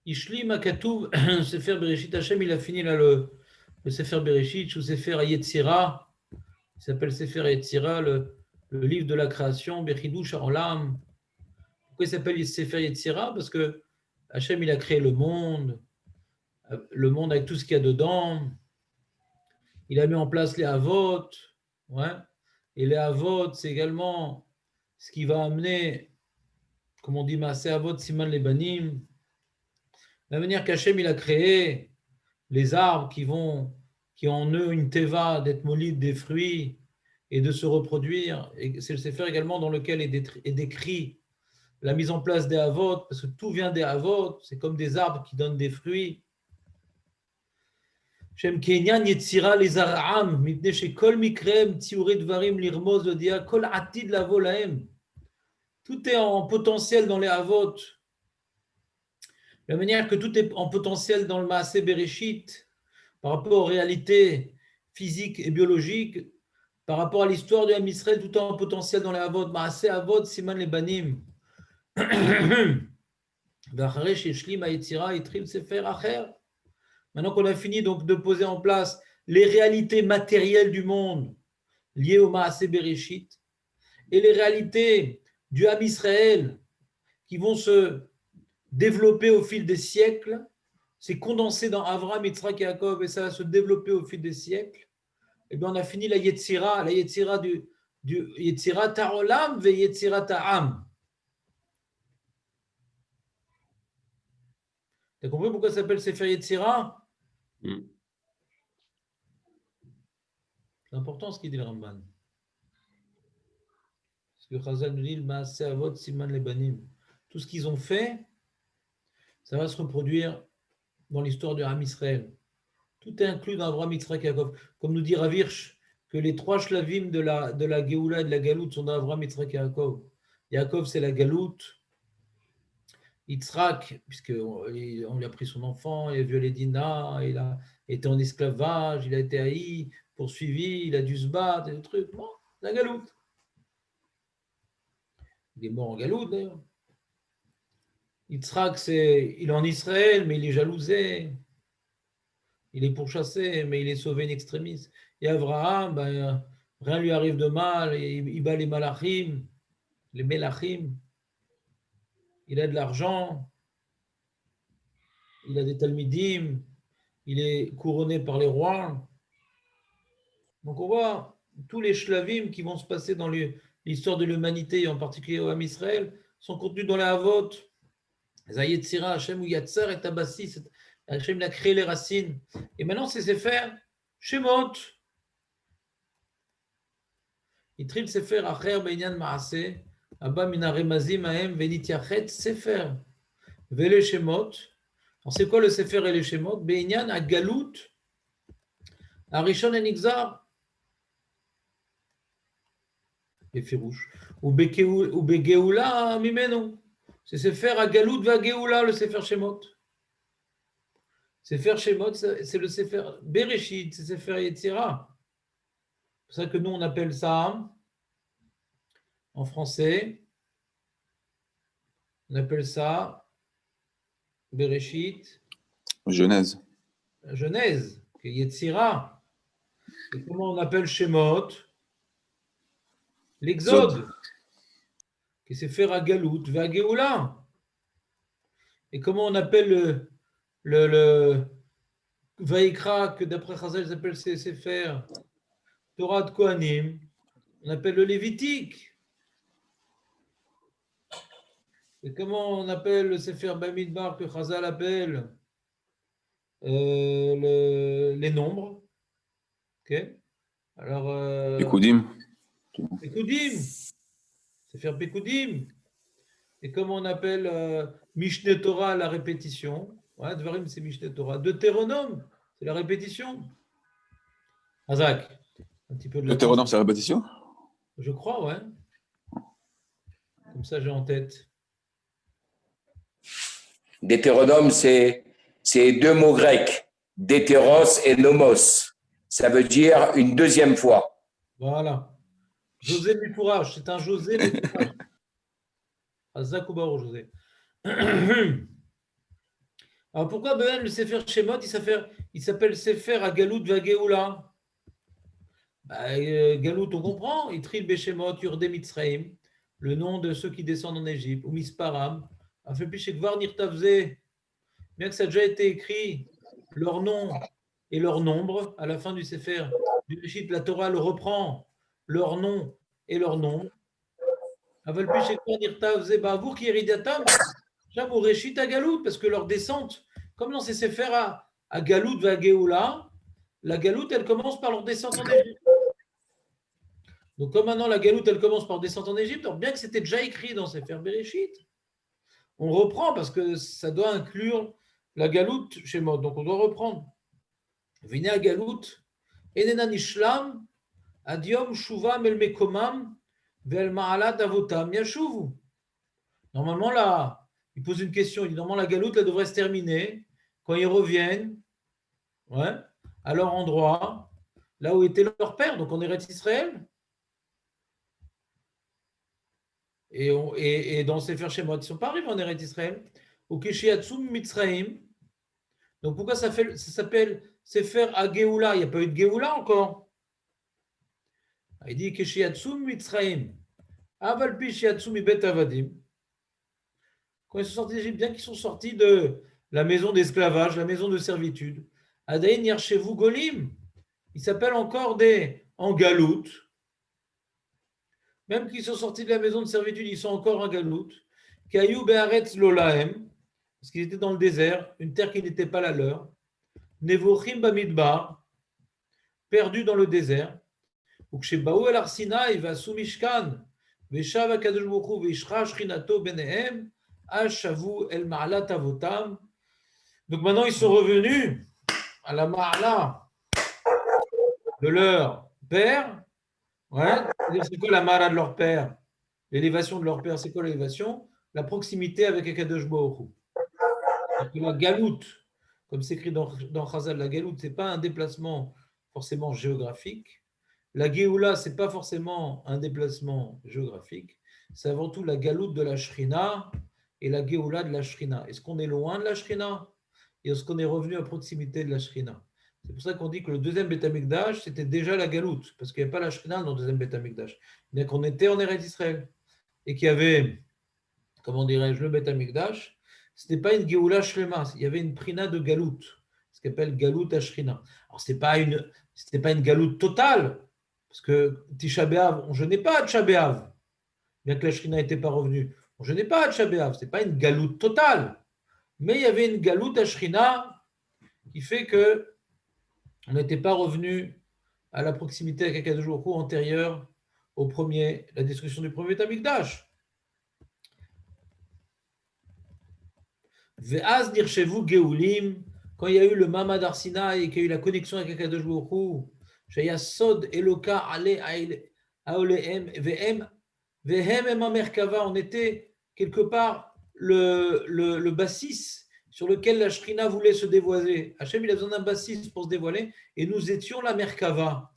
Ishlim Akatouv, Sefer Bereshit, Hachem, il a fini là le Sefer Bereshit, ou Sefer Yetzira, il s'appelle Sefer Yetzira, le livre de la création, Bechidush Haolam. Pourquoi il s'appelle Sefer Yetzira? Parce que Hachem, il a créé le monde avec tout ce qu'il y a dedans. Il a mis en place les Havot, ouais. Et les Havot, c'est également ce qui va amener, comme on dit, Maaseh Havot Siman Lebanim. La manière qu'Hachem, il a créé les arbres qui ont en eux une teva d'être molides des fruits et de se reproduire. Et c'est le Sefer également dans lequel est décrit la mise en place des Havot, parce que tout vient des Havot, c'est comme des arbres qui donnent des fruits. Shem Kenyan Yetzira les Ara'am, mipne shekol mikrem tziuret dvarim lirmoz lodia kol atid lavo lahem. Tout est en potentiel dans les Havot. De la manière que tout est en potentiel dans le Maaseh Bereshit, par rapport aux réalités physiques et biologiques, par rapport à l'histoire de Ham Israël, tout est en potentiel dans les Havot. Maaseh Havot, Siman les Banim. Maintenant qu'on a fini donc de poser en place les réalités matérielles du monde liées au Maaseh Bereshit et les réalités du Ham Israël qui vont se développer au fil des siècles, c'est condensé dans Avraham, Yitzhak et Yaakov et ça va se développer au fil des siècles. Et bien on a fini la Yetzira du Yetzira Ta'olam ve Yetzira Ta'am. Tu as compris pourquoi ça s'appelle Sefer Yetzira? C'est important ce qu'il dit le Ramban. Parce que Chazal nous dit le Maaseh Avot Siman Lebanim. Tout ce qu'ils ont fait, ça va se reproduire dans l'histoire de Ham Israël. Tout est inclus dans Avraham, Yitzhak et Yaakov. Comme nous dit Rav Hirsch, que les trois shlavim de la Géoula et de la Galoute sont dans Avraham, Yitzhak et Yaakov. Yaakov, c'est la Galoute. Yitzhak, puisqu'on lui a pris son enfant, il a violé Dina, il a été en esclavage, il a été haï, poursuivi, il a dû se battre, et des trucs. Bon, la Galoute. Il est mort en Galoute, d'ailleurs. Yitzhak, il est en Israël, mais il est jalousé. Il est pourchassé, mais il est sauvé in extremis. Et Abraham, rien ne lui arrive de mal, il bat les malachim, les melachim. Il a de l'argent, il a des talmidim, il est couronné par les rois. Donc on voit tous les shlavim qui vont se passer dans l'histoire de l'humanité, et en particulier au Ham Israël, sont contenus dans la Havot. Zayetzira, Hashem ou Yatzar et Tabassi, Hashem a créé les racines. Et maintenant, c'est Sefer Shemot. Itril Sefer Acher Beinyan Maaseh, Abba Mina Remazim Ahem Venit Yachet Sefer. Vele Shemot. Alors, c'est quoi le Sefer et les Shemot? Beinyan Agalut, Arishon et Nixar. Et Firouche. Ou Begeoula Mimeno. C'est Sefer Agalut va Geoula, le Sefer Shemot. Sefer Shemot, c'est le Sefer Bereshit, c'est Sefer Yetzira. C'est pour ça que nous, on appelle ça, en français, on appelle ça Bereshit. Genèse. Genèse, qui est Yetzira. Et comment on appelle Shemot? L'Exode, qui est Sefer Agalut va Geoula. Et comment on appelle le Vaikra, que d'après Chazal s'appelle Sefer Torah de Kohanim, on appelle le Lévitique. Et comment on appelle le Sefer Bamidbar que Chazal appelle les nombres? Ok. Alors. Pekoudim. Pekoudim. Sefer Pekoudim. Et comment on appelle Mishneh Torah la répétition? Ouais, Dvarim, c'est Mishneh Torah. Deutéronome, c'est la répétition. Azak, un petit peu de Deutéronome, c'est la répétition? Je crois, ouais. Comme ça, j'ai en tête. Deutéronome, c'est deux mots grecs, Deutéros et nomos. Ça veut dire une deuxième fois. Voilà. José Mifourage, c'est un José Mifourage. Azak ou Baro, José. Alors pourquoi Ben, le Sefer Shemot, il s'appelle Sefer Agalout Vageoula? Galout, on comprend. Itril Beshemot, Yurde Mitzraim, le nom de ceux qui descendent en Égypte, ou Misparam, Afepichekvar Nirtavze, bien que ça a déjà été écrit, leur nom et leur nombre, à la fin du Sefer du Réchit, la Torah le reprend, leur nom et leur nombre. Afepichekvar Nirtavze Bavour Kieridatam, Sham ou Réchit à Galout, parce que leur descente, comme dans ces Sefer à Galout Vageoula, la Galout, elle commence par leur descente en Égypte. Donc, comme maintenant la galoute, elle commence par descente en Égypte, alors bien que c'était déjà écrit dans Sefer Bereshit, on reprend parce que ça doit inclure la galoute chez Mod. Donc, on doit reprendre. Vine à galoute, enena nishlam, adiom shuvam el mekomam, vel ma'alat avotam yashuvu. Normalement, là, il pose une question. Il dit normalement, la galoute, elle devrait se terminer quand ils reviennent à leur endroit, là où était leur père, donc en Eretz Israël. Et dans Sefer Shemot, ils ne sont pas arrivés en Eretz Israël. Au Keshiatsum Mitzraim. Donc pourquoi ça s'appelle Sefer Ageoula? Il n'y a pas eu de Geoula encore. Il dit Keshiatsum Mitzraim. Avalpi Shiatsum Ibet Avadim. Quand ils sont sortis d'Égypte, bien qu'ils sont sortis de la maison d'esclavage, la maison de servitude. Adain Yarshevu Golim. Ils s'appellent encore en galoute. Même qu'ils sont sortis de la maison de servitude, ils sont encore en galoute. Kayou Be'aretz Lolahem, parce qu'ils étaient dans le désert, une terre qui n'était pas la leur. Nevochim Bamidbar, perdus dans le désert. Ukshebaou el Arsina, il va sous Mishkan, Veshav Akadosh Baruch Hu, Vishra Shrinato Benehem, Ashavu el Ma'alat Avotam. Donc maintenant, ils sont revenus à la Ma'ala de leur père. C'est quoi la Ma'ala de leur père? L'élévation de leur père, c'est quoi l'élévation? La proximité avec Akadosh Baruch Hu. La galoute, comme c'est écrit dans Chazal, la galoute, ce n'est pas un déplacement forcément géographique. La Géoula, ce n'est pas forcément un déplacement géographique. C'est avant tout la galoute de la Shrina et la Géoula de la Shrina. Est-ce qu'on est loin de la Shrina et est-ce qu'on est revenu à proximité de la Shrina? C'est pour ça qu'on dit que le deuxième Beth Amikdash, c'était déjà la galoute, parce qu'il n'y a pas la Shrina dans le deuxième Beth Amikdash. Mais qu'on était en Eretz Israël et qu'il y avait, comment dirais-je, le Beth Amikdash, ce n'était pas une Géoula Shlema, il y avait une Prina de galoute, ce qu'on appelle galoute à Shrina. Alors, ce n'était pas une galoute totale, parce que Tisha B'Av, on ne jeûnait pas à Tisha B'Av, bien que la Shrina n'était pas revenue. On ne jeûnait pas à Tisha B'Av, ce n'était pas une galoute totale, mais il y avait une galoute à Shrina qui fait que on n'était pas revenu à la proximité avec Akadosh Baruch Hu antérieure la destruction du premier Beth Amikdash. Ve'az nirchevu geulim, quand il y a eu le Mamad Har Sinaï et qu'il y a eu la connexion avec Akadosh Baruch Hu, shaya sod eloka ale aolehem vehem ema merkava, on était quelque part le bassis sur lequel la Shrina voulait se dévoiler. Hachem, il a besoin d'un bassis pour se dévoiler, et nous étions la merkava.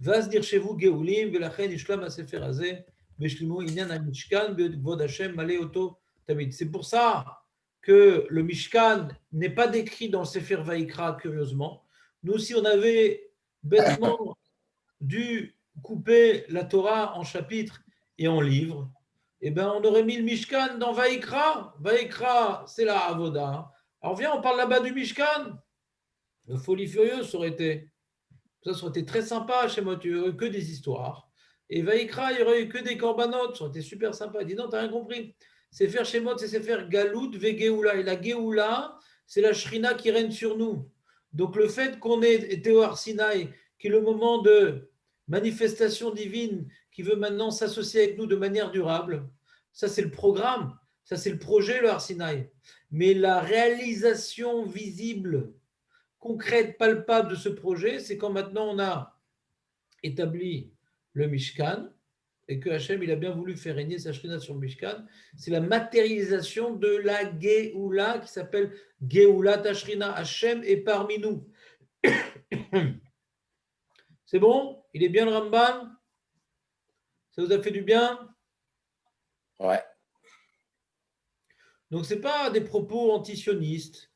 Vaz nirchevu geulim velachen ishlam hasefer hazeh veshlimu inyan hamishkan v'kvod Hachem malé oto tamid. C'est pour ça que le Mishkan n'est pas décrit dans le Sefer Vaïkra, curieusement. Nous aussi, on avait bêtement dû couper la Torah en chapitres et en livres. Eh bien, on aurait mis le Mishkan dans Vaïkra. Vaïkra, c'est la Avoda. Alors, viens, on parle là-bas du Mishkan. Le folie furieuse, ça aurait été très sympa chez moi. Il n'y aurait eu que des histoires. Et Vaïkra, il n'y aurait eu que des corbanotes. Ça aurait été super sympa. Il dit non, tu n'as rien compris. Sefer Shemot, c'est Sefer Galout ve Geoula. Et la Geoula, c'est la Shrina qui règne sur nous. Donc le fait qu'on ait été au Har Sinaï, qui est le moment de manifestation divine, qui veut maintenant s'associer avec nous de manière durable, ça c'est le programme, ça c'est le projet, le Har Sinaï. Mais la réalisation visible, concrète, palpable de ce projet, c'est quand maintenant on a établi le Mishkan, et que Hachem, il a bien voulu faire régner sa Shrina sur le Mishkan, c'est la matérialisation de la Géoula qui s'appelle Géoula Tashrina. Hachem est parmi nous. C'est bon? Il est bien le Ramban? Ça vous a fait du bien? Ouais. Donc, ce n'est pas des propos antisionistes.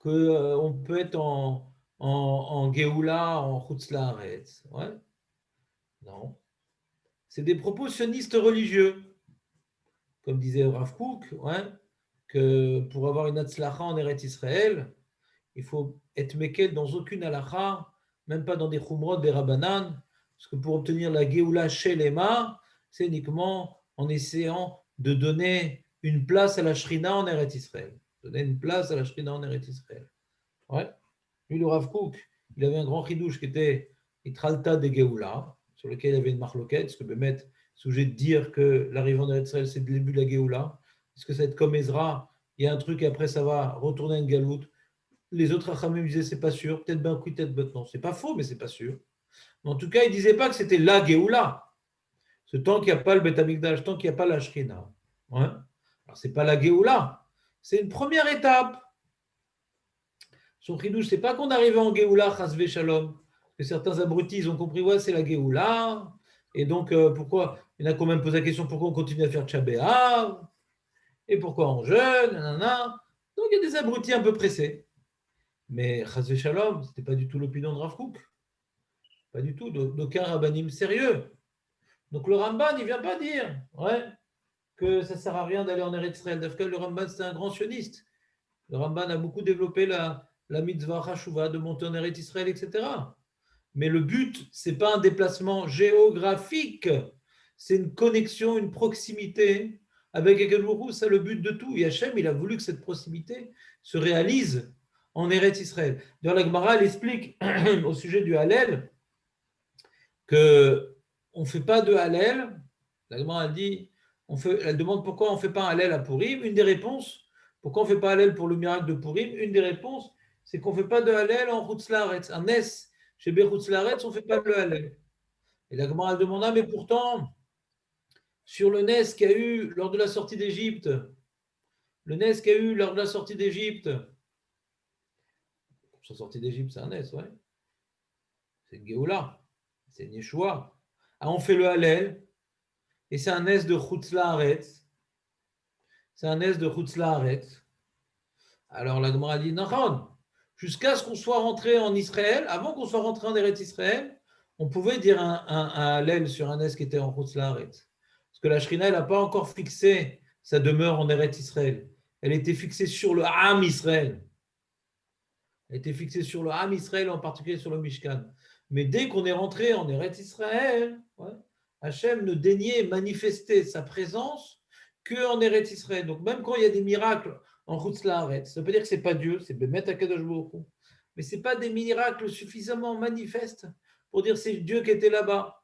qu'on peut être en Géoula, en Chutz Laaretz. Ouais. Non. C'est des propos sionistes religieux. Comme disait Rav Kook, ouais, que pour avoir une Hatzlacha en Eretz Israël, il faut être mekel dans aucune halacha, même pas dans des chumrot, des rabbanan, parce que pour obtenir la Géoula chez l'Ema, c'est uniquement en essayant de donner une place à la Shrina en Eretz Israël. Donner une place à la Shrina en Eretz Israël. Ouais. Lui, le Rav Kook, il avait un grand chidouche qui était Itralta de Géoula, sur lequel il y avait une marloquette, parce que Bémet, sujet de dire que l'arrivée en Eretz Israël, c'est le début de la Géoula. Est-ce que ça va être comme Ezra, il y a un truc et après ça va retourner à une galoute? Les autres Rachamim disaient c'est pas sûr, peut-être ben oui, peut-être ben non. C'est pas faux, mais c'est pas sûr. Mais en tout cas, ils disaient pas que c'était la Géoula. Ce tant qu'il n'y a pas le Beth Amikdash, tant qu'il n'y a pas la Shrina. Ouais. Alors c'est pas la Géoula, c'est une première étape. Son chidouche, c'est pas qu'on arrivait en Géoula, Chasvé Shalom, que certains abrutis ils ont compris, ouais, c'est la Géoula. Et donc, pourquoi il y en a quand même posé la question pourquoi on continue à faire Tchabéa et pourquoi on jeûne, nanana. Donc, il y a des abrutis un peu pressés. Mais Chasvé Shalom, ce n'était pas du tout l'opinion de Rav Kook. Pas du tout, d'aucun rabbanim sérieux. Donc, le Ramban, il ne vient pas dire ouais, que ça ne sert à rien d'aller en Eretz Israël. D'ailleurs, le Ramban, c'était un grand sioniste. Le Ramban a beaucoup développé la mitzvah Hashuva de monter en Eretz Israël, etc. Mais le but, ce n'est pas un déplacement géographique, c'est une connexion, une proximité avec Akadosh Baruch Hu, c'est le but de tout. Et Hachem, il a voulu que cette proximité se réalise en Eretz Israël. D'ailleurs, la Gemara, elle explique au sujet du Hallel qu'on ne fait pas de Hallel. La Gemara, elle dit, elle demande pourquoi on ne fait pas un Hallel à Purim. Une des réponses, pourquoi on ne fait pas Hallel pour le miracle de Purim, une des réponses, c'est qu'on ne fait pas de Hallel en Chutz Laaretz. Un Nes, chez Bechutz Laaretz, on ne fait pas le Hallel. Et la Gemara, elle demanda, mais pourtant, sur le Nes qu'il y a eu lors de la sortie d'Égypte, le Nes qu'il y a eu lors de la sortie d'Égypte, sa sortie d'Égypte, c'est un Nes, ouais. C'est une Géoula, c'est une Yeshua. Ah, on fait le Hallel, et c'est un Nes de Chutz Laaretz. C'est un Nes de Chutz Laaretz. Alors la Gemara dit, non, jusqu'à ce qu'on soit rentré en Israël, avant qu'on soit rentré en Eretz Israël, on pouvait dire un Hallel sur un Nes qui était en Chutz Laaretz. Parce que la Shrina, elle n'a pas encore fixé sa demeure en Eretz Israël. Elle était fixée sur le Ham Israël. Elle était fixée sur le Ham Israël, en particulier sur le Mishkan. Mais dès qu'on est rentré en Eretz Israël, ouais, Hachem ne daignait manifester sa présence qu'en Eretz Israël. Donc même quand il y a des miracles en Chutz Laaretz, ça veut dire que ce n'est pas Dieu, c'est Bémet Akadosh Baruch Hu. Mais ce n'est pas des miracles suffisamment manifestes pour dire que c'est Dieu qui était là-bas.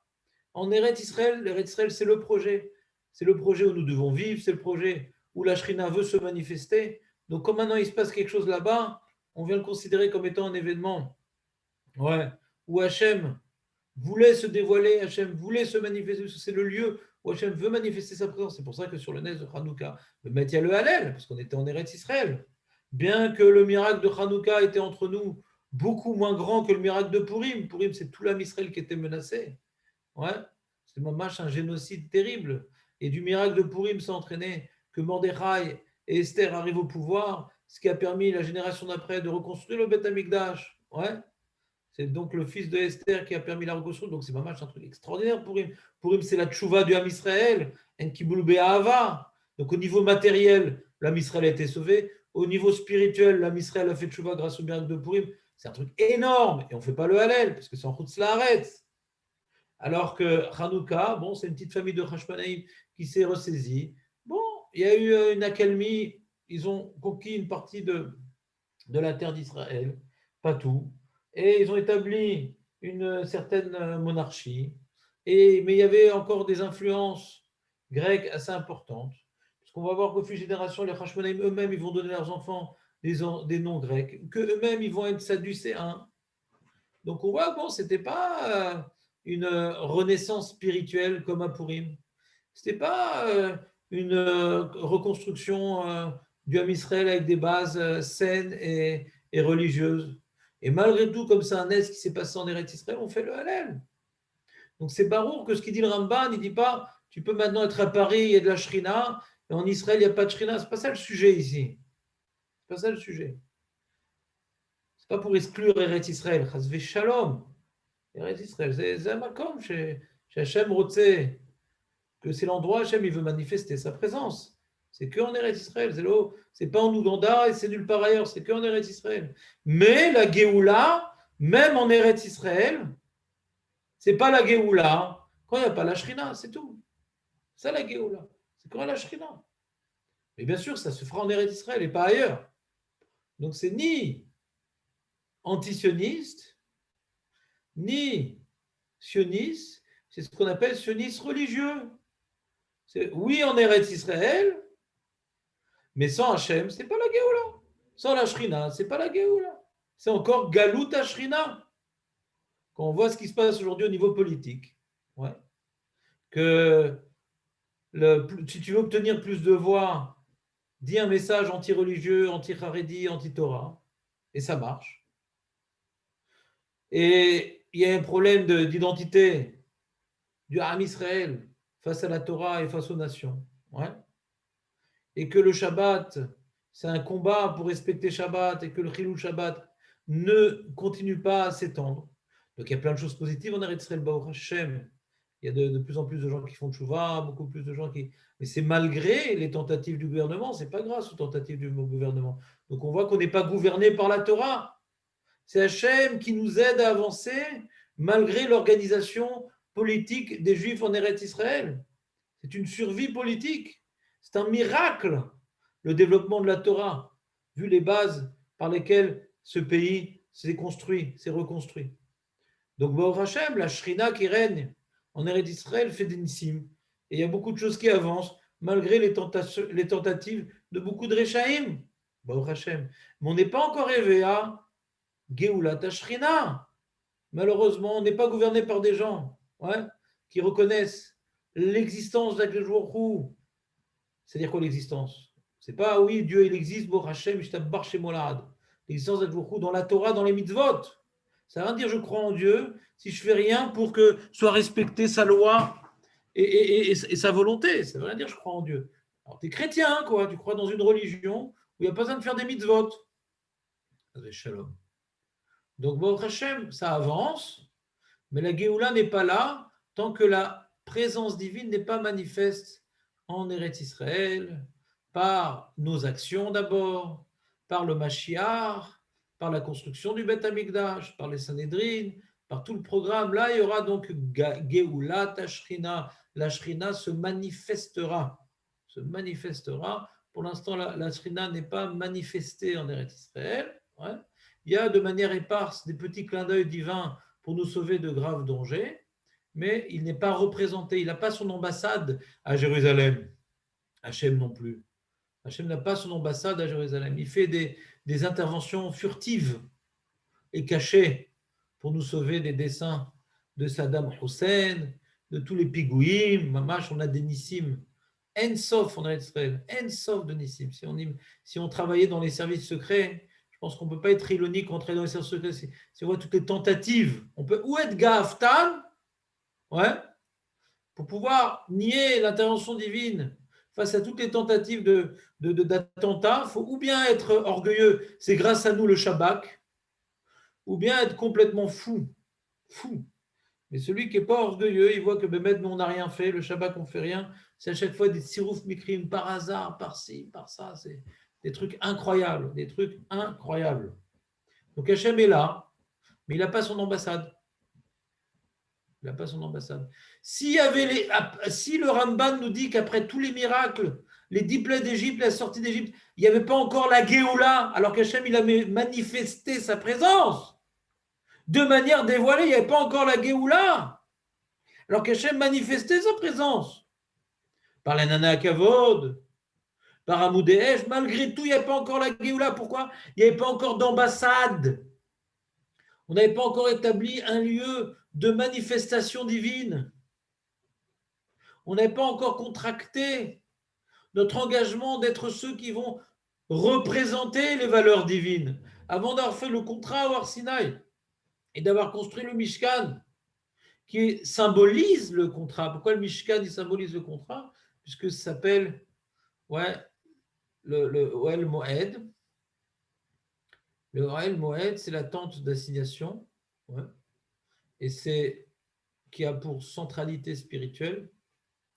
En Eretz Israël, c'est le projet. C'est le projet où nous devons vivre, c'est le projet où la Shrina veut se manifester. Donc, comme maintenant il se passe quelque chose là-bas, on vient le considérer comme étant un événement où Hachem voulait se dévoiler, Hachem voulait se manifester. C'est le lieu où Hachem veut manifester sa présence. C'est pour ça que sur le Nes de Hanouka, il y a le Hallel, parce qu'on était en Eretz Israël. Bien que le miracle de Hanouka était entre nous beaucoup moins grand que le miracle de Purim. Purim, c'est tout l'âme Israël qui était menacé. Ouais, c'est un génocide terrible. Et du miracle de Purim s'est entraîné que Mordechai et Esther arrivent au pouvoir, ce qui a permis la génération d'après de reconstruire le Beth Amikdash. Ouais. C'est donc le fils de Esther qui a permis la reconstruction. Donc c'est un truc extraordinaire Purim. Purim, c'est la tchouva du Ham Israël, Enkibul Be'ahava. Donc au niveau matériel, l'Am Israël a été sauvé. Au niveau spirituel, l'Am Israël a fait tchouva grâce au miracle de Purim. C'est un truc énorme. Et on ne fait pas le Hallel, parce que c'est en Chutz Laaretz. Alors que Hanouka, bon, c'est une petite famille de Hashmonaïm qui s'est ressaisie. Bon, il y a eu une accalmie. Ils ont conquis une partie de la terre d'Israël, pas tout. Et ils ont établi une certaine monarchie. Mais il y avait encore des influences grecques assez importantes. Parce qu'on va voir qu'au fil des générations, les Hashmonaïm eux-mêmes, ils vont donner à leurs enfants des noms grecs, qu'eux-mêmes, ils vont être sadducéens. Donc on voit, bon, c'était pas une renaissance spirituelle comme à Purim. Ce n'était pas une reconstruction du Ham Israël avec des bases saines et religieuses. Et malgré tout, comme c'est un Nes qui s'est passé en Eretz Israël, on fait le Hallel. Donc c'est barour que ce qu'il dit le Ramban, il ne dit pas tu peux maintenant être à Paris, il y a de la Shrina, et en Israël, il n'y a pas de Shrina. Ce n'est pas ça le sujet ici. Ce n'est pas ça le sujet. Ce n'est pas pour exclure Eretz Israël. Chas Shalom. Eretz Israël, c'est un makom chez Hachem Rotsé, que c'est l'endroit où Hachem il veut manifester sa présence. C'est qu'en Eretz Israël. C'est pas en Ouganda et c'est nulle part ailleurs. C'est qu'en Eretz Israël. Mais la Géoula, même en Eretz Israël, c'est pas la Géoula quand il n'y a pas la Shrina, c'est tout. C'est ça la Géoula. C'est quand il y a la Shrina. Mais bien sûr, ça se fera en Eretz Israël et pas ailleurs. Donc c'est ni antisioniste, ni sioniste, c'est ce qu'on appelle sioniste religieux. C'est, oui, en Eretz Israël, mais sans Hachem, c'est pas la Géoula. Sans la Shrina, c'est pas la Géoula. C'est encore Galut Shrina. Quand on voit ce qui se passe aujourd'hui au niveau politique, ouais, que si tu veux obtenir plus de voix, dis un message anti-religieux, anti-Haredi, anti-Torah, et ça marche. Et il y a un problème d'identité du Ham Israël face à la Torah et face aux nations. Ouais. Et que le Shabbat, c'est un combat pour respecter Shabbat et que le Chilou Shabbat ne continue pas à s'étendre. Donc il y a plein de choses positives en Eretz Israël, Baruch Hashem. Il y a de plus en plus de gens qui font tchouva, beaucoup plus de gens qui... Mais c'est malgré les tentatives du gouvernement, c'est pas grâce aux tentatives du gouvernement. Donc on voit qu'on n'est pas gouverné par la Torah. C'est Hachem qui nous aide à avancer malgré l'organisation politique des Juifs en Eretz Israël. C'est une survie politique. C'est un miracle, le développement de la Torah, vu les bases par lesquelles ce pays s'est construit, s'est reconstruit. Donc, Baruch Hashem, la Shrina qui règne en Eretz Israël fait des nissim. Et il y a beaucoup de choses qui avancent, malgré les tentatives de beaucoup de Rechaïm. Baruch Hashem. Mais on n'est pas encore arrivé à Géoulat Shrina. Malheureusement, on n'est pas gouverné par des gens qui reconnaissent l'existence d'Akadosh Baruch Hu. C'est-à-dire quoi l'existence? C'est pas oui, Dieu il existe, Baruch Hashem, Ishtabbar Shemolad. L'existence d'Akadosh Baruch Hu dans la Torah, dans les mitzvot. Ça veut rien dire je crois en Dieu si je fais rien pour que soit respectée sa loi et sa volonté. Ça veut rien dire je crois en Dieu. Alors tu es chrétien, quoi. Tu crois dans une religion où il n'y a pas besoin de faire des mitzvot. Shalom. Donc, Baruch Hashem, ça avance, mais la Géoula n'est pas là tant que la présence divine n'est pas manifeste en Eretz Israël, par nos actions d'abord, par le Mashiach, par la construction du Beth Amikdash, par les Sanhedrin, par tout le programme. Là, il y aura donc Géoula, Tashrina. La Shrina se manifestera. Pour l'instant, la Shrina n'est pas manifestée en Eretz Israël. Ouais. Il y a de manière éparse des petits clins d'œil divins pour nous sauver de graves dangers, mais il n'est pas représenté, il n'a pas son ambassade à Jérusalem. Hachem non plus. Hachem n'a pas son ambassade à Jérusalem. Il fait des interventions furtives et cachées pour nous sauver des desseins de Saddam Hussein, de tous les pigouïm. Mamash, on a des nissim. En-sof, on a Israël. En-sof de nissim. Si on travaillait dans les services secrets, je pense qu'on ne peut pas être ironique entrer dans les services secrets. Si on voit toutes les tentatives, on peut ou être Gaftan, pour pouvoir nier l'intervention divine face à toutes les tentatives d'attentats. Il faut ou bien être orgueilleux, c'est grâce à nous le Shabbat, ou bien être complètement fou. Mais celui qui n'est pas orgueilleux, il voit que nous, on n'a rien fait, le Shabbat, on ne fait rien. C'est à chaque fois des tsirouf mikrim par hasard, par-ci, par-ça. C'est des trucs incroyables, Donc Hachem est là, mais il n'a pas son ambassade. Si le Ramban nous dit qu'après tous les miracles, les 10 plaies d'Égypte, la sortie d'Égypte, il n'y avait pas encore la Géoula, alors qu'Hachem il a manifesté sa présence de manière dévoilée, il n'y avait pas encore la Géoula, alors qu'Hachem manifestait sa présence par la Nana Kavod, par Amoudéesh, malgré tout, il n'y avait pas encore la Géoula. Pourquoi? Il n'y avait pas encore d'ambassade. On n'avait pas encore établi un lieu de manifestation divine. On n'avait pas encore contracté notre engagement d'être ceux qui vont représenter les valeurs divines avant d'avoir fait le contrat au Har Sinaï et d'avoir construit le Mishkan qui symbolise le contrat. Pourquoi le Mishkan il symbolise le contrat? Puisque ça s'appelle le Moed. Le Ohel Moed, c'est la tente d'assignation, ouais, et c'est qui a pour centralité spirituelle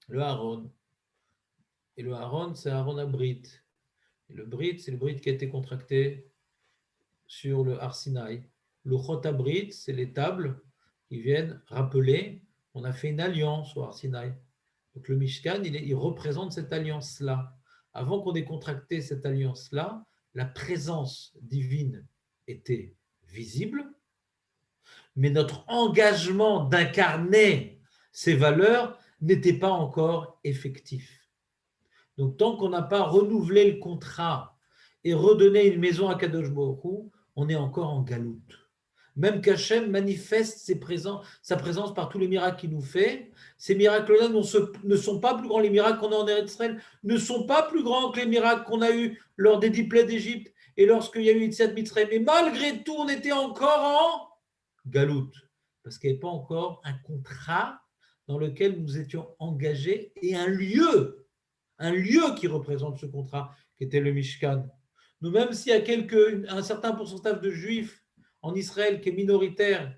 le Aaron. Et le Aaron, c'est Aaron Abrit. Et le Brit, c'est le Brit qui a été contracté sur le Har Sinaï. Le Chot Abrit, c'est les tables qui viennent rappeler on a fait une alliance au Har Sinaï. Donc le Mishkan, il représente cette alliance-là. Avant qu'on ait contracté cette alliance-là, la présence divine était visible, mais notre engagement d'incarner ces valeurs n'était pas encore effectif. Donc tant qu'on n'a pas renouvelé le contrat et redonné une maison à Kadosh Baruch Hu, on est encore en galoute. Même qu'Hachem manifeste sa présence par tous les miracles qu'il nous fait. Ces miracles-là ne sont pas plus grands. Les miracles qu'on a en Israël ne sont pas plus grands que les miracles qu'on a eus lors des 10 plaies d'Égypte et lorsqu'il y a eu Yetziat Mitzrayim. Mais malgré tout, on était encore en galoute parce qu'il n'y avait pas encore un contrat dans lequel nous étions engagés et un lieu qui représente ce contrat, qui était le Mishkan. Nous, même s'il y a un certain pourcentage de juifs en Israël qui est minoritaire,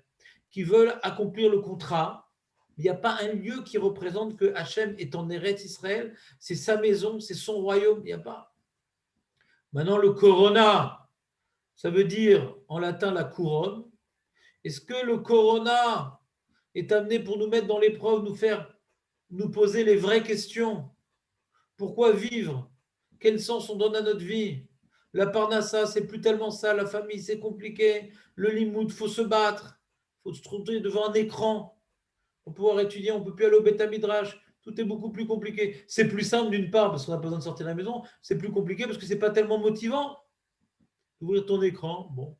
qui veulent accomplir le contrat, il n'y a pas un lieu qui représente que Hachem est en Eretz Israël, c'est sa maison, c'est son royaume, il n'y a pas. Maintenant, le corona, ça veut dire en latin la couronne. Est-ce que le corona est amené pour nous mettre dans l'épreuve, nous poser les vraies questions? Pourquoi vivre? Quel sens on donne à notre vie? La parnassa, c'est plus tellement ça. La famille, c'est compliqué. Le limoud, il faut se battre. Il faut se trouver devant un écran pour pouvoir étudier. On ne peut plus aller au Beth Midrash. Tout est beaucoup plus compliqué. C'est plus simple d'une part parce qu'on n'a pas besoin de sortir de la maison. C'est plus compliqué parce que ce n'est pas tellement motivant d'ouvrir ton écran. Bon.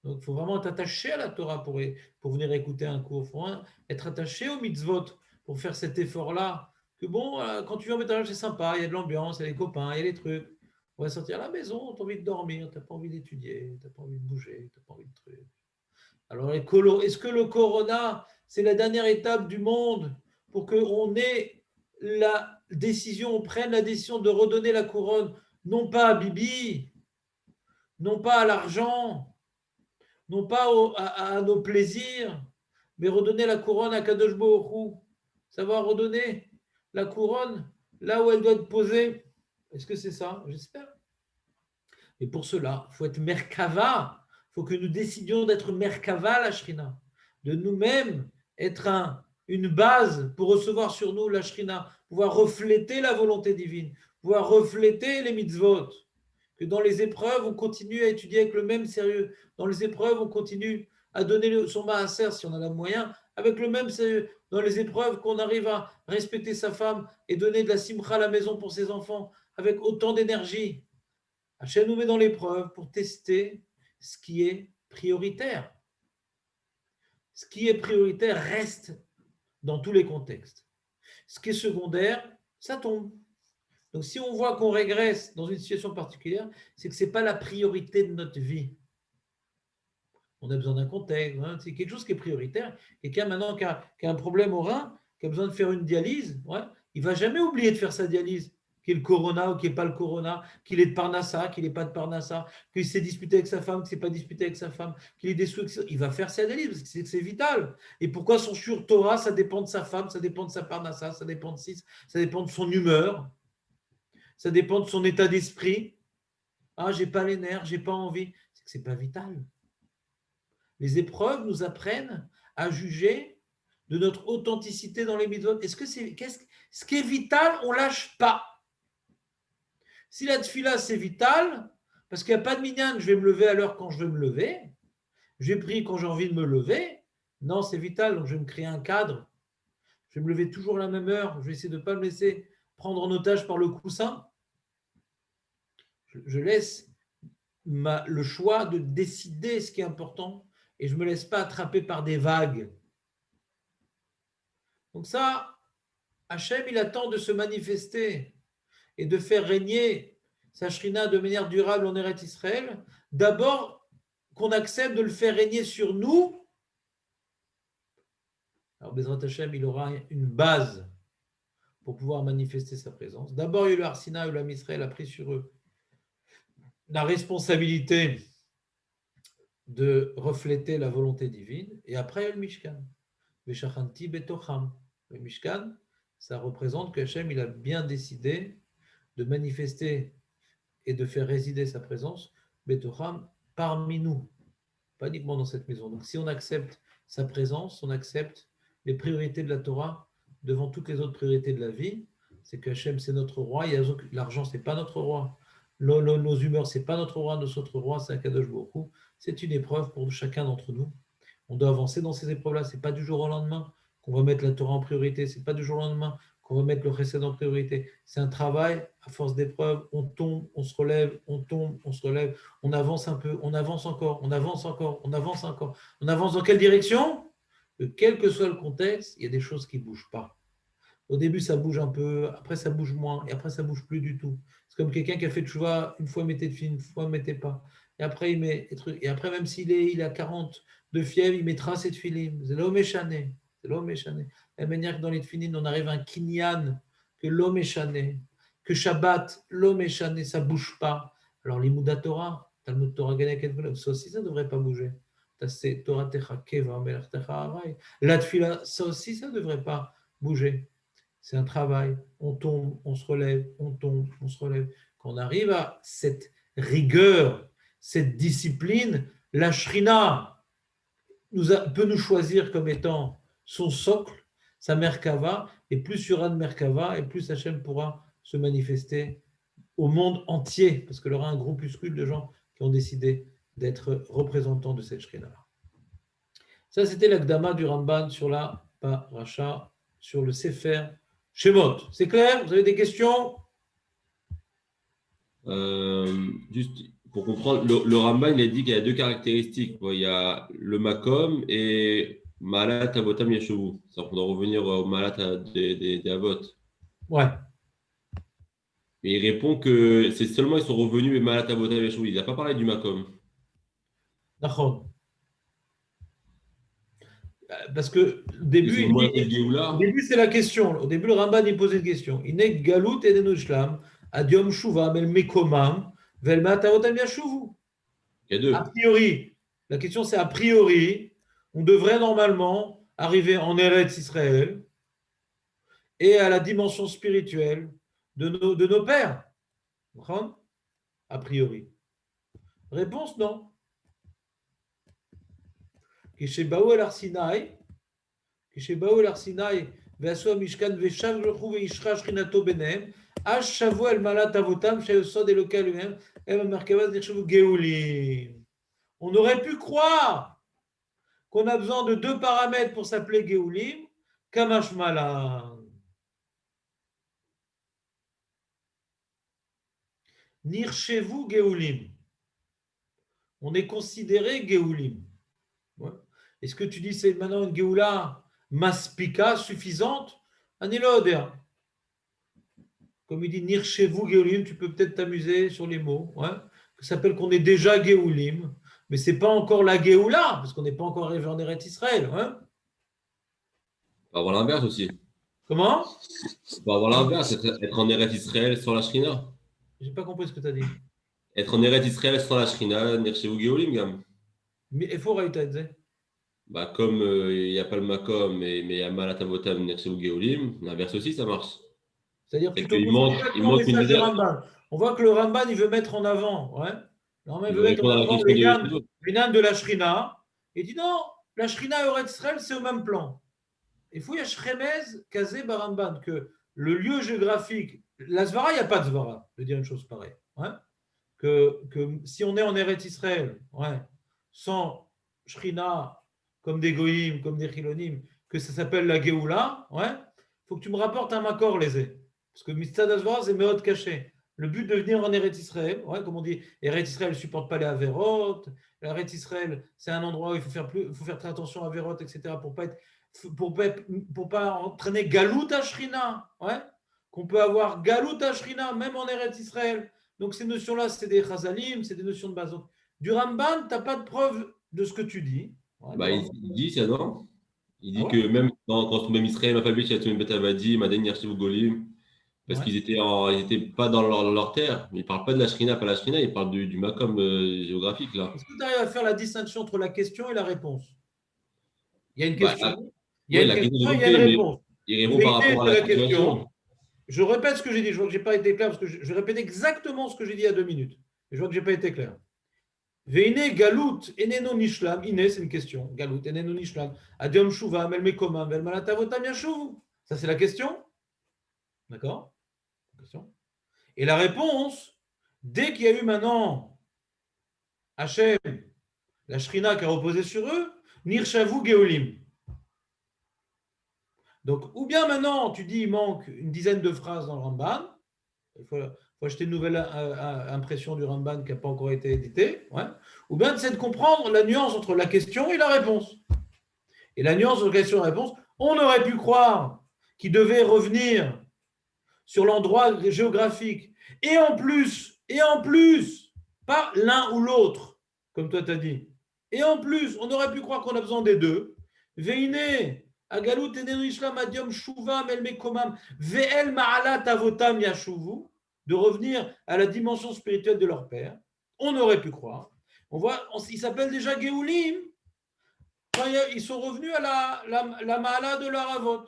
Donc, il faut vraiment être attaché à la Torah pour venir écouter un cours. Il faut être attaché au mitzvot pour faire cet effort-là. Que bon, quand tu viens au métallage, c'est sympa, il y a de l'ambiance, il y a les copains, il y a les trucs. On va sortir à la maison, tu as envie de dormir, tu n'as pas envie d'étudier, tu n'as pas envie de bouger, tu n'as pas envie de trucs. Alors, est-ce que le corona, c'est la dernière étape du monde pour qu'on ait la décision, on prenne la décision de redonner la couronne, non pas à Bibi, non pas à l'argent, non pas à nos plaisirs, mais redonner la couronne à Kadosh Baruch Hu, savoir redonner la couronne là où elle doit être posée. Est-ce que c'est ça? J'espère. Et pour cela, il faut être Merkava. Il faut que nous décidions d'être Merkava, la Shrina. De nous-mêmes être une base pour recevoir sur nous la Shrina, pouvoir refléter la volonté divine, pouvoir refléter les mitzvot. Que dans les épreuves, on continue à étudier avec le même sérieux. Dans les épreuves, on continue à donner son maaser, si on a le moyen, avec le même sérieux. Dans les épreuves, qu'on arrive à respecter sa femme et donner de la simcha à la maison pour ses enfants, avec autant d'énergie. Hachem nous met dans l'épreuve pour tester ce qui est prioritaire. Ce qui est prioritaire reste dans tous les contextes. Ce qui est secondaire, ça tombe. Donc, si on voit qu'on régresse dans une situation particulière, c'est que ce n'est pas la priorité de notre vie. On a besoin d'un contexte, hein, c'est quelque chose qui est prioritaire. Quelqu'un maintenant qui a un problème au rein, qui a besoin de faire une dialyse, ouais, il ne va jamais oublier de faire sa dialyse, qu'il y ait le corona ou qu'il n'y ait pas le corona, qu'il ait de parnassa, qu'il n'ait pas de parnassa, qu'il s'est disputé avec sa femme, qu'il ne s'est pas disputé avec sa femme, qu'il ait des sous, il va faire sa dialyse parce que c'est vital. Et pourquoi son shur Torah, ça dépend de sa femme, ça dépend de sa parnassa, ça dépend de ça dépend de son humeur. Ça dépend de son état d'esprit. Ah, j'ai pas les nerfs, j'ai pas envie. C'est que c'est pas vital. Les épreuves nous apprennent à juger de notre authenticité dans les mitzvot. Ce qui est vital, on lâche pas. Si la tefila c'est vital, parce qu'il n'y a pas de minyan, je vais me lever à l'heure quand je veux me lever. J'ai pris quand j'ai envie de me lever. Non, c'est vital, donc je vais me créer un cadre. Je vais me lever toujours à la même heure. Je vais essayer de ne pas me laisser prendre en otage par le coussin. Je laisse le choix de décider ce qui est important et je ne me laisse pas attraper par des vagues. Donc ça, Hachem, il attend de se manifester et de faire régner sa Shrina de manière durable en Eretz Israël. D'abord, qu'on accepte de le faire régner sur nous. Alors, Bezrat Hachem, il aura une base pour pouvoir manifester sa présence. D'abord, il y a eu le Har Sinaï où l'Am Israël a pris sur eux la responsabilité de refléter la volonté divine. Et après, le Mishkan. Veshachanti betocham. Le Mishkan, ça représente que Hachem, il a bien décidé de manifester et de faire résider sa présence, betocham, parmi nous, pas uniquement dans cette maison. Donc si on accepte sa présence, on accepte les priorités de la Torah devant toutes les autres priorités de la vie, c'est que Hachem, c'est notre roi. L'argent, c'est pas notre roi. Nos humeurs, c'est pas notre roi. Notre roi, c'est Akadosh Baruch Hu. C'est une épreuve pour chacun d'entre nous. On doit avancer dans ces épreuves-là. C'est pas du jour au lendemain qu'on va mettre la Torah en priorité. C'est pas du jour au lendemain qu'on va mettre le chesed en priorité. C'est un travail à force d'épreuves. On tombe, on se relève, on tombe, on se relève. On avance un peu, on avance encore, on avance encore, on avance encore. On avance dans quelle direction? Quel que soit le contexte, il y a des choses qui ne bougent pas. Au début, ça bouge un peu, après, ça bouge moins, et après, ça ne bouge plus du tout. C'est comme quelqu'un qui a fait tchouva, une fois il mettait de film, une fois il ne mettait pas. Et après, il met des trucs. Et après, même il a 40 de fièvre, il mettra cette filim. C'est l'homme échané. C'est l'homme échané. La manière que dans les tefilines, on arrive à un kinyan, que l'homme échané, que Shabbat, l'homme échané, ça ne bouge pas. Alors, l'Imouda Torah, Talmud Torah Ganek, ça aussi, ça ne devrait pas bouger. C'est Torah Techa Keva, Melech Techa Harai. La tefila, ça aussi, ça ne devrait pas bouger. C'est un travail. On tombe, on se relève, on tombe, on se relève. Quand on arrive à cette rigueur, cette discipline, la Shrina peut nous choisir comme étant son socle, sa Merkava, et plus il y aura de Merkava, et plus Hachem pourra se manifester au monde entier, parce qu'il y aura un groupuscule de gens qui ont décidé d'être représentants de cette Shrina-là. Ça, c'était l'Akdama du Ramban sur la Paracha, sur le Sefer Shemot. C'est clair? Vous avez des questions? Juste pour comprendre, le Ramban, il a dit qu'il y a deux caractéristiques. Il y a le Makom et Malat Avotam Yeshuvu. On doit revenir au Malat des Avot. Ouais. Et il répond que c'est seulement ils sont revenus et Malat Avotam Yeshuvu. Il n'a pas parlé du Makom. D'accord. Parce que au début, c'est la question. Au début, le Ramban il posait une question. Inek galut edenu shlam adiom shuvam el mekomam vel matavotam yashuvu. Il y a deux. A priori, la question c'est a priori, on devrait normalement arriver en Eretz Israël et à la dimension spirituelle de nos pères. A priori. Réponse non. כשבאו אל הר סיני ועשו המשכן ושב לכו וישרה שכינתו ביניהם, אז שבו אל מעלת אבותם שהיו סוד אלוקי אלוהיהם, הם המרכבה נחשבו גאולים. On aurait pu croire qu'on a besoin de deux paramètres pour s'appeler Géoulim, Kamash Malan. Nirchevu Géoulim. On est considéré Géoulim. Ouais. Est-ce que tu dis c'est maintenant une Géoula maspika suffisante? Aniloder. Comme il dit Nirchevu Géoulim, tu peux peut-être t'amuser sur les mots. Ouais. Ça s'appelle qu'on est déjà Géoulim, mais ce n'est pas encore la Géoula, parce qu'on n'est pas encore arrivé en Eretz Israël. Ouais. On va avoir l'inverse aussi. Comment? On va avoir l'inverse, être en Eretz Israël sans la Shrina. Je n'ai pas compris ce que tu as dit. Être en Eretz Israël sans la Shrina, Nirchevu Geolim, Gam. Mais il faut réutiliser. Bah, comme il n'y a pas le Makom, mais il y a Malat Avotam, Nirchevu Geolim, l'inverse aussi, ça marche. C'est-à-dire qu'il manque une message du Ramban. On voit que le Ramban, il veut mettre en avant. Ouais. Il veut mettre en avant l'Inan de la Shrina. Il dit non, la Shrina et Eretz Israël, c'est au même plan. Il faut y a Shremez, Kazé, Baramban, que le lieu géographique, la Zvara, il n'y a pas de Zvara, de dire une chose pareille. Ouais. Que si on est en Eretz Israël, ouais, sans Shrina, comme des Goïm, comme des Chilonim, que ça s'appelle la Géoula, ouais, il faut que tu me rapportes un Makor, les. Parce que Mitzad Azvara, c'est Meod caché. Le but de venir en Eretz Israël, ouais, comme on dit, Eretz Israël ne supporte pas les Averot. Eretz Israël, c'est un endroit où il faut faire très attention à Averot, etc., pour pas entraîner Galout à Shrina. Ouais, qu'on peut avoir Galout à Shrina, même en Eretz Israël. Donc ces notions-là, c'est des Chazalim, c'est des notions de base. Donc, du Ramban, tu n'as pas de preuve de ce que tu dis. Ouais, bah, il dit ça, non? Il dit que même quand on met Israël, ma famille, Chatun Betavadi, Maden Yershiv Golim, Parce Ouais. qu'ils étaient pas dans leur terre. Mais ils ne parlent pas de la Shrina, pas la Shrina, ils parlent du Makom géographique, là. Est-ce que tu arrives à faire la distinction entre la question et la réponse? Il y a une Bah, question, il y a oui, une la question, question, j'ai il y a une compris, mais réponse. il répond par Vérité, rapport à c'est la la situation. question. Je répète ce que j'ai dit. Je vois que je n'ai pas été clair parce que je répète exactement ce que j'ai dit il y a 2 minutes. Et je vois que je n'ai pas été clair. Veine galut eneno nishlam. Ine, c'est une question. Galut eneno nishlam. Adiom shuva mel mekomam vel malatavotam yashuvu. Ça, c'est la question. D'accord? Question. Et la réponse, dès qu'il y a eu maintenant Hachem, la Shrina qui a reposé sur eux, Nirshavu Geolim. Donc, ou bien maintenant, tu dis il manque une dizaine de phrases dans le Ramban, il faut acheter une nouvelle impression du Ramban qui n'a pas encore été éditée, ouais. Ou bien c'est de comprendre la nuance entre la question et la réponse. Et la nuance entre la question et la réponse, on aurait pu croire qu'il devait revenir sur l'endroit géographique. Et en plus, pas l'un ou l'autre, comme toi t'as dit. Et en plus, on aurait pu croire qu'on a besoin des deux. Veine, agalut enenu ishlam adiom shuvam el mekomam, ve'el ma'alat avotam yashuvu, de revenir à la dimension spirituelle de leur père. On aurait pu croire. On voit, ils s'appellent déjà Géoulim. Ils sont revenus à la ma'ala de leur avot.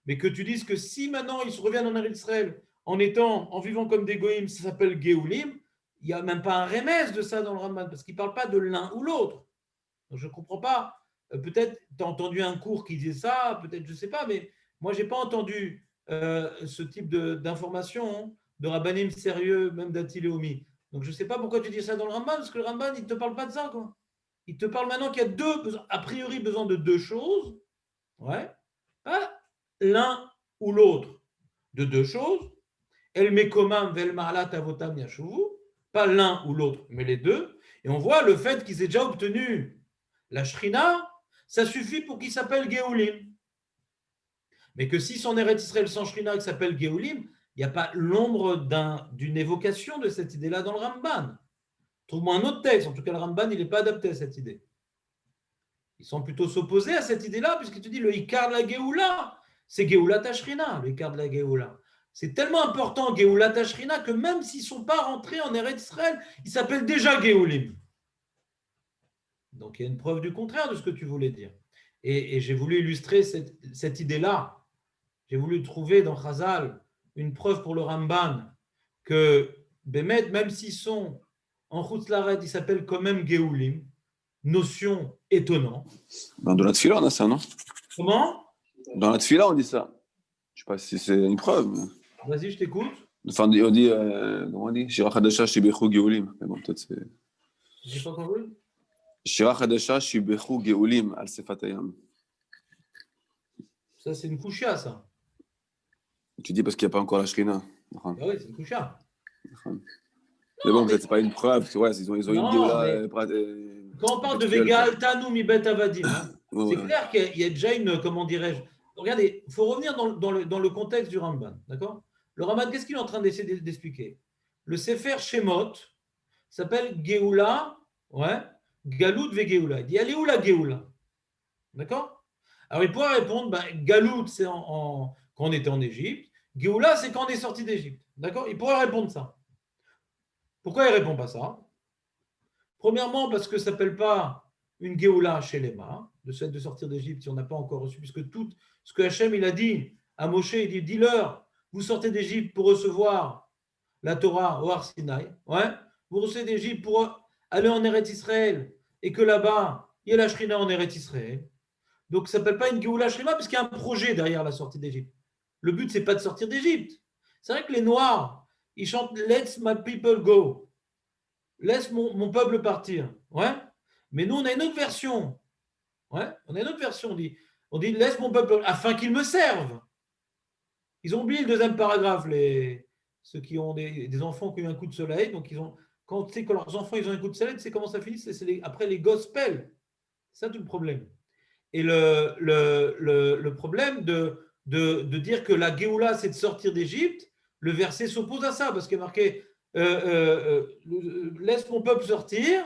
Mais que tu dises que si maintenant ils se reviennent en Israël en vivant comme des goïms, ça s'appelle Géoulim, il n'y a même pas un remède de ça dans le Ramban, parce qu'il ne parle pas de l'un ou l'autre. Donc je ne comprends pas. Peut-être tu as entendu un cours qui disait ça, peut-être je ne sais pas, mais moi je n'ai pas entendu ce type d'information de Rabbanim sérieux, même d'Atiléomi. Donc je ne sais pas pourquoi tu dis ça dans le Ramban, parce que le Ramban, il ne te parle pas de ça, quoi. Il te parle maintenant qu'il y a a priori besoin de deux choses. Ouais. Pas l'un ou l'autre de deux choses. El mekomam vel ma'alat avotam yashuvu. Pas l'un ou l'autre, mais les deux. Et on voit le fait qu'ils aient déjà obtenu la Shrina, ça suffit pour qu'il s'appelle Géoulim. Mais que si son Eretz Israël sans Shrina qui s'appelle Géoulim, il n'y a pas l'ombre d'une évocation de cette idée-là dans le Ramban. Trouve-moi un autre texte. En tout cas, le Ramban, il n'est pas adapté à cette idée. Ils sont plutôt s'opposer à cette idée-là, puisque tu dis le Ikar de la Géoula, c'est Géoula Tashrina, le Ikar de la Géoula. C'est tellement important, Géoula Tashrina, que même s'ils ne sont pas rentrés en Eretz Israël, ils s'appellent déjà Géoulim. Donc il y a une preuve du contraire de ce que tu voulais dire. Et j'ai voulu illustrer cette idée-là. J'ai voulu trouver dans Chazal une preuve pour le Ramban que Bémet, même s'ils sont en Chutzlaret, ils s'appellent quand même Géoulim. Notion étonnante. Ben, dans la Tfila, on a ça, non? Comment? Dans la Tfila, on dit ça. Je ne sais pas si c'est une preuve. Mais... Vas-y, je t'écoute. Enfin, on dit, comment on dit? Shira Chadasha Shibechu Geolim. Mais bon, peut-être c'est. J'ai pas compris. Shira Chadasha Shibechu Geolim al Sefatayam. Ça, c'est une kouchia, ça. Tu dis parce qu'il n'y a pas encore la Shrina. Ah oui, c'est une kouchia. Mais bon, peut-être c'est pas une preuve. Ouais, ils ont une Non, Géoula. Quand on parle de Vegal, Tanu, Mi Bet Avadim, hein, Ouais, c'est ouais. clair qu'il y a déjà une, comment dirais-je, regardez, il faut revenir dans le contexte du Ramban, d'accord? Le Ramban, qu'est-ce qu'il est en train d'essayer d'expliquer? Le Sefer Shemot s'appelle Géoula, ouais, Galout ve Géoula. Il dit, elle est où la Géoula? D'accord? Alors il pourra répondre, ben, Galout, c'est quand on était en Égypte, Géoula, c'est quand on est sorti d'Égypte, d'accord? Il pourra répondre ça. Pourquoi il ne répond pas ça? Premièrement, parce que ça ne s'appelle pas une Géoula chez les mains, de celle de sortir d'Égypte si on n'a pas encore reçu, puisque tout ce que Hachem il a dit à Moshe, il dit, dis-leur, vous sortez d'Égypte pour recevoir la Torah au Har Sinaï, ouais, vous sortez d'Égypte pour aller en Eretz Israël, et que là-bas, il y a la Shrina en Eretz Israël. Donc ça ne s'appelle pas une Géoula Shrina, parce qu'il y a un projet derrière la sortie d'Égypte. Le but, ce n'est pas de sortir d'Égypte. C'est vrai que les Noirs, ils chantent « Let my people go ». Laisse mon peuple partir. Ouais. Mais nous, on a une autre version. Ouais. On a une autre version. On dit laisse mon peuple afin qu'il me serve. Ils ont oublié le deuxième paragraphe, ceux qui ont des enfants qui ont eu un coup de soleil. Donc, quand tu sais que leurs enfants ils ont un coup de soleil, tu sais comment ça finit? Après les gospels. C'est ça tout le problème. Et le problème de dire que la Géoula, c'est de sortir d'Égypte, le verset s'oppose à ça, parce qu'il est marqué laisse mon peuple sortir,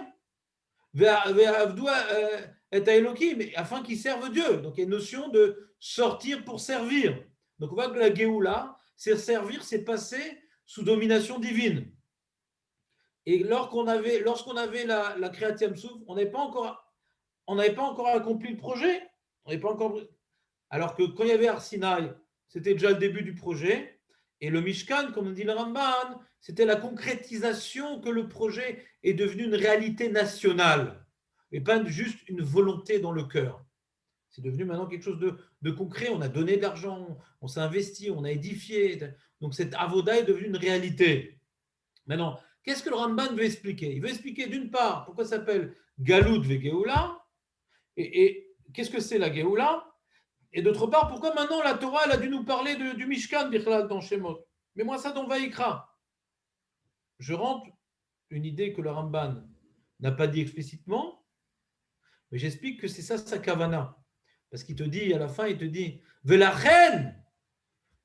afin qu'il serve Dieu. Donc il y a une notion de sortir pour servir. Donc on voit que la Géoula, c'est servir, c'est passer sous domination divine. Et lorsqu'on avait la Kriyat Souf, on n'avait pas encore accompli le projet. On n'avait pas encore... Alors que quand il y avait Arsinaï, c'était déjà le début du projet. Et le Mishkan, comme dit le Ramban, c'était la concrétisation que le projet est devenu une réalité nationale et pas juste une volonté dans le cœur. C'est devenu maintenant quelque chose de concret. On a donné de l'argent, on s'est investi, on a édifié. Donc cette avoda est devenue une réalité. Maintenant, qu'est-ce que le Ramban veut expliquer? Il veut expliquer d'une part pourquoi ça s'appelle Galout ve Geoula et qu'est-ce que c'est la Geoula, et d'autre part pourquoi maintenant la Torah elle a dû nous parler du Mishkan Bichlal dans Shemot. Mais moi ça dans Vaïkra. Je rentre une idée que le Ramban n'a pas dit explicitement, mais j'explique que c'est ça sa kavana. Parce qu'il te dit, à la fin, il te dit Velachen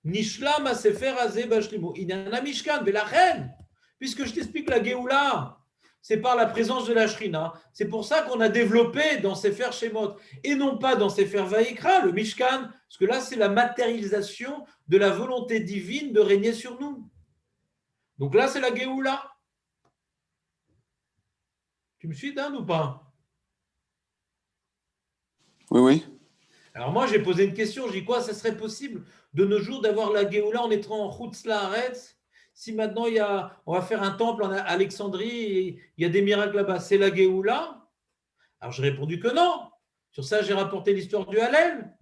Nishlam Asefer Azeh Bashlimu. Inana Mishkan, Velachen. Puisque je t'explique la Géoula, c'est par la présence de la Shrina. C'est pour ça qu'on a développé dans Sefer Shemot et non pas dans Sefer Vaïkra, le Mishkan, parce que là, c'est la matérialisation de la volonté divine de régner sur nous. Donc là, c'est la Géoula. Tu me suis, Dan, ou pas? Oui, oui. Alors moi, j'ai posé une question, j'ai dit quoi, ça serait possible de nos jours d'avoir la Géoula en étant en Chutz Laaretz? Si maintenant on va faire un temple en Alexandrie et il y a des miracles là-bas, c'est la Géoula? Alors j'ai répondu que non. Sur ça, j'ai rapporté l'histoire du Hallel.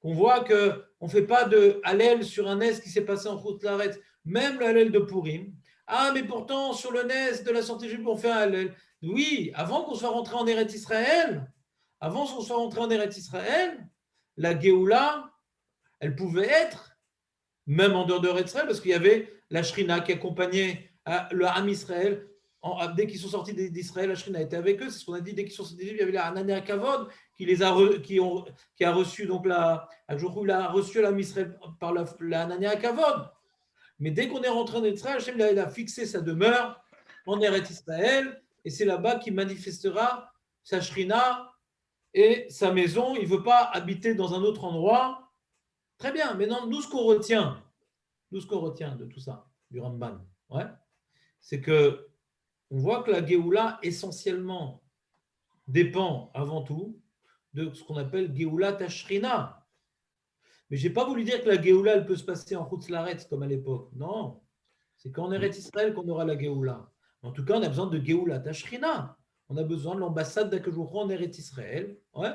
On voit qu'on ne fait pas de Hallel sur un Nes qui s'est passé en Chutz Laaretz, même le Hallel de Purim. Ah, mais pourtant, sur le Nes de la sortie juive, on fait un Hallel. Oui, avant qu'on soit rentré en Eretz Israël, la Géoula, elle pouvait être, même en dehors de Eretz Israël, parce qu'il y avait la Shrina qui accompagnait le Ham Israël. Dès qu'ils sont sortis d'Israël, la Shrina était avec eux. C'est ce qu'on a dit. Dès qu'ils sont sortis d'Égypte, il y avait la Hanania Kavod qui a reçu donc il a reçu l'Ham Israël par la Hanania Kavod. Mais dès qu'on est rentré en Israël, Hachem il a fixé sa demeure en Eretz Israël, et c'est là-bas qu'il manifestera sa Shrina et sa maison. Il ne veut pas habiter dans un autre endroit. Très bien. Maintenant, nous, ce qu'on retient de tout ça, du Ramban, ouais, c'est que on voit que la Géoula, essentiellement, dépend avant tout de ce qu'on appelle Géoula Tashrina. Mais je n'ai pas voulu dire que la Géoula, elle peut se passer en Chutz Laaretz comme à l'époque. Non. C'est qu'en Eretz Israël qu'on aura la Géoula. En tout cas, on a besoin de Géoula Tashrina. On a besoin de l'ambassade d'Akajouchou en Eretz Israël, ouais,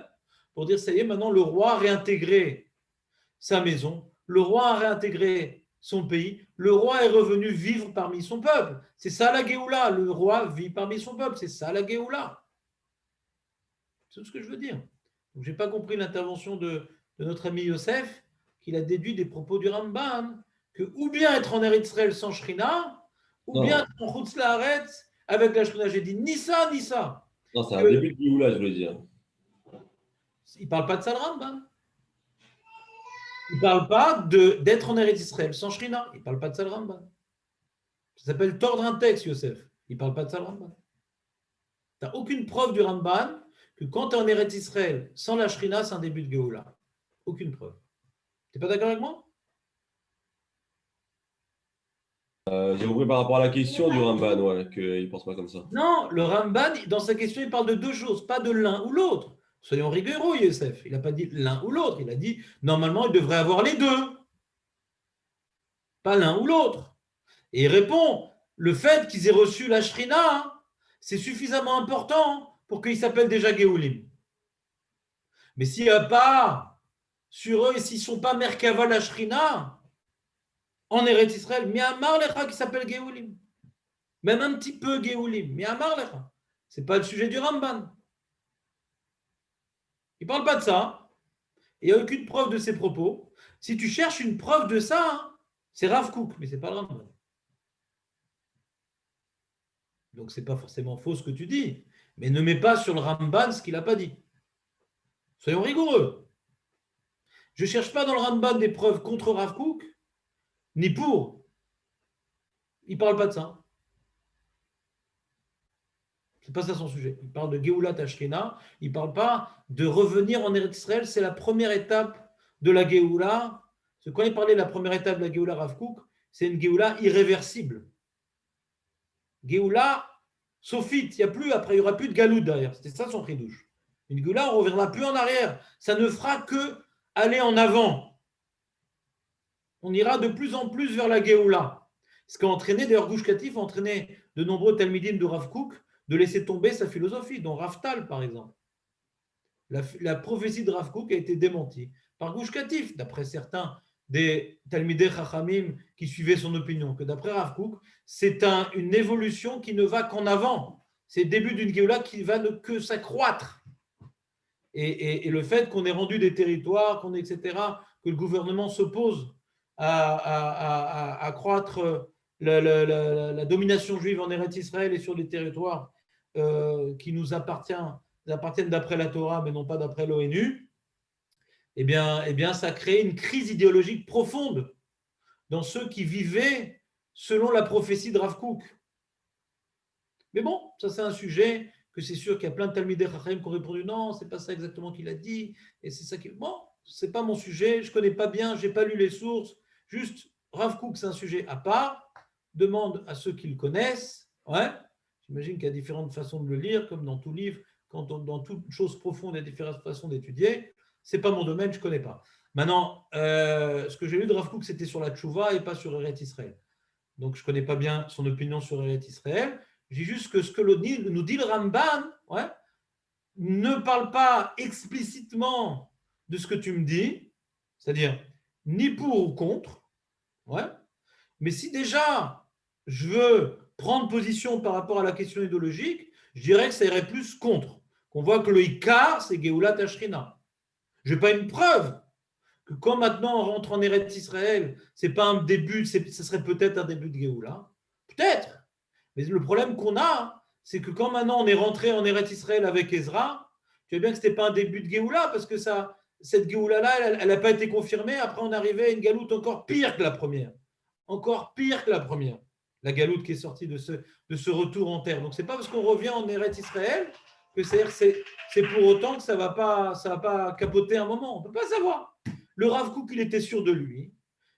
pour dire, ça y est, maintenant, le roi a réintégré sa maison, le roi a réintégré son pays, le roi est revenu vivre parmi son peuple. C'est ça la Géoula, le roi vit parmi son peuple, c'est ça la Géoula. C'est tout ce que je veux dire. Donc, je n'ai pas compris l'intervention de notre ami Yosef, qu'il a déduit des propos du Ramban, que ou bien être en Eretz Israël sans Shrina, ou bien être en Chutz Laaretz avec la Shrina. J'ai dit ni ça, ni ça. Non, c'est un début de Géoula, je veux dire. Il ne parle pas de ça, le Ramban. Il ne parle pas d'être en Eretz Israël sans Shrina. Il ne parle pas de ça, le Ramban. Ça s'appelle tordre un texte, Yosef. Il ne parle pas de ça, le Ramban. Tu n'as aucune preuve du Ramban que quand tu es en Eretz Israël sans la Shrina, c'est un début de Géoula. Aucune preuve. Tu n'es pas d'accord avec moi? J'ai compris par rapport à la question du Ramban, ouais, qu'il ne pense pas comme ça. Non, le Ramban, dans sa question, il parle de deux choses, pas de l'un ou l'autre. Soyons rigoureux, Yosef. Il n'a pas dit l'un ou l'autre. Il a dit, normalement, il devrait avoir les deux. Pas l'un ou l'autre. Et il répond, le fait qu'ils aient reçu la Shrina, c'est suffisamment important pour qu'ils s'appellent déjà Géoulim. Mais s'il n'y a pas sur eux, et s'ils ne sont pas Merkava la Shrina, en Eretz Israël, Miamar Lecha qui s'appelle Géoulim. Même un petit peu Géoulim. Miamar Lecha. Ce n'est pas le sujet du Ramban. Il ne parle pas de ça. Il n'y a aucune preuve de ses propos. Si tu cherches une preuve de ça, c'est Rav Kook, mais ce n'est pas le Ramban. Donc, ce n'est pas forcément faux ce que tu dis. Mais ne mets pas sur le Ramban ce qu'il n'a pas dit. Soyons rigoureux. Je ne cherche pas dans le Ramban des preuves contre Rav Kook, ni pour. Il ne parle pas de ça. Ce n'est pas ça son sujet. Il parle de Géoula Tashrina. Il ne parle pas de revenir en Eretz Israël. C'est la première étape de la Géoula. Parce que quand il parlait de la première étape de la Géoula Rav Kook, c'est une Géoula irréversible. Géoula sophite, il n'y aura plus de galoute derrière. C'était ça son chidouche. Une Géoula, on ne reviendra plus en arrière. Ça ne fera que aller en avant. On ira de plus en plus vers la Géoula. Ce qui a entraîné, d'ailleurs, Gush Katif a entraîné de nombreux talmidim de Rav Kook de laisser tomber sa philosophie, dont Rav Tal, par exemple. La prophétie de Rav Kook a été démentie par Gush Katif, d'après certains des talmidei chachamim qui suivaient son opinion, que d'après Rav Kook, c'est une évolution qui ne va qu'en avant. C'est le début d'une Géoula qui va ne que s'accroître. Et le fait qu'on ait rendu des territoires, etc., que le gouvernement s'oppose à accroître la domination juive en Eretz Israël et sur les territoires qui nous appartiennent d'après la Torah, mais non pas d'après l'ONU, eh bien, ça crée une crise idéologique profonde dans ceux qui vivaient selon la prophétie de Rav Kook. Mais bon, ça c'est un sujet que c'est sûr qu'il y a plein de talmidei chachamim qui ont répondu non, c'est pas ça exactement qu'il a dit, et c'est ça qui. Bon, c'est pas mon sujet, je connais pas bien, j'ai pas lu les sources. Juste, Rav Kook, c'est un sujet à part. Demande à ceux qui le connaissent. Ouais. J'imagine qu'il y a différentes façons de le lire, comme dans tout livre, quand dans toute chose profonde, il y a différentes façons d'étudier. C'est pas mon domaine, je connais pas. Maintenant, ce que j'ai lu de Rav Kook, c'était sur la Tchouva et pas sur Eretz Israël. Donc, je connais pas bien son opinion sur Eretz Israël. J'ai juste que ce que nous dit le Ramban, ouais, ne parle pas explicitement de ce que tu me dis, c'est-à-dire ni pour ou contre, ouais. Mais si déjà je veux prendre position par rapport à la question idéologique, je dirais que ça irait plus contre. Qu'on voit que le Ikar, c'est Géoula Tashrina. Je n'ai pas une preuve que quand maintenant on rentre en Eretz Israël, c'est pas un début, ce serait peut-être un début de Géoula. Peut-être. Mais le problème qu'on a, c'est que quand maintenant on est rentré en Eretz Israël avec Ezra, tu vois bien que ce n'était pas un début de Géoula, parce que cette Géoula-là, elle n'a pas été confirmée. Après, on arrivait à une galoute encore pire que la première. Encore pire que la première. La galoute qui est sortie de ce retour en terre. Donc, ce n'est pas parce qu'on revient en Eretz Israël que c'est pour autant que ça ne va pas capoter un moment. On ne peut pas savoir. Le Rav Kook, il était sûr de lui.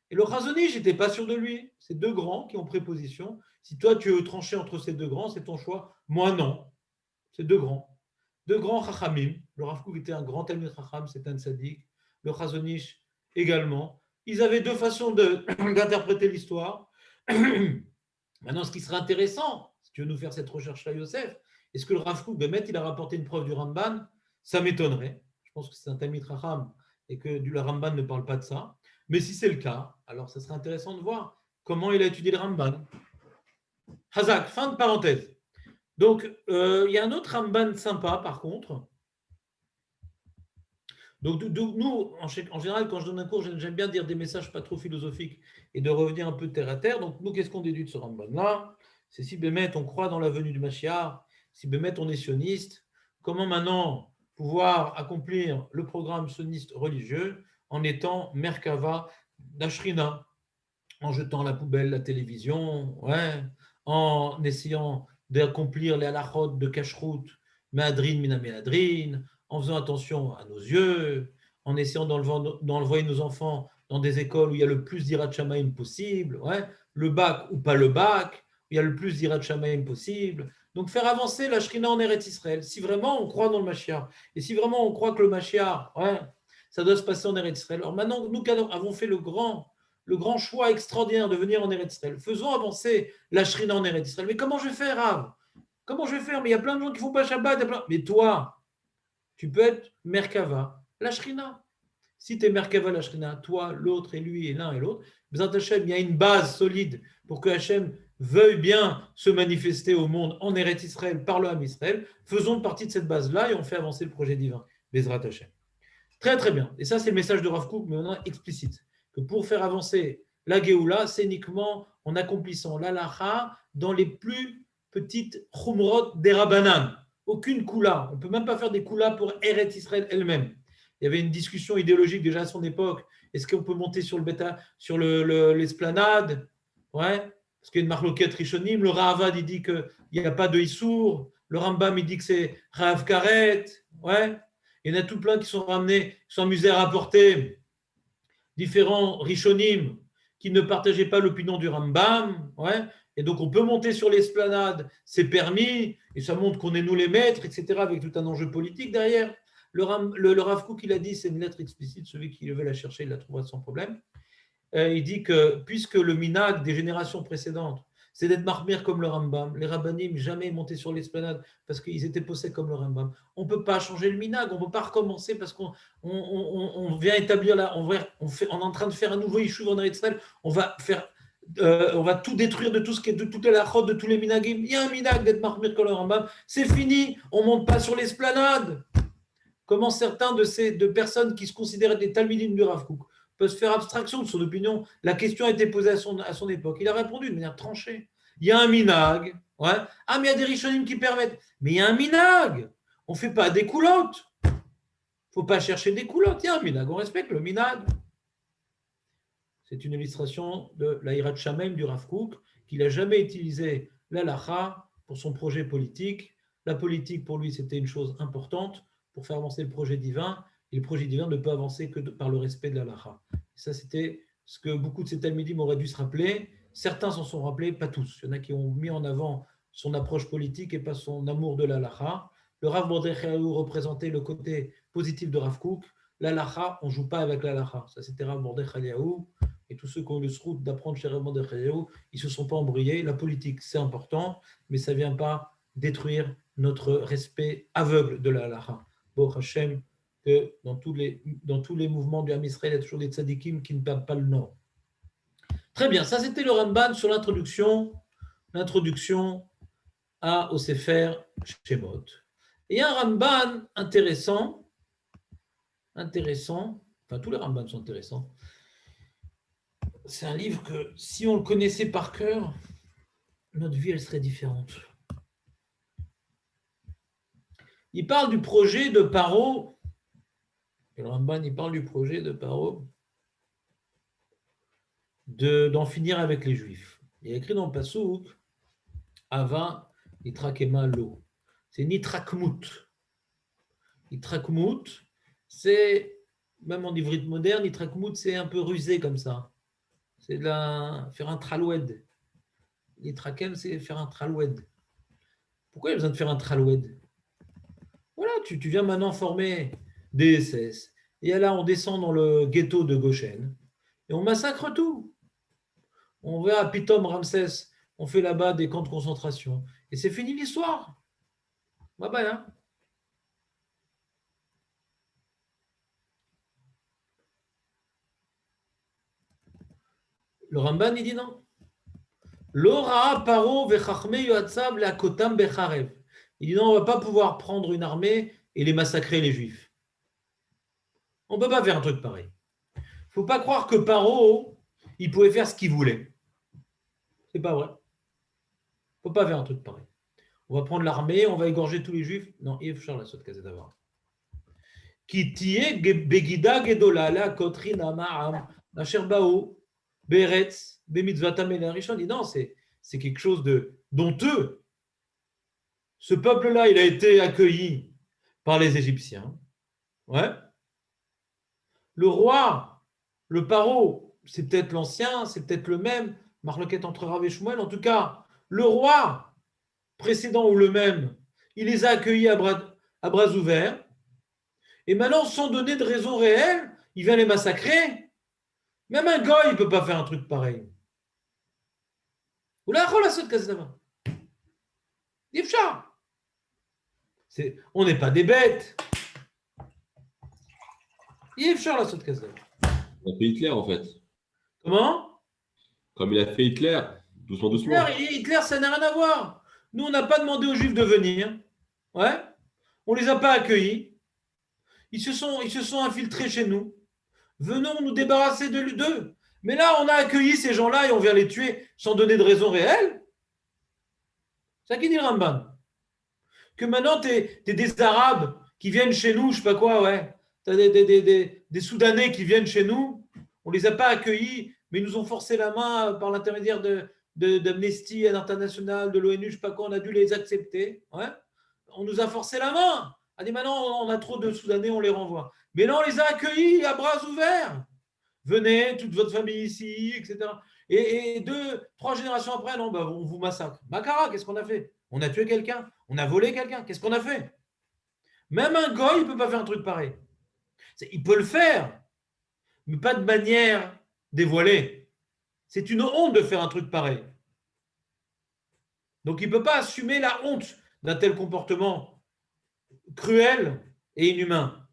Et le Chazonish n'était pas sûr de lui. C'est deux grands qui ont pris position. Si toi, tu veux trancher entre ces deux grands, c'est ton choix. Moi, non. C'est deux grands. Deux grands chachamim. Le Rav Kook était un grand talmid chacham, c'est un tzaddik. Le Chazonish également. Ils avaient deux façons d'interpréter l'histoire. Maintenant, ce qui serait intéressant, si tu veux nous faire cette recherche-là, Yosef, est-ce que le Rav Kook, il a rapporté une preuve du Ramban? Ça m'étonnerait. Je pense que c'est un talmid chacham et que le Ramban ne parle pas de ça. Mais si c'est le cas, alors ça serait intéressant de voir comment il a étudié le Ramban. Hazak, fin de parenthèse. Donc, il y a un autre Ramban sympa, par contre. Donc, nous, en général, quand je donne un cours, j'aime bien dire des messages pas trop philosophiques et de revenir un peu terre à terre. Donc, nous, qu'est-ce qu'on déduit de ce Ramban-là? C'est si Bémet, on croit dans la venue du Mashiach, si Bémet, on est sioniste, comment maintenant pouvoir accomplir le programme sioniste religieux en étant Merkava d'Ashrina, en jetant à la poubelle la télévision, ouais, en essayant d'accomplir les halachot de kashrut, méadrin, minaméadrin, en faisant attention à nos yeux, en essayant d'envoyer nos enfants dans des écoles où il y a le plus d'Irat Shamaim possible, ouais, le bac ou pas le bac, où il y a le plus d'Irat Shamaim possible. Donc faire avancer la Shrina en Eretz Israël, si vraiment on croit dans le Mashiach, et si vraiment on croit que le Mashiach, ouais, ça doit se passer en Eretz Israël. Alors maintenant, nous avons fait le grand choix extraordinaire de venir en Eretz Israël. Faisons avancer la Shrina en Eretz Israël. Mais comment je vais faire, Rav? Comment je vais faire? Mais il y a plein de gens qui ne font pas Shabbat. Mais toi, tu peux être Merkava, la Shrina. Si tu es Merkava, la Shrina, toi, l'autre, et lui, et l'un et l'autre, B'ezrat Hashem, il y a une base solide pour que Hashem veuille bien se manifester au monde en Eretz Israël par le Ham Israël. Faisons partie de cette base-là et on fait avancer le projet divin. B'ezrat Hashem. Très, très bien. Et ça, c'est le message de Rav Kook, mais on a explicite. Que pour faire avancer la Géoula, c'est uniquement en accomplissant l'alacha dans les plus petites chumrot des Rabbanan. Aucune koula. On ne peut même pas faire des koulas pour Eretz Israël elle-même. Il y avait une discussion idéologique déjà à son époque. Est-ce qu'on peut monter sur l'esplanade? Ouais. Parce qu'il y a une marloquette rishonim. Le Ravad, il dit qu'il n'y a pas de Issour. Le Rambam, il dit que c'est Rav Karet. Ouais. Il y en a tout plein qui sont ramenés, qui sont amusés à rapporter différents Rishonim qui ne partageaient pas l'opinion du Rambam, ouais, et donc on peut monter sur l'esplanade, c'est permis, et ça montre qu'on est nous les maîtres, etc., avec tout un enjeu politique derrière. Le Rav Kook, il a dit, c'est une lettre explicite, celui qui veut la chercher, il la trouvera sans problème. Il dit que puisque le minag des générations précédentes, c'est d'être marmire comme le Rambam, les rabbanim jamais montés sur l'esplanade parce qu'ils étaient possèdés comme le Rambam. On ne peut pas changer le minag, on ne peut pas recommencer parce qu'on vient établir là, on est en train de faire un nouveau yishuv en Israël, on va tout détruire de tout ce qui est de toutes les lachot, de tous les minagim. Il y a un minag d'être marmire comme le Rambam, c'est fini, on ne monte pas sur l'esplanade. Comment certains de personnes qui se considèrent des talmidim du Rav Kook peut se faire abstraction de son opinion. La question a été posée à son époque. Il a répondu de manière tranchée. Il y a un minag. Ouais. Ah, mais il y a des rishonim qui permettent. Mais il y a un minag. On ne fait pas des coulottes. Il ne faut pas chercher des coulottes. Il y a un minag. On respecte le minag. C'est une illustration de l'Aïrat Shamaim du Rav Kook, qu'il n'a jamais utilisé l'halacha pour son projet politique. La politique, pour lui, c'était une chose importante pour faire avancer le projet divin. Et le projet divin ne peut avancer que par le respect de l'halakha. Ça, c'était ce que beaucoup de ces talmidim auraient dû se rappeler. Certains s'en sont rappelés, pas tous. Il y en a qui ont mis en avant son approche politique et pas son amour de l'halakha. Le Rav Mordechai représentait le côté positif de Rav Kook. L'halakha, on ne joue pas avec l'halakha. Ça, c'était Rav Mordechai. Et tous ceux qui ont eu le srout d'apprendre chez Rav Mordechai, ils ne se sont pas embrouillés. La politique, c'est important, mais ça ne vient pas détruire notre respect aveugle de la halakha. Bon Hashem, que dans tous les mouvements du Ham Israël, il y a toujours des tzadikim qui ne perdent pas le nord. Très bien, ça c'était le Ramban sur l'introduction au Sefer Shemot. Et il y a un Ramban intéressant, enfin tous les Rambans sont intéressants. C'est un livre que si on le connaissait par cœur, notre vie elle serait différente. Il parle du projet de Paro. Et le Ramban, il parle du projet de Paro d'en finir avec les Juifs. Il y a écrit dans le Passouk Ava Nitrakema Lo. C'est Nitrakmut. Nitrakmut, c'est, même en ivrite moderne, Nitrakmut, c'est un peu rusé comme ça. C'est faire un traloued. Nitrakem, c'est faire un traloued. Pourquoi il y a besoin de faire un traloued? Voilà, tu viens maintenant former des SS. Et là, on descend dans le ghetto de Goshen et on massacre tout. On va à Pitom, Ramsès, on fait là-bas des camps de concentration. Et c'est fini l'histoire. Bye bye. Hein. Le Ramban, il dit non. L'ora paro vechachme yoatzab la kotam becharev. Il dit non, on ne va pas pouvoir prendre une armée et les massacrer, les Juifs. On ne peut pas faire un truc pareil. Il ne faut pas croire que Paro, il pouvait faire ce qu'il voulait. C'est pas vrai. Il ne faut pas faire un truc pareil. On va prendre l'armée, on va égorger tous les Juifs. Non, Yves Charles, la saute casée d'avant. Qui tiye begida gedola la kotrina ma'am asher bao beretz bemitzvatam el-rishon. Il dit non, c'est quelque chose de d'honteux. Ce peuple-là, il a été accueilli par les Égyptiens. Ouais. Le roi, le Paro, c'est peut-être l'ancien, c'est peut-être le même, marloquette entre Rav et Shmuel. En tout cas, le roi précédent ou le même, il les a accueillis à bras ouverts. Et maintenant, sans donner de raison réelle, il vient les massacrer. Même un gars, il ne peut pas faire un truc pareil. On n'est pas des bêtes. Il a fait Hitler, en fait. Comment? Comme il a fait Hitler, doucement, doucement. Hitler, ça n'a rien à voir. Nous, on n'a pas demandé aux Juifs de venir. Ouais. On ne les a pas accueillis. Ils se sont infiltrés chez nous. Venons nous débarrasser d'eux. Mais là, on a accueilli ces gens-là et on vient les tuer sans donner de raison réelle. C'est ça qui dit le Ramban. Que maintenant, t'es des Arabes qui viennent chez nous, je sais pas quoi, ouais. T'as des Soudanais qui viennent chez nous. On ne les a pas accueillis, mais ils nous ont forcé la main par l'intermédiaire d'Amnesty International, de l'ONU, je ne sais pas quoi, on a dû les accepter. Ouais. On nous a forcé la main. On a dit maintenant, on a trop de Soudanais, on les renvoie. Mais là, on les a accueillis à bras ouverts. venez, toute votre famille ici, etc. Et 2-3 générations après, non, bah, on vous massacre. Makara, qu'est-ce qu'on a fait? On a tué quelqu'un, on a volé quelqu'un, qu'est-ce qu'on a fait? Même un goy, il ne peut pas faire un truc pareil. Il peut le faire, mais pas de manière dévoilée. C'est une honte de faire un truc pareil. Donc il ne peut pas assumer la honte d'un tel comportement cruel et inhumain.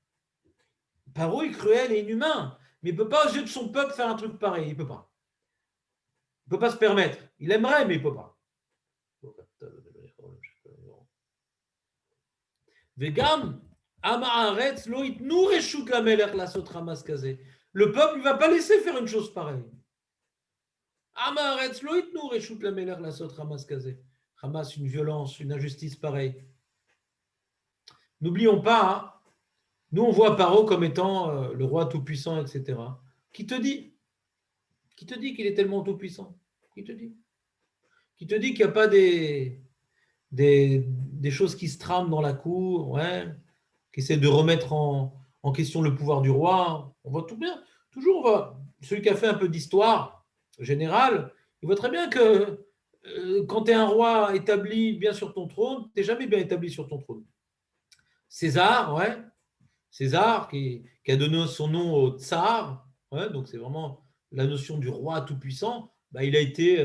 Paro est cruel et inhumain, mais il ne peut pas aux yeux de son peuple faire un truc pareil. Il ne peut pas. Il ne peut pas se permettre. Il aimerait, mais il ne peut pas. Vegam, Amaharetz, lo itnu reshut lamelech lasot ramas kazeh. Le peuple ne va pas laisser faire une chose pareille. Amaharetz, lo itnu reshut lamelech lasot ramas kazeh. Hamas, une violence, une injustice pareille. N'oublions pas, hein, nous on voit Paro comme étant le roi tout-puissant, etc. Qui te dit qu'il est tellement tout-puissant? Qui te dit qu'il n'y a pas des choses qui se trament dans la cour, ouais, qui essaient de remettre en question le pouvoir du roi? On voit tout bien. Toujours, on voit, celui qui a fait un peu d'histoire générale, il voit très bien que quand tu es un roi établi bien sur ton trône, tu n'es jamais bien établi sur ton trône. César, ouais, César qui a donné son nom au tsar, ouais, donc c'est vraiment la notion du roi tout-puissant, bah, il a été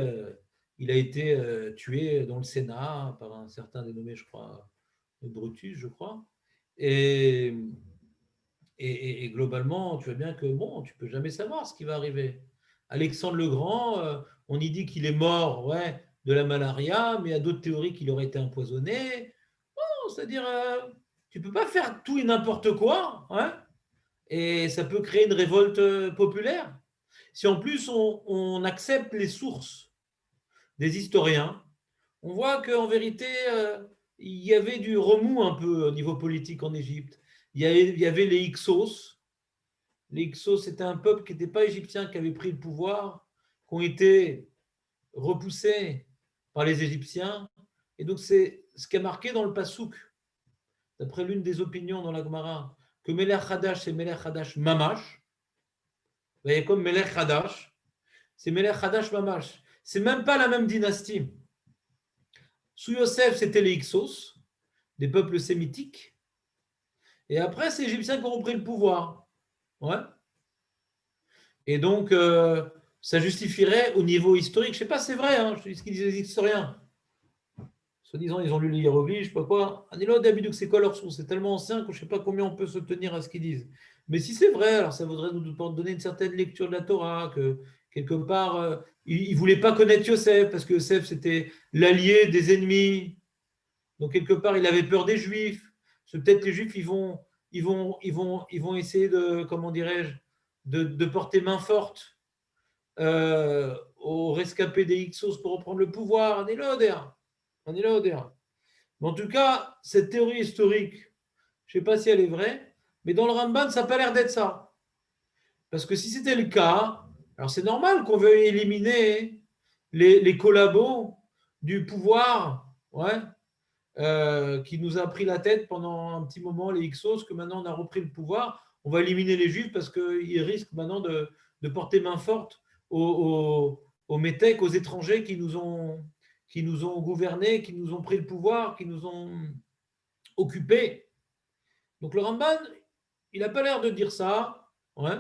tué dans le Sénat par un certain dénommé, je crois, Brutus, je crois. Et globalement, tu vois bien que bon, tu peux jamais savoir ce qui va arriver. Alexandre le Grand, on y dit qu'il est mort, ouais, de la malaria, mais il y a d'autres théories qu'il aurait été empoisonné. Bon, c'est-à-dire, tu peux pas faire tout et n'importe quoi, hein, et ça peut créer une révolte populaire. Si en plus on accepte les sources des historiens, on voit qu'en vérité, il y avait du remous un peu au niveau politique en Égypte. Il y avait les Hyksos. Les Hyksos, c'était un peuple qui n'était pas égyptien, qui avait pris le pouvoir, qui ont été repoussés par les Égyptiens. Et donc, c'est ce qui est marqué dans le Passouk, d'après l'une des opinions dans la Gemara, que Melech Hadash, c'est Melech Hadash Mamash. Vous voyez, comme Melech Hadash, c'est Melech Hadash Mamash. C'est même pas la même dynastie. Sous Yosef, c'était les Hyksos, des peuples sémitiques. Et après, c'est les Égyptiens qui ont repris le pouvoir. Ouais. Et donc, ça justifierait au niveau historique. Je ne sais pas, c'est vrai, hein, je dis ce qu'ils disent les historiens. Soi-disant, ils ont lu les hiéroglyphes, je ne sais pas quoi. Anilo d'habitude, c'est quoi leur source? C'est tellement ancien que je ne sais pas combien on peut se tenir à ce qu'ils disent. Mais si c'est vrai, alors ça voudrait nous donner une certaine lecture de la Torah, que quelque part, ils ne voulaient pas connaître Yosef, parce que Yosef, c'était l'allié des ennemis. Donc, quelque part, il avait peur des Juifs. Peut-être les Juifs, ils vont essayer de, comment dirais-je, de porter main forte aux rescapés des Hyksos pour reprendre le pouvoir. On est là, mais en tout cas, cette théorie historique, je ne sais pas si elle est vraie, mais dans le Ramban, ça n'a pas l'air d'être ça. Parce que si c'était le cas, alors c'est normal qu'on veuille éliminer les collabos du pouvoir, ouais, qui nous a pris la tête pendant un petit moment, les Hyksos, que maintenant on a repris le pouvoir. On va éliminer les Juifs parce qu'ils risquent maintenant de porter main forte aux métèques, aux étrangers qui nous ont gouvernés, qui nous ont pris le pouvoir, qui nous ont occupés. Donc le Ramban, il n'a pas l'air de dire ça. Ouais.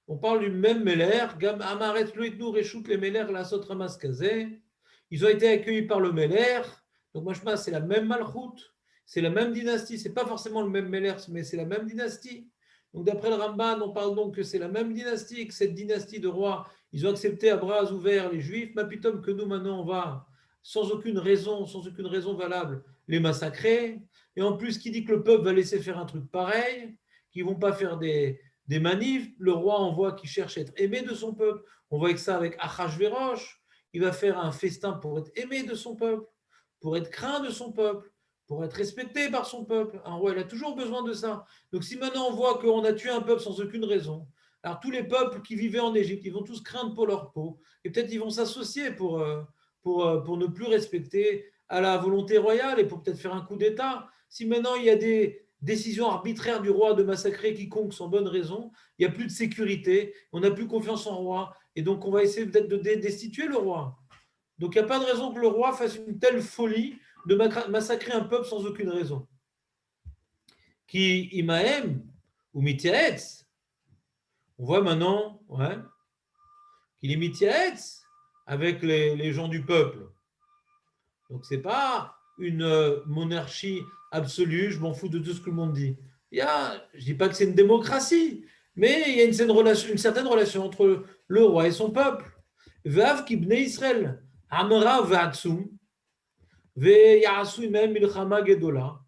On parle du même Meller. Gam Amaret Loitnu Reshut les Meller la Sot Ramas Kazeh. Ils ont été accueillis par le Meller. Donc moi je pense c'est la même Malchut, c'est la même dynastie. C'est pas forcément le même Meller, mais c'est la même dynastie. Donc d'après le Ramban, on parle donc que c'est la même dynastie, que cette dynastie de rois, ils ont accepté à bras ouverts les Juifs. Mapitom que nous maintenant on va sans aucune raison valable, les massacrer. Et en plus, qui dit que le peuple va laisser faire un truc pareil, qu'ils ne vont pas faire des manifs, le roi envoie qui cherche à être aimé de son peuple. On voit que ça avec Achashverosh, il va faire un festin pour être aimé de son peuple, pour être craint de son peuple, pour être respecté par son peuple. Un roi, il a toujours besoin de ça. Donc si maintenant on voit qu'on a tué un peuple sans aucune raison, alors tous les peuples qui vivaient en Égypte, ils vont tous craindre pour leur peau, et peut-être ils vont s'associer pour ne plus respecter à la volonté royale et pour peut-être faire un coup d'État. Si maintenant il y a des décision arbitraire du roi de massacrer quiconque sans bonne raison, il n'y a plus de sécurité, on n'a plus confiance en roi, et donc on va essayer peut-être de destituer le roi. Donc il n'y a pas de raison que le roi fasse une telle folie de massacrer un peuple sans aucune raison. Qui imaem ou mitiaetz, on voit maintenant qu'il est mitiaetz avec les gens du peuple. Donc ce n'est pas une monarchie absolue, je m'en fous de tout ce que le monde dit. Je ne dis pas que c'est une démocratie, mais il y a une certaine relation entre le roi et son peuple. Vav ki bnei Israël, amra va'atsum, ve'ya'asu même milchama gedola.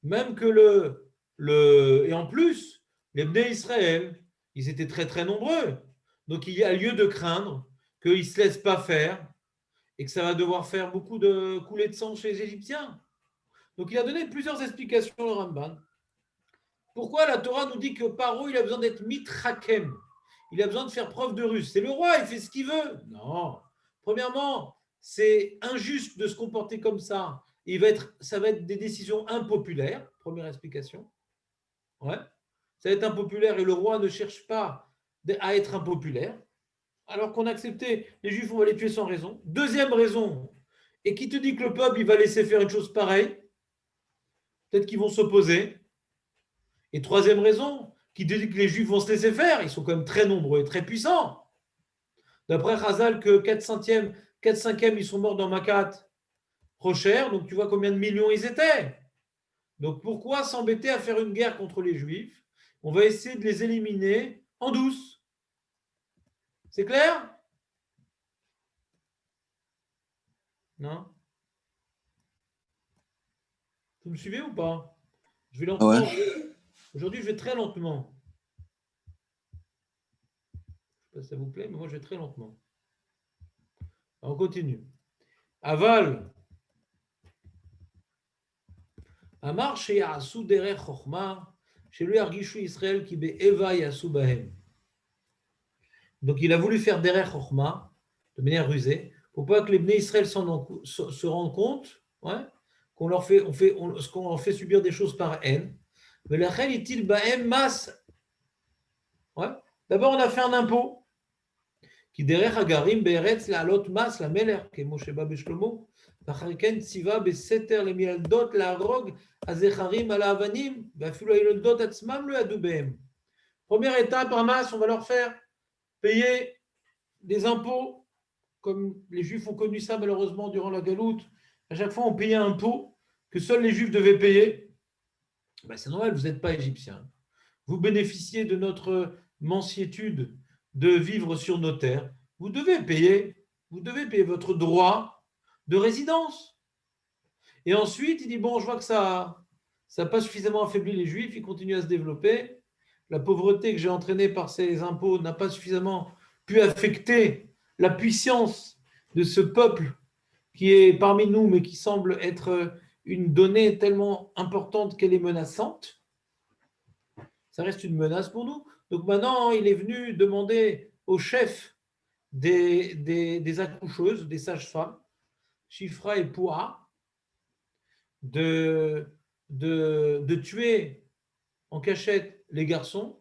Même que et en plus, les bnei Israël, ils étaient très très nombreux. Donc il y a lieu de craindre qu'ils ne se laissent pas faire et que ça va devoir faire beaucoup de coulées de sang chez les Égyptiens. Donc il a donné plusieurs explications, le Ramban. Pourquoi la Torah nous dit que Paro, il a besoin d'être mitrakem, il a besoin de faire preuve de ruse. C'est le roi, il fait ce qu'il veut. Non. Premièrement, c'est injuste de se comporter comme ça. Ça va être des décisions impopulaires, première explication. Ouais. Ça va être impopulaire et le roi ne cherche pas à être impopulaire. Alors qu'on a accepté, les Juifs, on va les tuer sans raison. Deuxième raison, et qui te dit que le peuple, il va laisser faire une chose pareille? Peut-être qu'ils vont s'opposer. Et troisième raison, qui te dit que les Juifs vont se laisser faire, ils sont quand même très nombreux et très puissants. D'après Chazal, que 4/5e, ils sont morts dans Makat, Rocher, donc tu vois combien de millions ils étaient. Donc pourquoi s'embêter à faire une guerre contre les Juifs? On va essayer de les éliminer en douce. C'est clair? Non? Vous me suivez ou pas? Je vais lentement. Ouais. Aujourd'hui, je vais très lentement. Je ne sais pas si ça vous plaît, mais moi, je vais très lentement. On continue. Aval. Amar chez Yasu derech chokhma, chez lui Argishu Israël qui be Eva Yasu bahem. Donc, il a voulu faire derech chokhma de manière rusée pour pas que les Bnei Israël se rendent compte qu'on leur fait subir des choses par haine. Mais la reine est-il bahem mas. D'abord, on a fait un impôt qui derech agarim be'eretz la'alot mas la meler que Moshe ba b'shlomo. ואחרי כן ציווה בסתר למילדות להרוג הזכרים על האבנים, ואפילו הילדות עצמם לא ידעו בהם. Première étape, Hamas, on va leur faire payer des impôts, comme les Juifs ont connu ça malheureusement durant la Galoute. À chaque fois, on payait un impôt que seuls les Juifs devaient payer. C'est normal, vous n'êtes pas égyptiens. Vous bénéficiez de notre mansiétude de vivre sur nos terres. Vous devez payer votre droit de résidence. Et ensuite, il dit, bon, je vois que ça n'a pas suffisamment affaibli les Juifs, ils continuent à se développer. La pauvreté que j'ai entraînée par ces impôts n'a pas suffisamment pu affecter la puissance de ce peuple qui est parmi nous, mais qui semble être une donnée tellement importante qu'elle est menaçante. Ça reste une menace pour nous. Donc maintenant, il est venu demander au chef des accoucheuses, des sages-femmes, Shifra et Poua, de tuer en cachette les garçons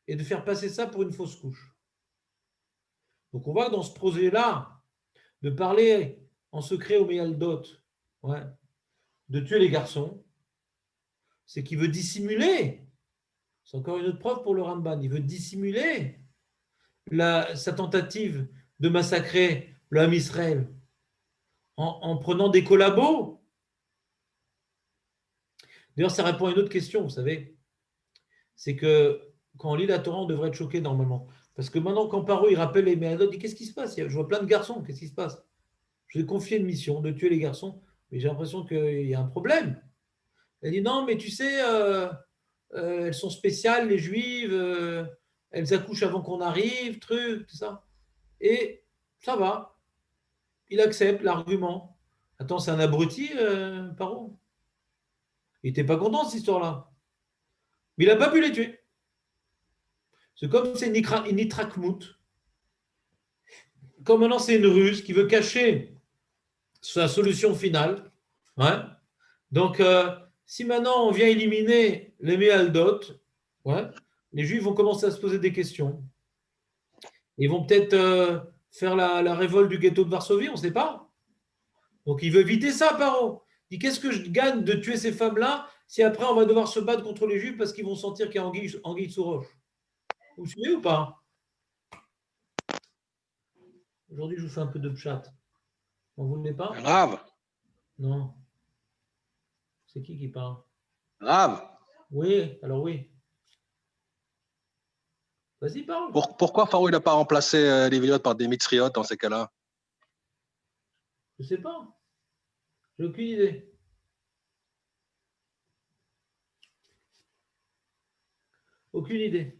et de faire passer ça pour une fausse couche. Donc on voit que dans ce projet-là, de parler en secret au Méaldot, de tuer les garçons, c'est qu'il veut dissimuler, c'est encore une autre preuve pour le Ramban, il veut dissimuler sa tentative de massacrer l'homme Israël. En prenant des collabos. D'ailleurs, ça répond à une autre question, vous savez. C'est que quand on lit la Torah, on devrait être choqué normalement. Parce que maintenant, quand Paro, il rappelle les Méadot, il dit, qu'est-ce qui se passe? Je vois plein de garçons, qu'est-ce qui se passe? Je vais confier une mission de tuer les garçons, mais j'ai l'impression qu'il y a un problème. Elle dit, non, mais tu sais, elles sont spéciales, les Juives, elles accouchent avant qu'on arrive, truc, tout ça. Et ça va. Il accepte l'argument. Attends, c'est un abruti, Paro. Il n'était pas content de cette histoire-là. Mais il n'a pas pu les tuer. C'est comme c'est une itrakmout. Comme maintenant c'est une ruse qui veut cacher sa solution finale. Donc, si maintenant on vient éliminer les Méaldot, ouais, les Juifs vont commencer à se poser des questions. Ils vont peut-être faire la révolte du ghetto de Varsovie, on ne sait pas. Donc il veut éviter ça, Paro. Il dit qu'est-ce que je gagne de tuer ces femmes-là si après on va devoir se battre contre les Juifs parce qu'ils vont sentir qu'il y a anguille sous roche. Vous suivez ou pas? Aujourd'hui, je vous fais un peu de chat. Vous ne voulez pas? Rav, Non. C'est qui parle? Rav, Oui, alors oui. Vas-y, parle. pourquoi Pharaon n'a pas remplacé les Léviotes par des Mitzriotes dans ces cas-là? Je ne sais pas. J'ai aucune idée. Aucune idée.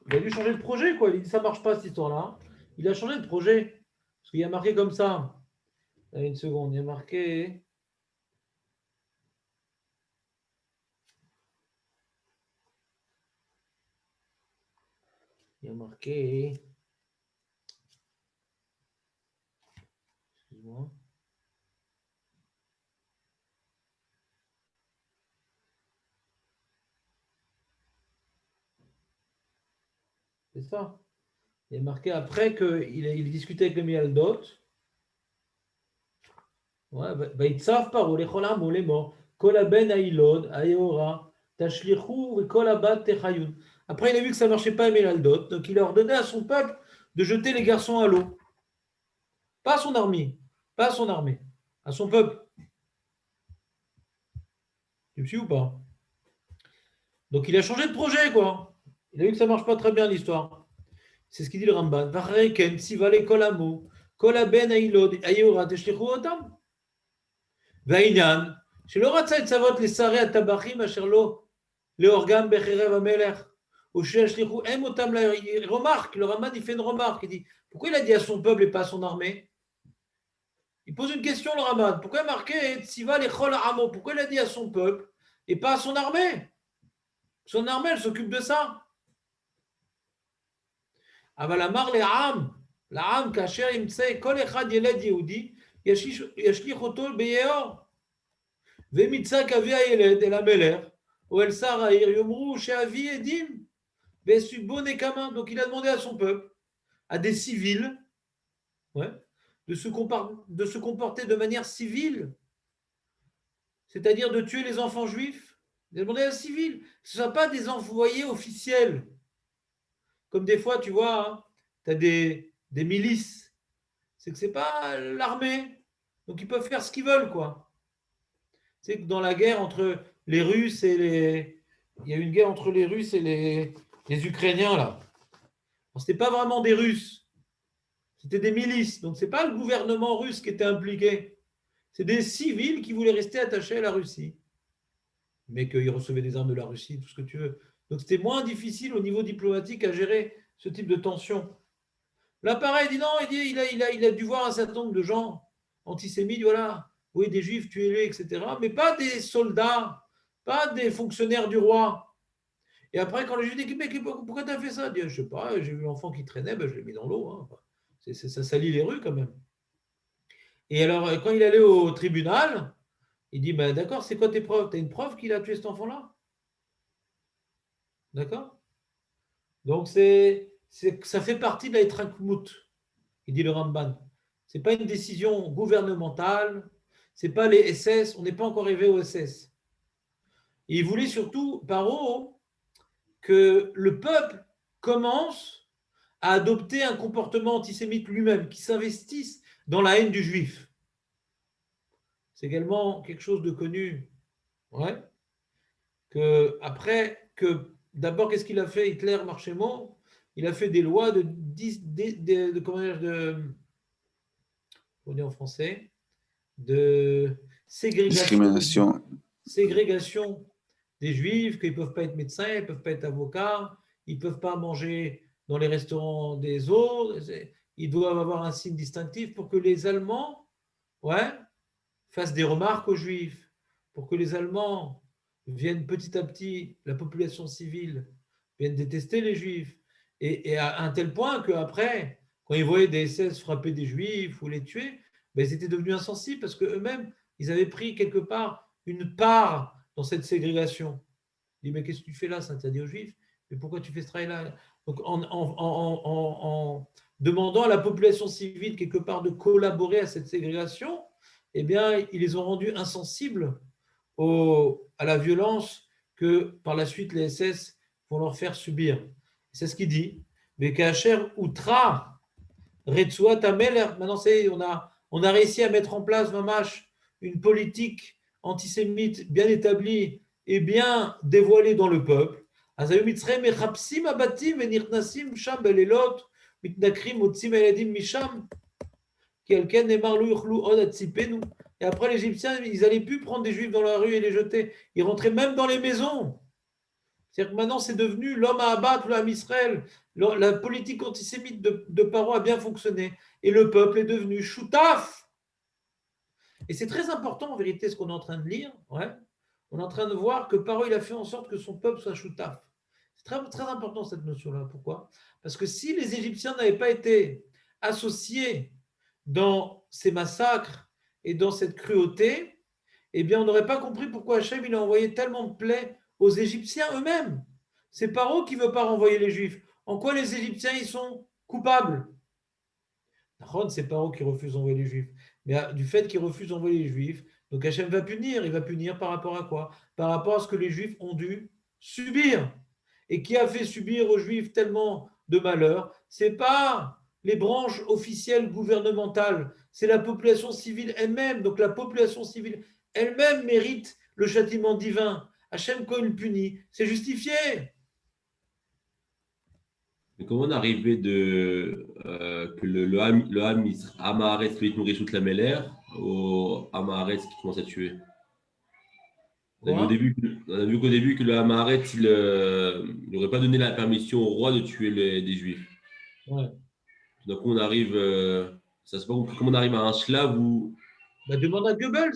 Il a dû changer de projet, quoi. Il dit ça ne marche pas, cette histoire-là. Il a changé de projet. Parce qu'il y a marqué comme ça. Allez, une seconde. Il y a marqué. Il y a marqué. Excuse-moi. C'est ça. Il y a marqué après qu'il discutait avec le Mialdot. Ouais, ויצף פרעה לכל עמו לאמור, כל הבן הילוד, היאורה, תשליכו וכל הבת תחיון. Après, il a vu que ça ne marchait pas, Méaldot, donc il a ordonné à son peuple de jeter les garçons à l'eau. Pas à son armée, pas à son armée, à son peuple. Tu me suis ou pas? Donc il a changé de projet, quoi. Il a vu que ça ne marche pas très bien, l'histoire. C'est ce qu'il dit le Ramban. Vareken, sivale kol amo, kol haben hailod, ayora, teshlichu otam. והעניין, שלא רצה לצוות לשרי הטבחים אשר לא להורגם בחרב המלך, ou שישליכו הם אותם remarque, le Raman il fait une remarque, il dit, pourquoi il a dit à son peuple et pas à son armée? Il pose une question le Raman, pourquoi il a marqué Tsiva lechol ha'amo, pourquoi il a dit à son peuple et pas à son armée? Son armée elle s'occupe de ça. אבל אמר לעם כאשר ימצא כל אחד ילד יהודי ישליך אותו ביאור. ומצא כאבי הילד אל המלך ou אל שר העיר יאמרו שאבי עדים ויסובו נקמה. Donc il a demandé à son peuple, à des civils, ouais, de se comporter de manière civile, c'est-à-dire de tuer les enfants juifs. Il a demandé à des civils, ce ne sont pas des envoyés officiels. Comme des fois, tu vois, hein, tu as des milices. C'est que ce n'est pas l'armée. Donc, ils peuvent faire ce qu'ils veulent, quoi. C'est que dans la guerre entre les Russes et les... Il y a eu une guerre entre les Russes et les Ukrainiens, là. Ce n'était pas vraiment des Russes. C'était des milices. Donc, ce n'est pas le gouvernement russe qui était impliqué. C'est des civils qui voulaient rester attachés à la Russie. Mais qu'ils recevaient des armes de la Russie, tout ce que tu veux. Donc, c'était moins difficile au niveau diplomatique à gérer ce type de tension. Là, pareil, il dit non, il a dû voir un certain nombre de gens antisémites, voilà, oui, des juifs, tuez-les, etc. Mais pas des soldats, pas des fonctionnaires du roi. Et après, quand les juifs disent, mais pourquoi tu as fait ça? Il dit, je ne sais pas, j'ai vu l'enfant qui traînait, ben, je l'ai mis dans l'eau. Hein. Ça salit les rues quand même. Et alors, quand il allait au tribunal, il dit, ben, d'accord, c'est quoi tes preuves? Tu as une preuve qu'il a tué cet enfant-là? D'accord? Donc, ça fait partie de la Etrankmut, il dit le Ramban. Ce n'est pas une décision gouvernementale, ce n'est pas les SS, on n'est pas encore arrivé aux SS. Et il voulait surtout, Paro, que le peuple commence à adopter un comportement antisémite lui-même, qui s'investisse dans la haine du juif. C'est également quelque chose de connu. Ouais. D'abord, qu'est-ce qu'il a fait Hitler, Marchémo? Il a fait des lois on dit en français, de ségrégation des juifs, qu'ils ne peuvent pas être médecins, ils ne peuvent pas être avocats, ils ne peuvent pas manger dans les restaurants des autres, ils doivent avoir un signe distinctif pour que les Allemands, ouais, fassent des remarques aux juifs, pour que les Allemands viennent petit à petit, la population civile vienne détester les juifs, et à un tel point qu'après, quand ils voyaient des SS frapper des juifs ou les tuer, ben, ils étaient devenus insensibles parce qu'eux-mêmes, ils avaient pris quelque part une part dans cette ségrégation. Il dit, mais qu'est-ce que tu fais là? C'est interdit aux Juifs. Mais pourquoi tu fais ce travail-là? Donc, en demandant à la population civile, quelque part, de collaborer à cette ségrégation, eh bien, ils les ont rendus insensibles à la violence que, par la suite, les SS vont leur faire subir. C'est ce qu'il dit. Mais Kacher Outra, Retsuat Ameler, maintenant, on a réussi à mettre en place, Mamash, une politique antisémite bien établie et bien dévoilée dans le peuple. אז היו מצרים מחפשים הבתים ונכנסים שם בלילות, מתנכרים, מוצאים הילדים משם, כי על כן נאמר לא יאכלו עוד עד ציפנו. Et après, les Égyptiens, ils n'allaient plus prendre des Juifs dans la rue et les jeter. Ils rentraient même dans les maisons. C'est-à-dire que maintenant, c'est devenu l'homme à abattre, l'homme Israël. La politique antisémite de Paro a bien fonctionné. Et le peuple est devenu choutaf. Et c'est très important, en vérité, ce qu'on est en train de lire. Ouais. On est en train de voir que Paro, il a fait en sorte que son peuple soit choutaf. C'est très, très important, cette notion-là. Pourquoi? Parce que si les Égyptiens n'avaient pas été associés dans ces massacres et dans cette cruauté, eh bien, on n'aurait pas compris pourquoi Hachem il a envoyé tellement de plaies aux Égyptiens eux-mêmes. C'est Paro qui ne veut pas renvoyer les Juifs. En quoi les Égyptiens ils sont coupables? C'est Paro qui refuse d'envoyer les Juifs. Mais du fait qu'il refuse d'envoyer les Juifs, donc Hachem va punir. Il va punir par rapport à quoi? Par rapport à ce que les Juifs ont dû subir. Et qui a fait subir aux Juifs tellement de malheur? Ce n'est pas les branches officielles gouvernementales, c'est la population civile elle-même. Donc la population civile elle-même mérite le châtiment divin. Hachem, quand il punit, c'est justifié. Mais comment on est arrivé que le Hamaharetz fait nourrir toute la Meller au Hamaharetz qui commence à tuer? On a vu qu'au début que le Hamaharetz, il n'aurait pas donné la permission au roi de tuer des Juifs. Ouais. Donc on arrive, ça se passe comment on arrive à un Shlav où… Bah, demande à Goebbels.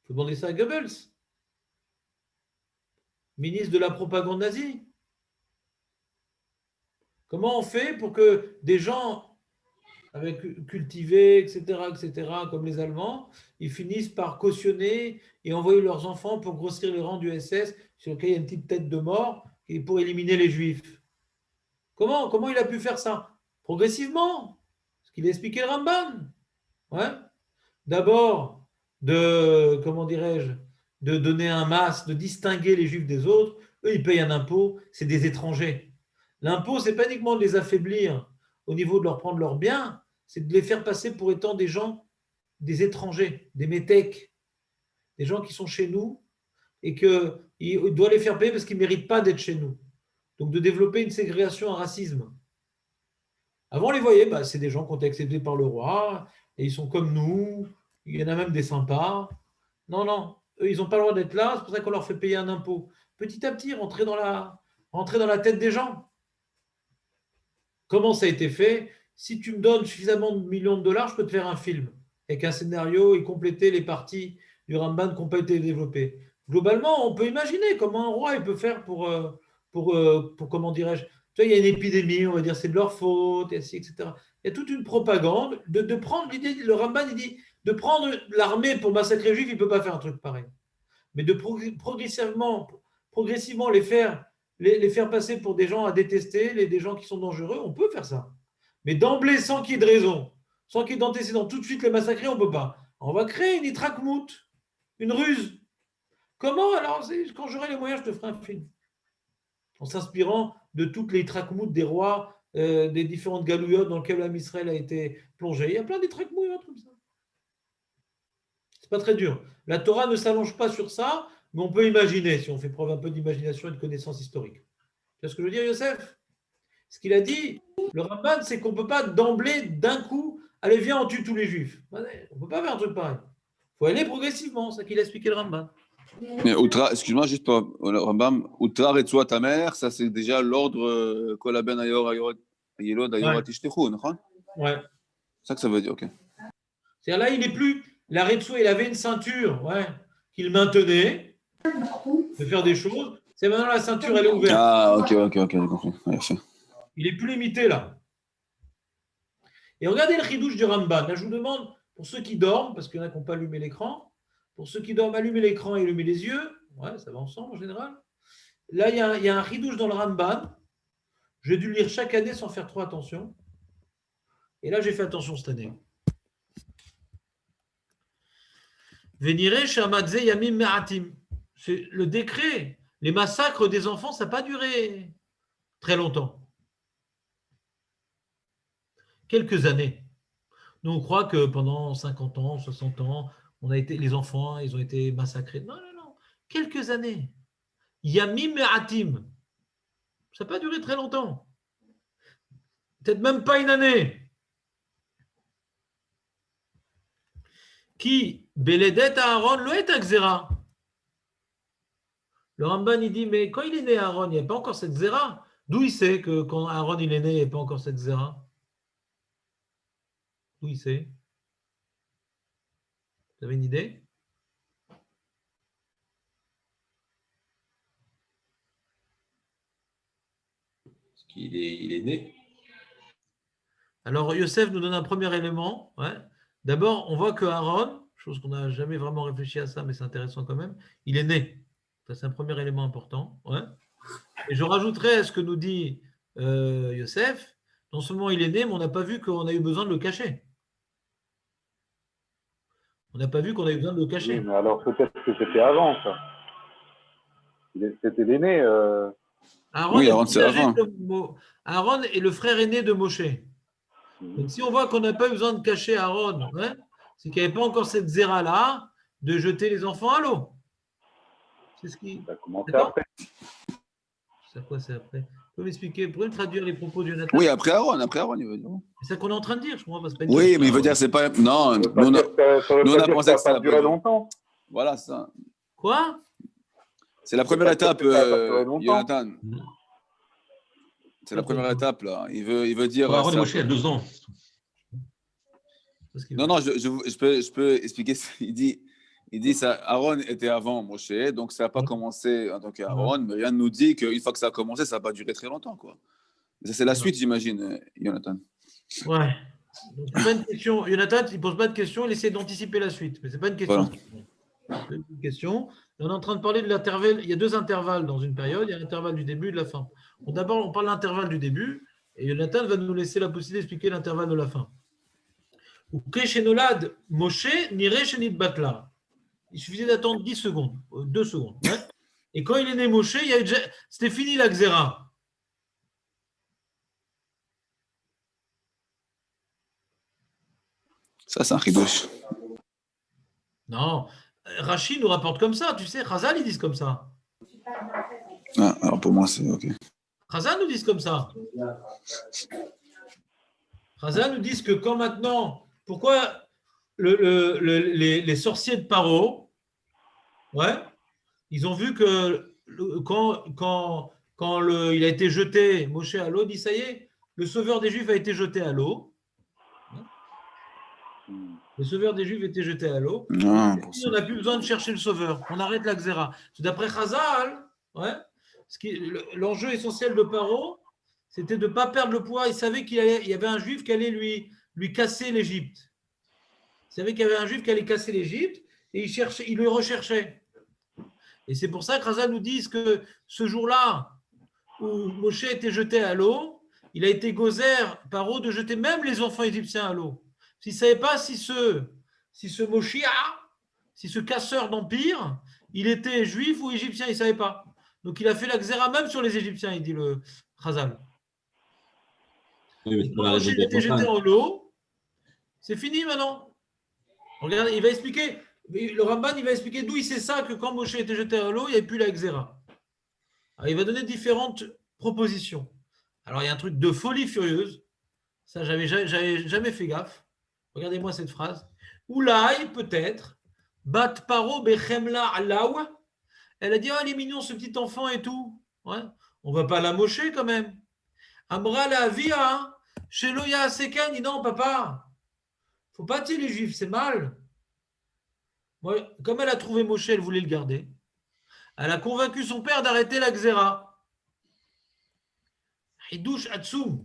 Il faut demander ça à Goebbels, ministre de la propagande nazie. Comment on fait pour que des gens avec cultivés, etc., comme les Allemands, ils finissent par cautionner et envoyer leurs enfants pour grossir les rangs du SS sur lequel il y a une petite tête de mort et pour éliminer les Juifs? Comment il a pu faire ça? Progressivement, ce qu'il a expliqué le Ramban. Ouais. D'abord, comment dirais-je, de donner un masque, de distinguer les Juifs des autres. Eux, ils payent un impôt, c'est des étrangers. L'impôt, c'est pas uniquement de les affaiblir au niveau de leur prendre leurs biens, c'est de les faire passer pour étant des gens, des étrangers, des métèques, des gens qui sont chez nous et qu'il doit les faire payer parce qu'ils ne méritent pas d'être chez nous. Donc de développer une ségrégation, un racisme. Avant, on les voyait, c'est des gens qui ont été acceptés par le roi, et ils sont comme nous, il y en a même des sympas. Non, eux, ils n'ont pas le droit d'être là, c'est pour ça qu'on leur fait payer un impôt. Petit à petit, rentrer dans la tête des gens. Comment ça a été fait? Si tu me donnes suffisamment de millions de dollars, je peux te faire un film avec un scénario et compléter les parties du Ramban qui n'ont pas été développées. Globalement, on peut imaginer comment un roi il peut faire pour comment dirais-je, tu vois, il y a une épidémie, on va dire c'est de leur faute, etc. Il y a toute une propagande de prendre l'idée, le Ramban il dit, de prendre l'armée pour massacrer les Juifs, il ne peut pas faire un truc pareil. Mais de progressivement les faire passer pour des gens à détester, des gens qui sont dangereux, on peut faire ça. Mais d'emblée, sans qu'il y ait de raison, sans qu'il y ait d'antécédent, tout de suite les massacrer, on ne peut pas. On va créer une itrakmout, une ruse. Comment? Alors, quand j'aurai les moyens, je te ferai un film. En s'inspirant de toutes les itrakmout des rois, des différentes galouillottes dans lesquelles l'âme Israël a été plongé. Il y a plein d'itrakmout comme ça. C'est pas très dur. La Torah ne s'allonge pas sur ça, mais on peut imaginer, si on fait preuve un peu d'imagination et de connaissance historique. Tu vois ce que je veux dire, Yosef? Ce qu'il a dit, le Ramban, c'est qu'on ne peut pas d'emblée, d'un coup, allez, viens, on tue tous les Juifs. On ne peut pas faire un truc pareil. Il faut aller progressivement, c'est ce qu'il a expliqué le Ramban. Mais excuse-moi, juste pour le Rambam, Outra Retsuat ta mère, ça c'est déjà l'ordre Kolaben Ayor Ayelod Ayor Atishtekhu, non? Ouais. C'est ça que ça veut dire, ok. C'est-à-dire là, il n'est plus. La Retsuat, il avait une ceinture, qu'il maintenait de faire des choses. C'est maintenant la ceinture, elle est ouverte. Ah, ok, j'ai compris. Ouais, il n'est plus limité là. Et regardez le chidouche du Ramban. Là, je vous demande, Pour ceux qui dorment, parce qu'il y en a qui n'ont pas allumé l'écran, pour ceux qui dorment, allumez l'écran et allumez les yeux. Ouais, ça va ensemble en général. Là, il y a un ridouche dans le Ramban. J'ai dû le lire chaque année sans faire trop attention. Et là, j'ai fait attention cette année. Venire shamadze yamim me'atim. C'est le décret. Les massacres des enfants, ça n'a pas duré très longtemps. Quelques années. Nous, on croit que pendant 50 ans, 60 ans, les enfants, ils ont été massacrés. Non, non, non. Quelques années. Yamim me'atim. Ça n'a pas duré très longtemps. Peut-être même pas une année. Qui Beledet Aaron lo et Xera. Le Ramban, il dit, mais quand il est né Aaron, il n'y a pas encore cette Xera. D'où il sait que quand Aaron il est né, il n'y a pas encore cette Xera? D'où il sait? Vous avez une idée? Parce il est né. Alors, Yosef nous donne un premier élément. Ouais. D'abord, on voit que Aaron, chose qu'on n'a jamais vraiment réfléchi à ça, mais c'est intéressant quand même, il est né. Ça, c'est un premier élément important. Ouais. Et je rajouterai à ce que nous dit Yosef, non seulement il est né, mais on n'a pas vu qu'on a eu besoin de le cacher. On n'a pas vu qu'on a eu besoin de le cacher. Oui, mais alors peut-être que c'était avant, ça. C'était l'aîné. Aaron, Oui, est Aaron, c'est avant. Aaron est le frère aîné de Moshe. Donc, si on voit qu'on n'a pas eu besoin de cacher Aaron, ouais, c'est qu'il n'y avait pas encore cette zéra-là de jeter les enfants à l'eau. C'est ce qui. Ça a commencé D'accord. après. C'est quoi, c'est après? Vous pouvez m'expliquer, vous pouvez me traduire les propos de Jonathan? Oui, après Aaron, il veut dire. C'est ça qu'on est en train de dire, je comprends pas. C'est pas une Oui, question. mais il veut dire, c'est pas. Non, Ça nous, veut pas dire que ça pensé n'a que pas duré longtemps. Voilà, ça. Quoi? C'est la première étape, Ça a pas duré longtemps. Jonathan. C'est la première étape, là. Il veut dire. Aaron et Moshe, il y a 2 ans. Non, non, je peux expliquer. Il dit ça, Aaron était avant Moshe, donc ça n'a pas commencé en tant qu'Aaron, mais rien ne nous dit qu'une fois que ça a commencé, ça n'a pas duré très longtemps, quoi. Ça, c'est la suite, j'imagine, Jonathan. Ouais. Donc, c'est pas une question. Jonathan, il ne pose pas de question, il essaie d'anticiper la suite, mais ce n'est pas une question. Voilà. C'est une question. On est en train de parler de l'intervalle. Il y a 2 intervalles dans une période. Il y a l'intervalle du début et de la fin. Bon, d'abord, on parle de l'intervalle du début, et Jonathan va nous laisser la possibilité d'expliquer l'intervalle de la fin. Keshenolad Moshe nire shenit batla. Il suffisait d'attendre 10 secondes, 2 secondes. Ouais. Et quand il est né Moshe, c'était fini la Xéra. Ça, c'est un chidouche. Non, Rashi nous rapporte comme ça, tu sais, Chazal, ils disent comme ça. Ah, alors pour moi, c'est OK. Chazal nous disent comme ça. Chazal nous disent que quand maintenant, pourquoi les sorciers de Paro, ouais, ils ont vu que quand il a été jeté, Moshe à l'eau, dit ça y est, le sauveur des Juifs a été jeté à l'eau. Le sauveur des Juifs a été jeté à l'eau. Non, On n'a plus besoin de chercher le sauveur. On arrête la Xéra. D'après Chazal, ouais, l'enjeu essentiel de Paro, c'était de ne pas perdre le poids. Il savait qu'il y avait un Juif qui allait lui casser l'Égypte. Il savait qu'il y avait un Juif qui allait casser l'Égypte et il le recherchait. Et c'est pour ça que Chazal nous dit que ce jour-là où Moshe a été jeté à l'eau, il a été gozer Paro de jeter même les enfants égyptiens à l'eau. S'il ne savait pas si ce Moshia, si ce casseur d'empire, il était juif ou égyptien, il ne savait pas. Donc il a fait la xéra même sur les Égyptiens, il dit le Chazal. Oui, quand Moshe a été jeté en l'eau, c'est fini maintenant. Regardez, il va expliquer, le Ramban, il va expliquer d'où il sait ça, que quand Moshe a été jeté en l'eau, il n'y avait plus la xéra. Alors, il va donner différentes propositions. Alors, il y a un truc de folie furieuse. Ça, j'avais jamais fait gaffe. Regardez-moi cette phrase. Oulaï, peut-être, bat paro bechemla alaou. Elle a dit, oh, il est mignon ce petit enfant et tout. Ouais. On ne va pas la mocher quand même. Amra la via, chez Loya Sekan, dit non, papa, il ne faut pas tuer les juifs, c'est mal. Moi, comme elle a trouvé Moshe, elle voulait le garder. Elle a convaincu son père d'arrêter la xéra. Hidouche Atsoum.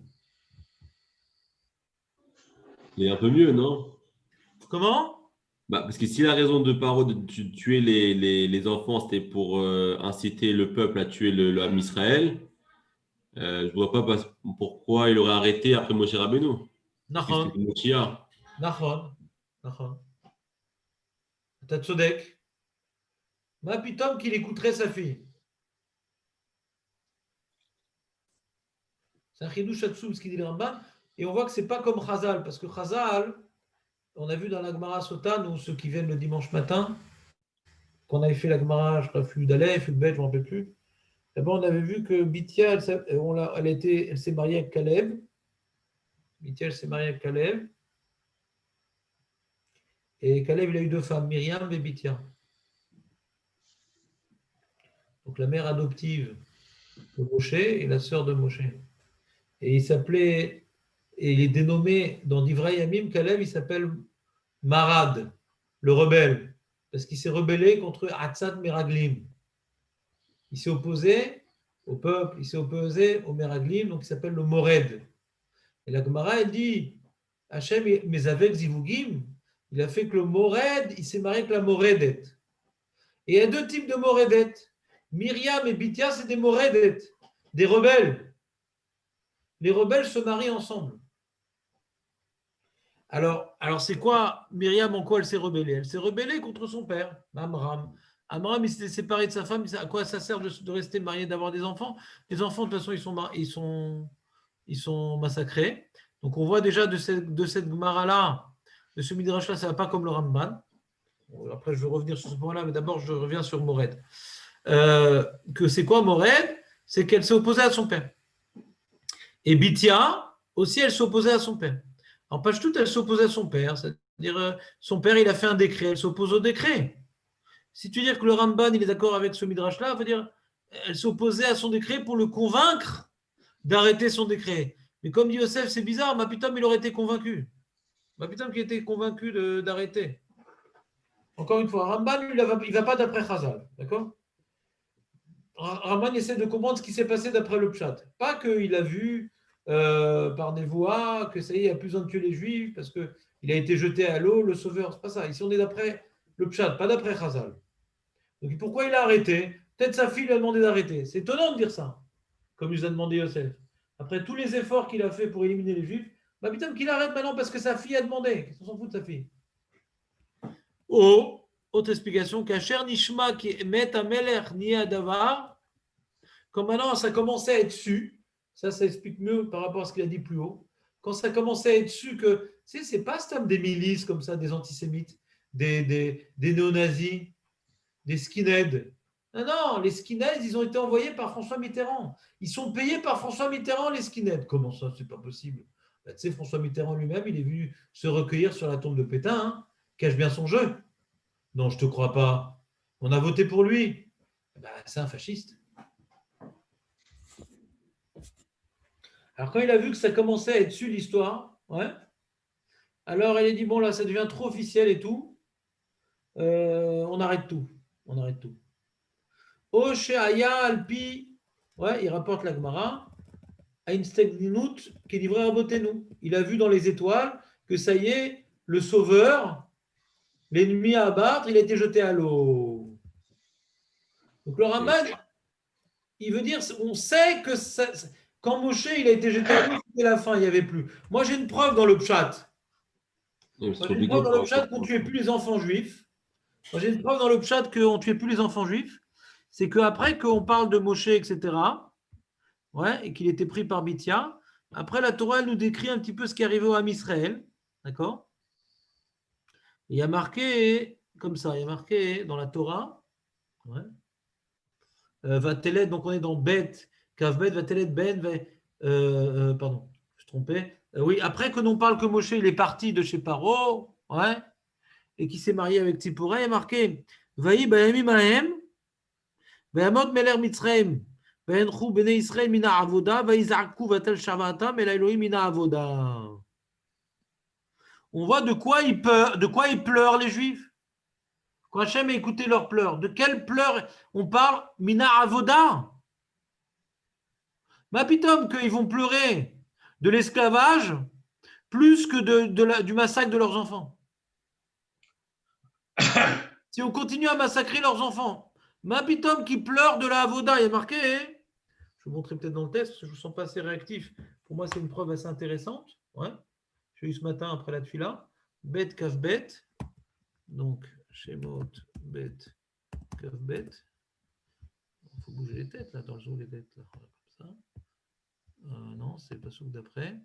Il est un peu mieux, non? Comment? Parce que si la raison de Paro de tuer les enfants, c'était pour inciter le peuple à tuer le Ham Israël, je ne vois pas pourquoi il aurait arrêté après Moshe Rabbeinu. Parce que c'était Nachon, une Moshiach. Nachon, Nachon. T'as tzodek. Ma pitom qu'il écouterait sa fille. C'est un chidouch hatsoum, ce qu'il dit le Ramban. Et on voit que c'est pas comme Chazal, parce que Chazal, on a vu dans la Gemara Sotan, ou ceux qui viennent le dimanche matin, qu'on avait fait la Gemara, je crois, Fud Aleph, Fud Bet, je ne me rappelle plus. D'abord, on avait vu que Bithia, elle s'est mariée avec Caleb. Bithia, elle s'est mariée avec Caleb. Et Caleb, il a eu deux femmes, Myriam et Bithia. Donc la mère adoptive de Moshe et la sœur de Moshe. Et il est dénommé dans Divrei Yamim, Caleb, il s'appelle Marad, le rebelle, parce qu'il s'est rebellé contre Hatzat Meraglim. Il s'est opposé au peuple, il s'est opposé au Meraglim, donc il s'appelle le Mored. Et la Gemara, elle dit, Hachem, mais avec Zivugim, il a fait que le Mored, il s'est marié avec la Moredet. Et il y a deux types de Moredet. Myriam et Bithia, c'est des Moredet, des rebelles. Les rebelles se marient ensemble. Alors c'est quoi Myriam, en quoi elle s'est rebellée? Elle s'est rebellée contre son père, Amram. Amram, il s'était séparé de sa femme. À quoi ça sert de rester marié, d'avoir des enfants? Les enfants, de toute façon, ils sont massacrés. Donc, on voit déjà de cette Gemara-là, de ce Midrash-là, ça ne va pas comme le Ramban. Après, je vais revenir sur ce point-là, mais d'abord, je reviens sur Mored. Que c'est quoi Mored? C'est qu'elle s'est opposée à son père. Et Bithia, aussi, elle s'est opposée à son père. En page toute, elle s'opposait à son père. C'est-à-dire, son père, il a fait un décret, elle s'oppose au décret. Si tu dis que le Ramban, il est d'accord avec ce Midrash-là, ça veut dire elle s'opposait à son décret pour le convaincre d'arrêter son décret. Mais comme dit Yosef, c'est bizarre, Mapitom, il aurait été convaincu. Mapitom qui était convaincu d'arrêter. Encore une fois, Ramban, il ne va pas d'après Chazal. D'accord? Ramban essaie de comprendre ce qui s'est passé d'après le Pshat. Pas qu'il a vu par Nevoa que ça y est, il n'y a plus besoin de tuer les Juifs parce qu'il a été jeté à l'eau, le sauveur. C'est pas ça. Ici, on est d'après le Pshat, pas d'après Chazal. Donc pourquoi il a arrêté? Peut-être sa fille lui a demandé d'arrêter. C'est étonnant de dire ça, comme il nous a demandé Yosef. Après tous les efforts qu'il a fait pour éliminer les Juifs, bah putain qu'il arrête maintenant parce que sa fille a demandé. Qu'est-ce qu'on s'en fout de sa fille? Autre explication, Kacher Nishma qui met à Meler Nia Davar, quand maintenant ça commençait à être su, ça explique mieux par rapport à ce qu'il a dit plus haut, quand ça commençait à être su que, c'est pas des milices comme ça, des antisémites, des néo-nazis, des skinheads. Non, les skinheads, ils ont été envoyés par François Mitterrand. Ils sont payés par François Mitterrand, les skinheads. Comment ça? C'est pas possible. Bah, tu sais, François Mitterrand lui-même, il est venu se recueillir sur la tombe de Pétain, hein, cache bien son jeu. Non, je te crois pas. On a voté pour lui. Bah, c'est un fasciste. Alors, quand il a vu que ça commençait à être su l'histoire, ouais, alors il a dit, bon, là, ça devient trop officiel et tout. On arrête tout. On arrête tout. Oshéaya Alpi, ouais, il rapporte la Gemara, Einstein-Ninout, qui est livré à Botenu. Il a vu dans les étoiles que ça y est, le sauveur, l'ennemi à abattre, il a été jeté à l'eau. Donc le Ramban, il veut dire, on sait que ça, quand Moshe il a été jeté à l'eau, c'était la fin, il n'y avait plus. Moi j'ai une preuve dans le Pshat. Moi j'ai une preuve dans le Pshat qu'on ne tuait plus les enfants juifs. Moi j'ai une preuve dans le Pshat qu'on ne tuait plus les enfants juifs. C'est qu'après qu'on parle de Moshe, etc., ouais, et qu'il était pris par Bithia, après la Torah elle nous décrit un petit peu ce qui est arrivé au Ham Israël. D'accord? Il y a marqué comme ça, il y a marqué dans la Torah, ouais, Vatelet, donc on est dans Bet, Kavbet, Vatelet, Ben, pardon, je me trompais. Oui, après que l'on parle que Moshe il est parti de chez Paro, ouais, et qui s'est marié avec Tzipora, il y a marqué Vaï Bayami Mahem, Bayamot Meler Mitzrayim, Vayenchou Bene Israël Mina Avoda, Vaïzakou Vatel Shavatam, et Elohim Mina Avoda. On voit de quoi ils pleurent les Juifs. Quand Hachem a écouté leurs pleurs, de quels pleurs on parle? Mina Avoda. Ma pitom, qu'ils vont pleurer de l'esclavage plus que du massacre de leurs enfants. si on continue à massacrer leurs enfants. Ma pitom qui pleure de la avoda, il y a marqué. Je vous montrer peut-être dans le test, parce que je ne vous sens pas assez réactif. Pour moi, c'est une preuve assez intéressante. Ouais. J'ai eu ce matin après la tefila. Bet, kaf, bet. Donc, Shemot, bet, kaf, bet. Il faut bouger les têtes, là, dans le jour, les têtes. Là. Comme ça. Non, c'est pas souk d'après.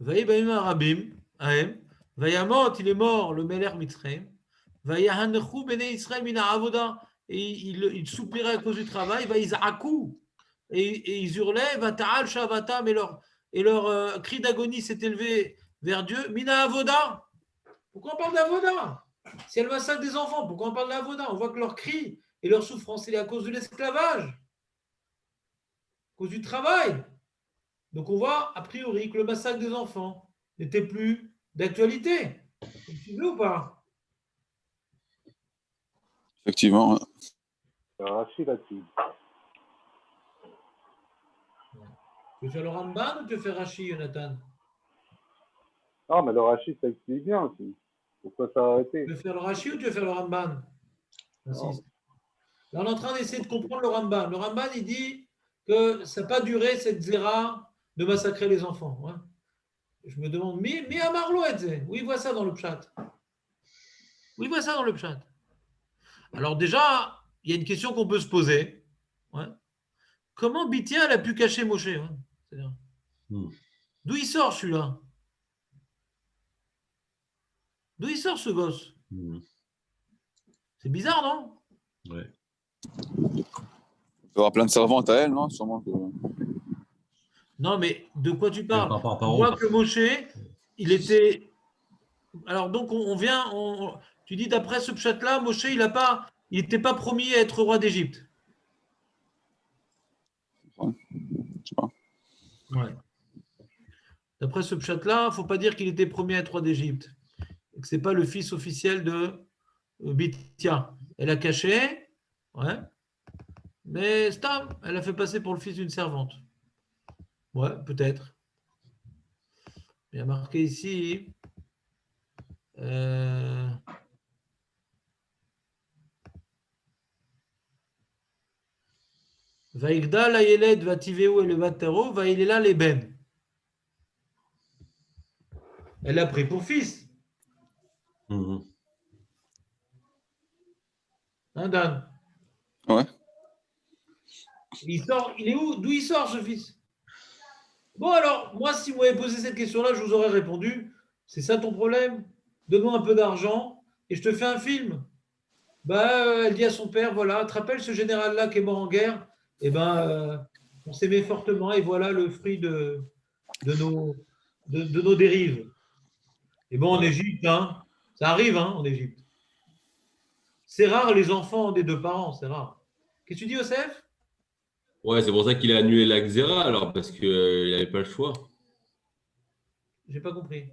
Vaïbaïm Arabim, Ahem. Vaïamot, il est mort, le Meler Mitzrayim. Vaïahanechou bene Israël mina avoda. Et il soupirait à cause du travail. Vaïzakou. Et ils hurlaient. Vata'al shavatam. Et leur cri d'agonie s'est élevé vers Dieu. Mina avoda. Pourquoi on parle d'avoda? Si elle massacre des enfants, pourquoi on parle d'avoda? On voit que leur cri et leur souffrance, c'est à cause de l'esclavage. À cause du travail. Donc on voit a priori que le massacre des enfants n'était plus d'actualité. Tu veux ou pas? Effectivement. Il y a Rachid là-dessus. Tu veux faire le Ramban ou tu veux faire Rashi, Jonathan? Non, mais le Rachid, ça explique bien aussi. Pourquoi ça a arrêté? Tu veux faire le Rashi ou tu veux faire le Ramban? Insiste. Là, on est en train d'essayer de comprendre le Ramban. Le Ramban, il dit que ça n'a pas duré cette zéra de massacrer les enfants. Ouais. Je me demande, mais à Marlo, où il voit ça dans le chat? Où il voit ça dans le chat? Alors déjà, il y a une question qu'on peut se poser. Ouais. Comment Bithia a pu cacher Moshe? Ouais. D'où il sort celui-là? D'où il sort ce gosse? C'est bizarre, non? Ouais. Il doit y avoir plein de servantes à elle, non? Sûrement que... Non, mais de quoi tu parles? Par On voit que Moshe, il était... Alors donc, tu dis d'après ce pshat-là, Moshe, il n'était pas promis à être roi d'Égypte. Je sais pas. Ouais. D'après ce pshat-là, il ne faut pas dire qu'il était promis à être roi d'Égypte. Que ce n'est pas le fils officiel de Bithia. Elle a caché, ouais, mais Stam, elle a fait passer pour le fils d'une servante. Ouais, peut-être. Il y a marqué ici. Vaïgda la yeled vativeu elevatero vaïlela leben. Elle a pris pour fils. Hein, Dan? Ouais. Il est où? D'où il sort ce fils? Bon, alors, moi, si vous m'avez posé cette question-là, je vous aurais répondu, c'est ça ton problème? Donne-moi un peu d'argent et je te fais un film. Elle dit à son père, voilà, tu te rappelles ce général-là qui est mort en guerre? Eh ben, on s'aimait fortement et voilà le fruit de nos dérives. Et bon, en Égypte, hein, ça arrive, hein, en Égypte. C'est rare les enfants des deux parents, c'est rare. Qu'est-ce que tu dis, Youssef? Ouais, c'est pour ça qu'il a annulé la Xéra, alors, parce qu'il n'avait pas le choix. J'ai pas compris.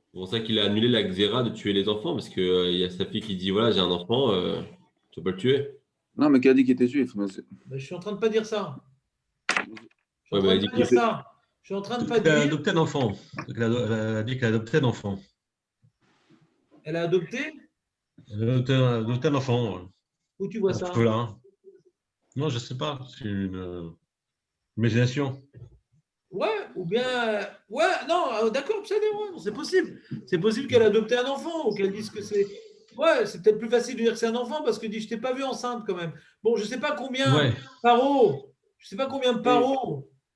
C'est pour ça qu'il a annulé la Xéra de tuer les enfants, parce qu'il y a sa fille qui dit, voilà, j'ai un enfant, tu peux pas le tuer. Non, mais qui a dit qu'il était juif? Je suis en train de pas dire ça. Je Ouais, suis en train de pas dire ça. Je suis en train de pas dire. Elle a adopté un enfant. Elle a dit qu'elle a adopté un enfant. Elle a adopté? Elle a adopté un enfant. Où tu vois ça? Là. Non, je sais pas. C'est une imagination. Ouais, ou bien. Ouais, non, d'accord, c'est possible. C'est possible qu'elle a adopté un enfant ou qu'elle dise que c'est. Ouais, c'est peut-être plus facile de dire que c'est un enfant parce que dit je t'ai pas vu enceinte quand même. Bon, je sais pas combien Paro,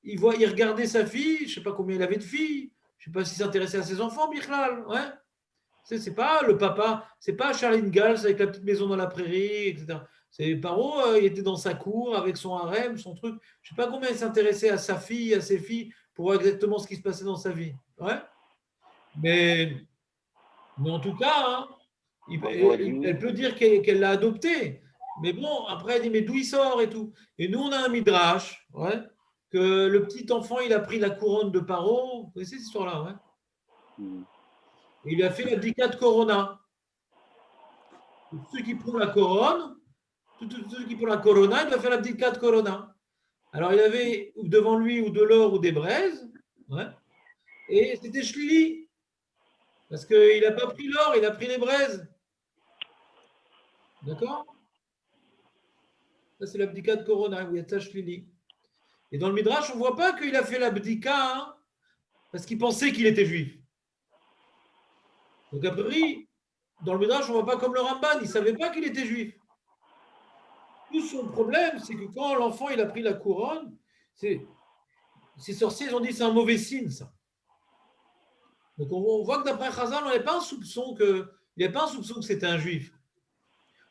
il regardait sa fille, je sais pas combien il avait de filles, je sais pas s'il s'intéressait à ses enfants, Bichlal, ouais. C'est pas le papa, c'est pas Charline Gals avec la petite maison dans la prairie, etc. C'est Paro, il était dans sa cour avec son harem, son truc. Je sais pas combien il s'intéressait à sa fille, à ses filles, pour voir exactement ce qui se passait dans sa vie. Ouais. Mais en tout cas, hein, elle peut dire qu'elle l'a adopté. Mais bon, après, elle dit, mais d'où il sort et tout. Et nous, on a un midrash, ouais, que le petit enfant, il a pris la couronne de Paro. Vous connaissez cette histoire-là, ouais. Et il lui a fait l'abdicat de Corona. Ceux qui prennent la couronne, ceux qui prennent la Corona, il doit faire l'abdicat de Corona. Alors, il avait devant lui ou de l'or ou des braises, ouais, Et c'était Shlili. Parce qu'il n'a pas pris l'or, il a pris les braises. D'accord? Ça, c'est l'abdika de Corona, où il y a Tashlili. Et dans le Midrash, on ne voit pas qu'il a fait l'abdika hein, parce qu'il pensait qu'il était juif. Donc, a priori, dans le Midrash, on ne voit pas comme le Ramban, il ne savait pas qu'il était juif. Tout son problème, c'est que quand l'enfant il a pris la couronne, ces sorciers ils ont dit que c'est un mauvais signe, ça. Donc, on voit que d'après Chazal, il n'y avait pas un soupçon que c'était un juif.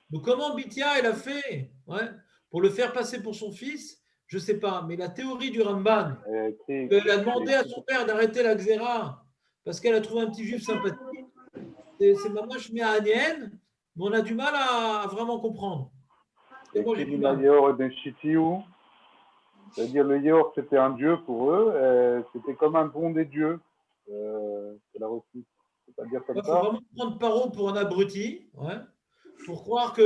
Donc, comment Bithia elle a fait pour le faire passer pour son fils, je ne sais pas. Mais la théorie du Ramban, qu'elle a demandé à son père d'arrêter la xéra parce qu'elle a trouvé un petit juif sympathique, c'est mamash me'anienne, mais on a du mal à vraiment comprendre. Et moi, j'ai du mal. C'est-à-dire le Yeor, c'était un dieu pour eux, c'était comme un don des dieux. C'est la reçue. C'est-à-dire comme Il faut ça. vraiment prendre Paro pour un abruti, pour croire que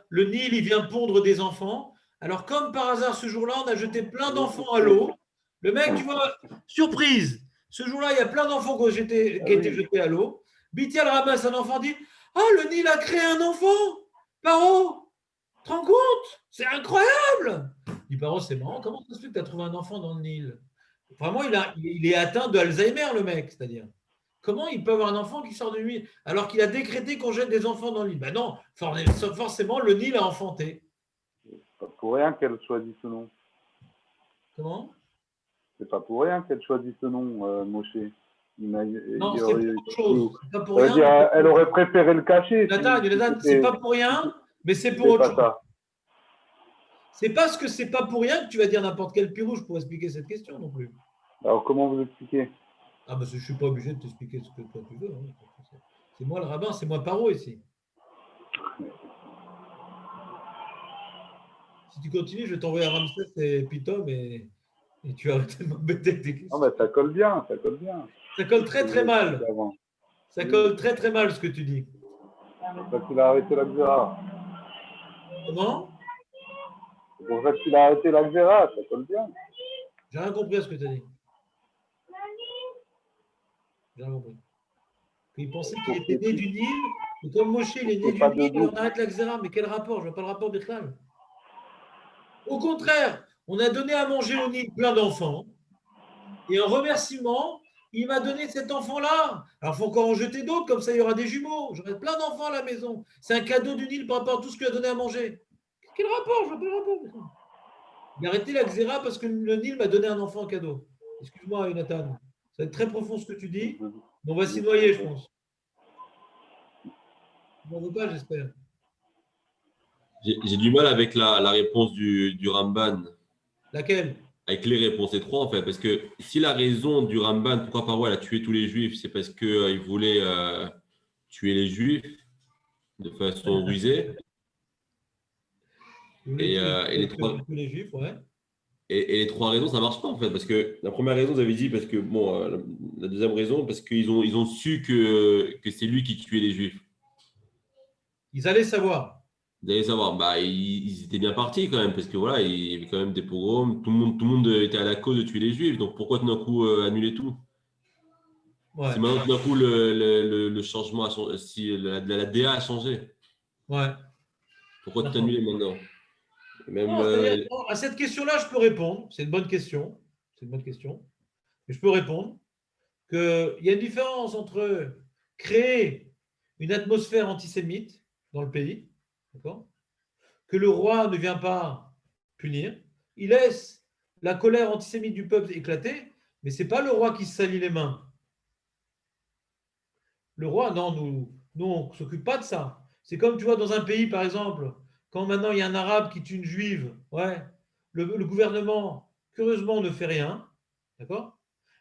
le Nil, il vient pondre des enfants. Alors, comme par hasard, ce jour-là, on a jeté plein d'enfants à l'eau. Le mec, tu vois, surprise, ce jour-là, il y a plein d'enfants qui ont été jetés à l'eau. Bitial ramasse un enfant, dit « Ah, le Nil a créé un enfant, Paro, te rends compte? C'est incroyable !» Il dit « Paro, c'est marrant, comment ça se fait que tu as trouvé un enfant dans le Nil ?» Vraiment, il est atteint d'Alzheimer, le mec, c'est-à-dire. Comment il peut avoir un enfant qui sort de lui alors qu'il a décrété qu'on jette des enfants dans le Nil? Ben non, forcément, le Nil a enfanté. C'est pas pour rien qu'elle choisit ce nom. Comment? C'est pas pour rien qu'elle choisit ce nom, Moshe. Non, c'est pas autre chose. C'est pas pour rien. Dire, elle aurait préféré le cacher. Nathan, c'est pas pour rien, mais c'est pour autre chose. C'est parce que c'est pas pour rien que tu vas dire n'importe quel pirouge pour expliquer cette question non plus. Alors, comment vous expliquez? Ah, ben, je ne suis pas obligé de t'expliquer ce que toi tu veux. Hein. C'est moi le rabbin, c'est moi Paro ici. Si tu continues, je vais t'envoyer à Ramsès et Pitom et tu vas arrêter de m'embêter avec des questions. Non, mais ça colle bien, ça colle bien. Ça colle très très mal. Ça colle très très mal ce que tu dis. C'est parce qu'il a arrêté la xéra. Comment? C'est pour ça qu'il a arrêté la xéra, ça colle bien. J'ai rien compris à ce que tu as dit. J'ai rien compris. Il pensait qu'il était né du Nil, et comme Moshe il est né du Nil, on arrête la xéra. Mais quel rapport? Je ne vois pas le rapport Birklal. Au contraire, on a donné à manger au Nil plein d'enfants. Et en remerciement, il m'a donné cet enfant-là. Alors, il faut encore en jeter d'autres, comme ça, il y aura des jumeaux. J'aurai plein d'enfants à la maison. C'est un cadeau du Nil par rapport à tout ce qu'il a donné à manger. Quel rapport? Je vois pas le rapport. Il a arrêté la xéra parce que le Nil m'a donné un enfant en cadeau. Excuse-moi, Jonathan. Ça va être très profond ce que tu dis. Mais on va s'y noyer, je pense. Tu m'en veux pas, j'espère. J'ai du mal avec la réponse du Ramban. Laquelle? Avec les réponses, c'est trois en fait. Parce que si la raison du Ramban, pourquoi Paro a tué tous les Juifs, c'est parce qu'il voulait tuer les Juifs de façon rusée. Et les trois raisons, ça ne marche pas en fait. Parce que la première raison, vous avez dit, parce que bon, la deuxième raison, parce qu'ils ont su que c'est lui qui tuait les Juifs. Ils allaient savoir. Vous allez savoir, bah, ils étaient bien partis quand même, parce que voilà, il y avait quand même des pogroms, tout le monde était à la cause de tuer les Juifs, donc pourquoi tout d'un coup annuler tout? Ouais. Si maintenant tout d'un coup le changement a changé, si la DA a changé, pourquoi tout annuler maintenant? Même, à cette question-là, je peux répondre, c'est une bonne question, mais je peux répondre qu'il y a une différence entre créer une atmosphère antisémite dans le pays, d'accord, que le roi ne vient pas punir. Il laisse la colère antisémite du peuple éclater, mais ce n'est pas le roi qui se salit les mains. Le roi, non, nous on ne s'occupe pas de ça. C'est comme, tu vois, dans un pays, par exemple, quand maintenant il y a un arabe qui tue une juive, le gouvernement, curieusement, ne fait rien, d'accord?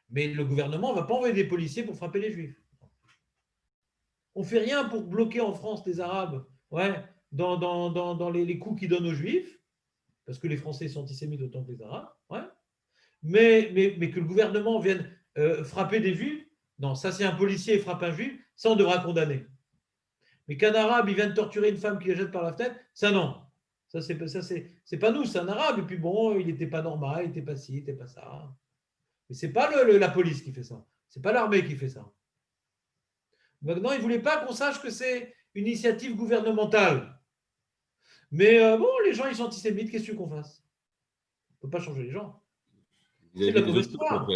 Mais le gouvernement ne va pas envoyer des policiers pour frapper les juifs. On ne fait rien pour bloquer en France les arabes, dans les coups qu'ils donnent aux juifs, parce que les Français sont antisémites autant que les arabes, mais que le gouvernement vienne frapper des juifs, non, ça, si un policier frappe un juif, ça, on devra condamner. Mais qu'un arabe, il vienne torturer une femme qui la jette par la fenêtre, ça, non. Ça, c'est pas nous, c'est un arabe. Et puis bon, il n'était pas normal, il n'était pas ci, il n'était pas ça. Mais ce n'est pas la police qui fait ça. Ce n'est pas l'armée qui fait ça. Maintenant, ils ne voulaient pas qu'on sache que c'est une initiative gouvernementale. Mais bon, les gens, ils sont antisémites, qu'est-ce que tu veux qu'on fasse? On ne peut pas changer les gens. C'est de la mauvaise foi.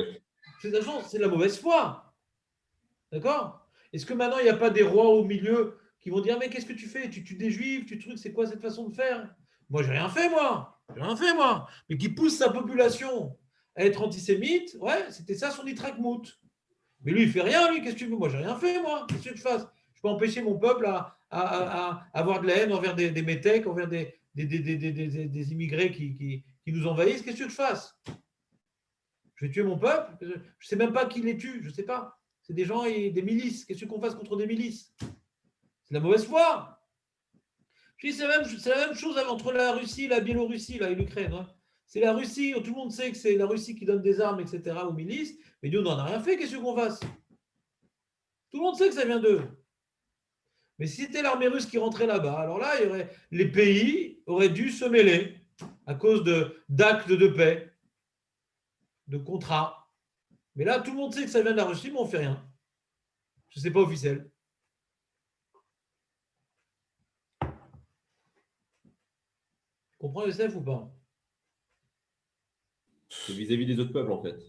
C'est de la mauvaise foi. D'accord? Est-ce que maintenant, il n'y a pas des rois au milieu qui vont dire, mais qu'est-ce que tu fais? Tu tues des juifs, tu trucs, c'est quoi cette façon de faire? Moi, j'ai rien fait, moi. J'ai rien fait, moi. Mais qui pousse sa population à être antisémite, ouais, c'était ça son Itrachmout. Mais lui, il fait rien, lui. Qu'est-ce que tu veux? Moi, j'ai rien fait, moi. Qu'est-ce que je fasse? Je peux empêcher mon peuple à avoir de la haine envers des métèques, envers des immigrés qui nous envahissent. Qu'est-ce que je fasse? Je vais tuer mon peuple? Je ne sais même pas qui les tue. Je ne sais pas. C'est des gens et des milices. Qu'est-ce qu'on fasse contre des milices? C'est la mauvaise foi. C'est la même chose entre la Russie, la Biélorussie là, et l'Ukraine. Hein. C'est la Russie. Tout le monde sait que c'est la Russie qui donne des armes, etc. aux milices. Mais nous, on n'en a rien fait. Qu'est-ce qu'on fasse? Tout le monde sait que ça vient d'eux. Mais si c'était l'armée russe qui rentrait là-bas, alors là, les pays auraient dû se mêler à cause d'actes de paix, de contrats. Mais là, tout le monde sait que ça vient de la Russie, mais on ne fait rien. Je ne sais pas officiel. Tu comprends, Youssef, ou pas? C'est vis-à-vis des autres peuples, en fait.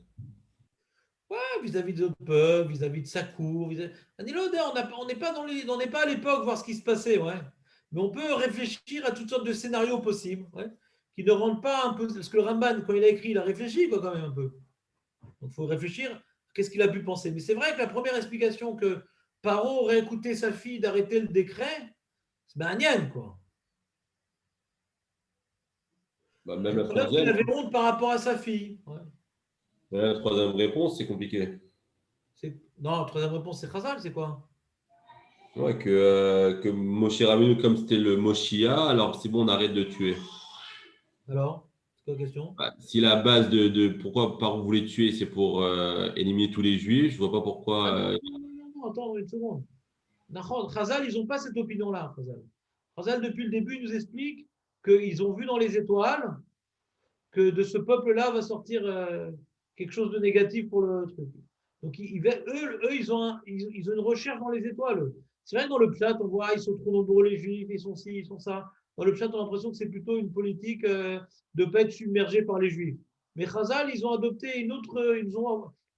Ouais, vis-à-vis des autres peuples, vis-à-vis de sa cour. On n'est pas à l'époque voir ce qui se passait, ouais. Mais on peut réfléchir à toutes sortes de scénarios possibles, ouais, qui ne rendent pas un peu. Parce que le Ramban, quand il a écrit, il a réfléchi quoi, quand même un peu. Donc il faut réfléchir. Qu'est-ce qu'il a pu penser? Mais c'est vrai que la première explication que Paro aurait écouté sa fille d'arrêter le décret, c'est un nienne, quoi. Bah, même la Il troisième. avait honte par rapport à sa fille. Ouais. La troisième réponse, c'est compliqué. Non, la troisième réponse, c'est Khazal, c'est quoi? Ouais, que Moshe Rabbeinu, comme c'était le Moshia, alors c'est bon, on arrête de tuer. Alors, c'est quoi la question? Bah, si la base de pourquoi Paro voulait tuer, c'est pour éliminer tous les juifs, je vois pas pourquoi. Non, attends une seconde. Khazal, ils n'ont pas cette opinion-là. Khazal, depuis le début, il nous explique qu'ils ont vu dans les étoiles que de ce peuple-là va sortir quelque chose de négatif pour le truc. Donc, eux ils ont une recherche dans les étoiles. C'est vrai que dans le Pshat, on voit ils sont trop nombreux les Juifs, ils sont ci, ils sont ça. Dans le Pshat, on a l'impression que c'est plutôt une politique de ne pas être submergé par les Juifs. Mais Khazal, ils ont adopté une autre,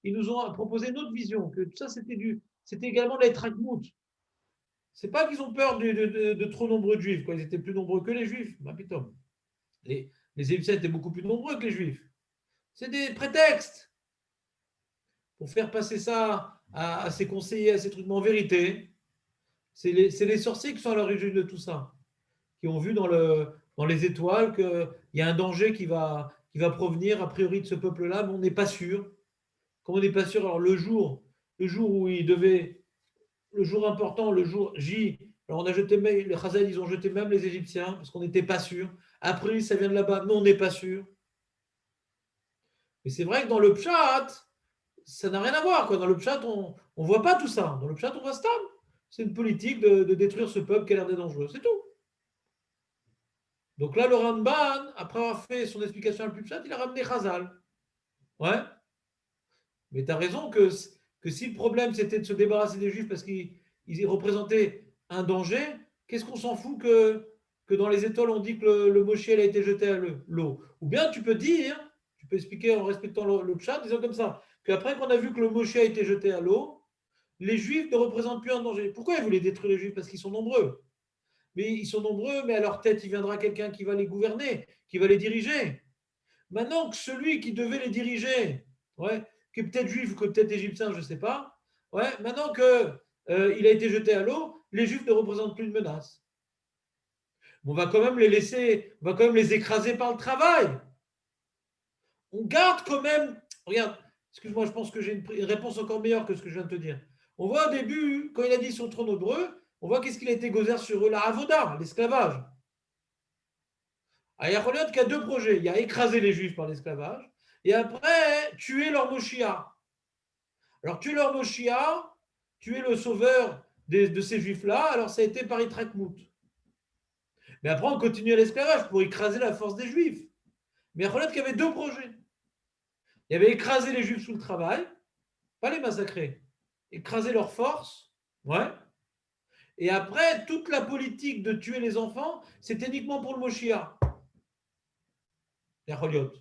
ils nous ont proposé une autre vision, que tout ça, c'était également de l'être Akmout. C'est pas qu'ils ont peur de trop nombreux de Juifs, quoi. Ils étaient plus nombreux que les Juifs. Bah, putain. Les Égyptiens étaient beaucoup plus nombreux que les Juifs. C'est des prétextes pour faire passer ça à ses conseillers, à ces trucs. Mais en vérité, c'est les sorciers qui sont à l'origine de tout ça, qui ont vu dans les étoiles qu'il y a un danger qui va provenir a priori de ce peuple-là, mais on n'est pas sûr. Comme on n'est pas sûr, alors le jour où il devait, le jour important, le jour J, alors on a jeté, les Khazal, ils ont jeté même les Égyptiens, parce qu'on n'était pas sûr. Après, ça vient de là-bas, mais on n'est pas sûr. Mais c'est vrai que dans le Pshat, ça n'a rien à voir. Quoi. Dans le Pshat, on ne voit pas tout ça. Dans le Pshat, on voit Stam. C'est une politique de détruire ce peuple qui a l'air d'être dangereux. C'est tout. Donc là, le Ramban, après avoir fait son explication à plus Pshat, il a ramené Khazal. Ouais. Mais tu as raison que si le problème, c'était de se débarrasser des Juifs parce qu'ils représentaient un danger, qu'est-ce qu'on s'en fout que dans les étoiles, on dit que le Moshe a été jeté à l'eau? Ou bien tu peux dire, tu peux expliquer en respectant le Pshat, disant comme ça, qu'après qu'on a vu que le Moshe a été jeté à l'eau, les Juifs ne représentent plus un danger. Pourquoi ils voulaient détruire les Juifs? Parce qu'ils sont nombreux. Mais ils sont nombreux, mais à leur tête, il viendra quelqu'un qui va les gouverner, qui va les diriger. Maintenant que celui qui devait les diriger, ouais, qui est peut-être juif ou qui est peut-être égyptien, je ne sais pas, ouais, maintenant qu'il a été jeté à l'eau, les Juifs ne représentent plus de menace. On va quand même les laisser, on va quand même les écraser par le travail. On garde quand même, regarde, excuse-moi, je pense que j'ai une réponse encore meilleure que ce que je viens de te dire. On voit au début, quand il a dit sur trop nombreux, on voit qu'est-ce qu'il a été gozer sur eux, la avoda, l'esclavage. Il y a deux projets. Il y a écraser les Juifs par l'esclavage et après tuer leur Moshia. Alors tuer leur Moshia, tuer le sauveur de ces Juifs-là, alors ça a été par Itrakmout. Mais après on continue à l'esclavage pour écraser la force des Juifs. Mais il y avait deux projets. Il y avait écraser les Juifs sous le travail Pas les massacrer. Écraser leurs forces. Ouais. Et après, toute la politique de tuer les enfants, c'était uniquement pour le Moshiach. Faut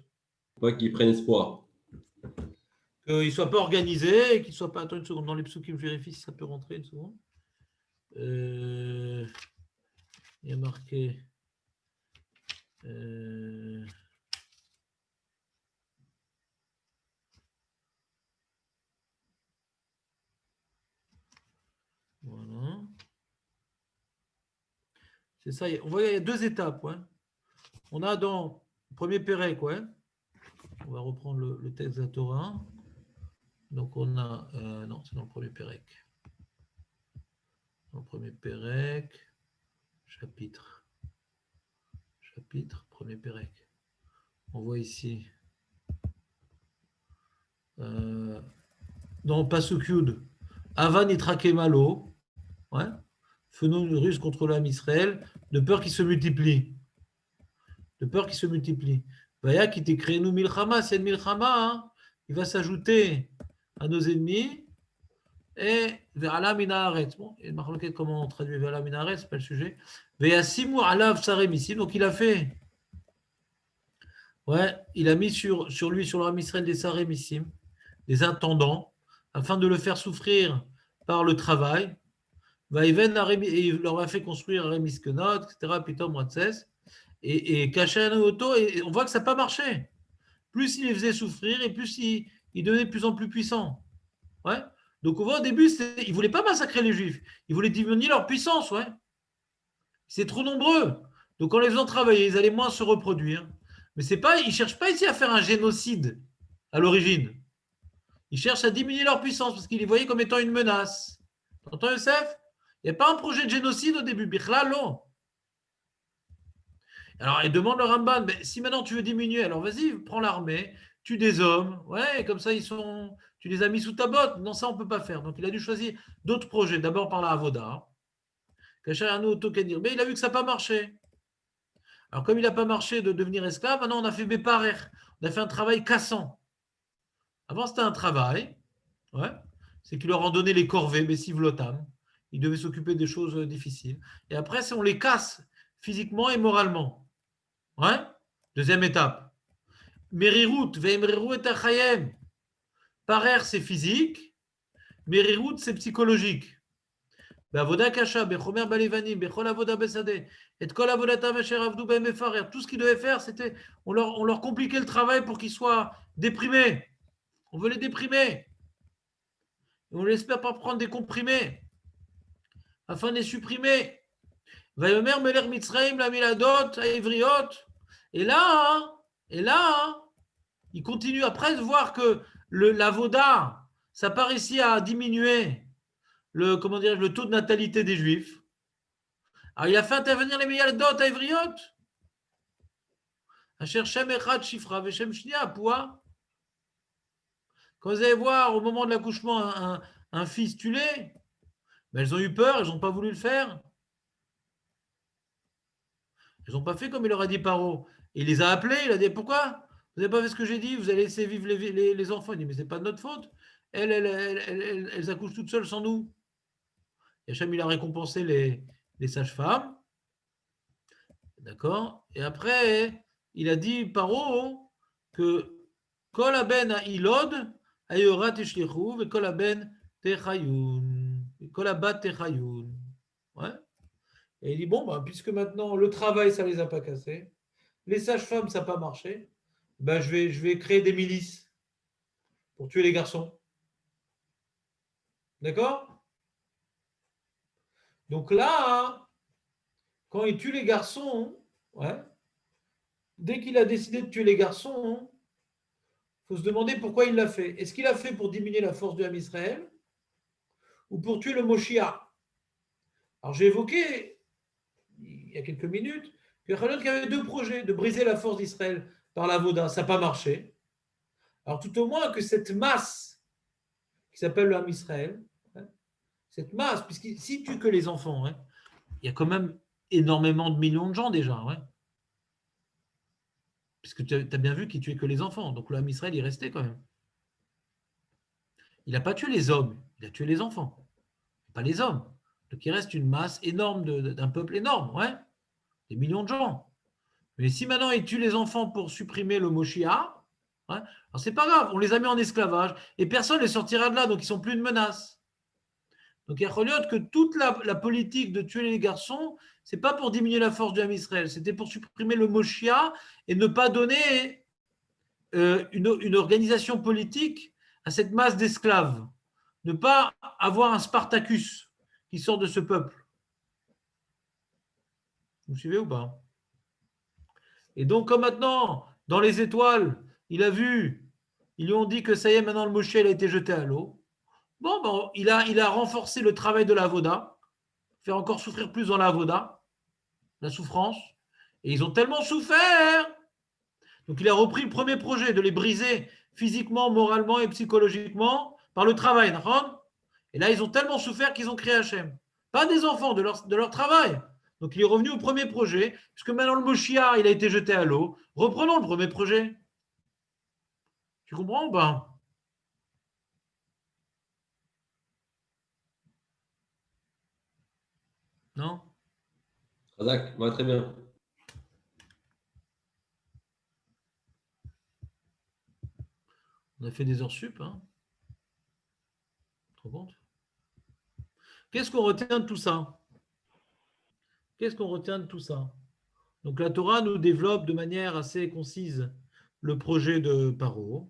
pas qu'ils prennent espoir. Qu'ils ne soient pas organisés et qu'ils ne soient pas. Attends une seconde, dans les psukim, je vérifie si ça peut rentrer une seconde. Il y a marqué. Voilà. C'est ça. On voit qu'il y a deux étapes. Ouais. On a dans le premier Pérec, ouais. On va reprendre le texte de la Torah. Donc on a. Non, c'est dans le premier Pérec. Dans le premier Pérec, chapitre, premier Pérec. On voit ici. Dans Pasuk Yud, Avan Itrake Malo, ouais, faisons une ruse contre l'âme Israël, de peur qu'il se multiplie. De peur qu'il se multiplie. Vaya qui t'est créé nous Milchama, c'est une Milchama, hein, il va s'ajouter à nos ennemis. Et Ve'ala Minaharetz. Bon, il y a une marloquette comment on traduit Ve'ala Minaharetz, c'est pas le sujet. Ve'yasimu alav sarem ici, donc il a fait. Ouais, il a mis sur lui, sur l'âme Israël, des sarem ici, des intendants, afin de le faire souffrir par le travail. Et il leur a fait construire Remiskenot, etc., Pitom Ratses, et Kachan Auto, et on voit que ça n'a pas marché. Plus il les faisait souffrir, et plus il devenait de plus en plus puissant. Ouais. Donc on voit au début, il ne voulait pas massacrer les Juifs, il voulait diminuer leur puissance. Ouais. C'est trop nombreux. Donc en les faisant travailler, ils allaient moins se reproduire. Mais c'est pas, ils ne cherchent pas ici à faire un génocide à l'origine. Ils cherchent à diminuer leur puissance parce qu'ils les voyaient comme étant une menace. T'entends, Youssef? Il n'y a pas un projet de génocide au début. Bichlalo. Alors, il demande le Ramban, mais si maintenant tu veux diminuer, alors vas-y, prends l'armée, tue des hommes, ouais, comme ça tu les as mis sous ta botte. Non, ça on ne peut pas faire. Donc il a dû choisir d'autres projets, d'abord par la Avoda. Mais il a vu que ça n'a pas marché. Alors comme il n'a pas marché de devenir esclave, maintenant on a fait Beparer. On a fait un travail cassant. Avant c'était un travail, ouais, c'est qu'ils leur ont donné les corvées, Bessivlotam. Ils devaient s'occuper des choses difficiles. Et après, on les casse physiquement et moralement. Ouais. Deuxième étape. Merirut, ve'emreru et achayem. Parer, c'est physique. Merirut, c'est psychologique. Be'avoda kasha, be'chomer balevanim, be'chol avoda besade, et kol avodatam asher avdu be'em mefarer. Tout ce qu'ils devaient faire, c'était, on leur compliquait le travail pour qu'ils soient déprimés. On veut les déprimer. Et on n'espère pas prendre des comprimés afin de les supprimer. Vayomer meler mitzraim la miladot aivriot. Et là, il continue après de voir que l'avoda, ça part ici à diminuer le taux de natalité des Juifs. Alors il a fait intervenir les miladot aivriot. Asher shem echad shifra veshem shnia poua. Quand vous allez voir au moment de l'accouchement un fils tué, ben, elles ont eu peur, elles n'ont pas voulu le faire. Ils n'ont pas fait comme il leur a dit Paro. Il les a appelés, il a dit pourquoi vous n'avez pas fait ce que j'ai dit, vous allez laisser vivre les enfants. Il dit mais ce n'est pas de notre faute. Elles accouchent toutes seules sans nous. Et Hachem, il a récompensé les sages-femmes. D'accord. Et après, il a dit Paro que Kol aben ilod ayorat ishlichu et kol aben techayun. Kol abat techayun. Ouais. Et il dit, bon, puisque maintenant le travail, ça ne les a pas cassés, les sages-femmes, ça n'a pas marché, je vais créer des milices pour tuer les garçons. D'accord? Donc là, quand il tue les garçons, ouais, dès qu'il a décidé de tuer les garçons, il faut se demander pourquoi il l'a fait. Est-ce qu'il a fait pour diminuer la force du Ham Israël ou pour tuer le Moshiach? Alors j'ai évoqué il y a quelques minutes, qu'il y avait deux projets, de briser la force d'Israël par la Voda, ça n'a pas marché. Alors tout au moins que cette masse qui s'appelle le Ham Israël, hein, cette masse, puisque si tu que les enfants, hein, il y a quand même énormément de millions de gens déjà, hein, puisque tu as bien vu qu'il tuait que les enfants, donc le Ham Israël il restait quand même. Il n'a pas tué les hommes, il a tué les enfants, pas les hommes. Donc il reste une masse énorme d'un peuple énorme, ouais, des millions de gens. Mais si maintenant il tue les enfants pour supprimer le mot Shia, ouais, alors c'est pas grave, on les a mis en esclavage et personne ne les sortira de là, donc ils sont plus une menace. Donc il y a que toute la politique de tuer les garçons, c'est pas pour diminuer la force du Ham Israël, c'était pour supprimer le mot Shia et ne pas donner une organisation politique à cette masse d'esclaves. Ne pas avoir un Spartacus qui sort de ce peuple. Vous me suivez ou pas? Et donc, comme maintenant, dans les étoiles, il a vu, ils lui ont dit que ça y est, maintenant le Moshe a été jeté à l'eau. Bon, il a renforcé le travail de la Voda, faire encore souffrir plus dans la Voda, la souffrance. Et ils ont tellement souffert. Donc, il a repris le premier projet de les briser physiquement, moralement et psychologiquement par le travail. Et là, ils ont tellement souffert qu'ils ont créé Hachem. Pas des enfants, de leur travail. Donc, il est revenu au premier projet, puisque maintenant le Moshiach, il a été jeté à l'eau. Reprenons le premier projet. Tu comprends ou pas? Non? Razak, ouais, très bien. On a fait des heures sup, hein? Tu te rends compte? Qu'est-ce qu'on retient de tout ça? Qu'est-ce qu'on retient de tout ça? Donc, la Torah nous développe de manière assez concise le projet de Paro.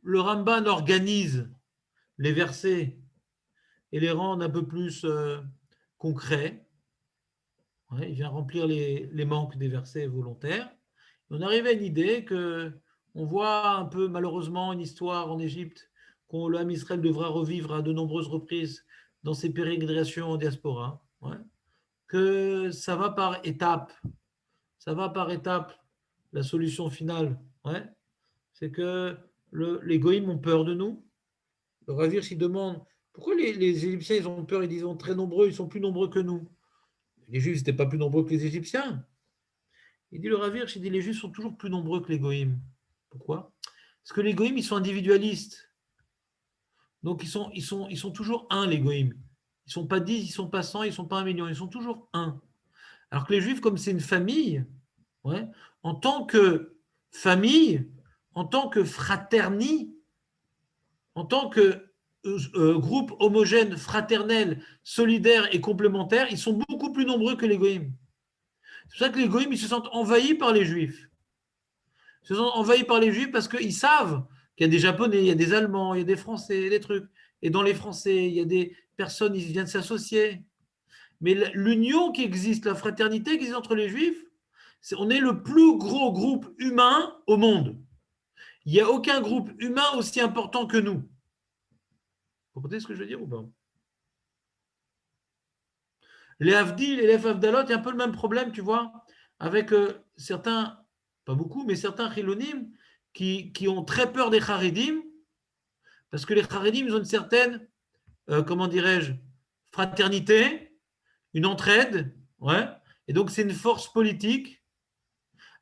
Le Ramban organise les versets et les rend un peu plus concrets. Ouais, il vient remplir les manques des versets volontaires. On arrive à une idée que on voit un peu malheureusement une histoire en Égypte que le Ham Israël devra revivre à de nombreuses reprises dans ses pérégrinations en diaspora. Ouais. Que ça va par étapes. Ça va par étapes. La solution finale, ouais, c'est que les goïms ont peur de nous. Le Rav Hirsch, il demande pourquoi les Égyptiens ils ont peur, ils disent ils sont très nombreux, ils sont plus nombreux que nous. Les Juifs n'étaient pas plus nombreux que les Égyptiens. Il dit le Rav Hirsch, il dit les Juifs sont toujours plus nombreux que les goïms. Pourquoi? Parce que les goïms, ils sont individualistes. Donc ils sont toujours un, les goïms. Ils ne sont pas 10, ils ne sont pas 100, ils ne sont pas 1 million, ils sont toujours un. Alors que les Juifs, comme c'est une famille, ouais, en tant que famille, en tant que fraternité, en tant que groupe homogène, fraternel, solidaire et complémentaire, ils sont beaucoup plus nombreux que les goïms. C'est pour ça que les goïms, ils se sentent envahis par les Juifs. Ils se sentent envahis par les Juifs parce qu'ils savent qu'il y a des Japonais, il y a des Allemands, il y a des Français, des trucs. Et dans les Français, il y a des personnes, ils viennent s'associer. Mais l'union qui existe, la fraternité qui existe entre les Juifs, on est le plus gros groupe humain au monde. Il n'y a aucun groupe humain aussi important que nous. Vous comprenez ce que je veux dire ou pas? Les Havdil et les Havdalot, il y a un peu le même problème, tu vois, avec certains, pas beaucoup, mais certains Chilonim qui ont très peur des Haredim, parce que les Haredim, ils ont une certaine, comment dirais-je, fraternité, une entraide, ouais, et donc c'est une force politique,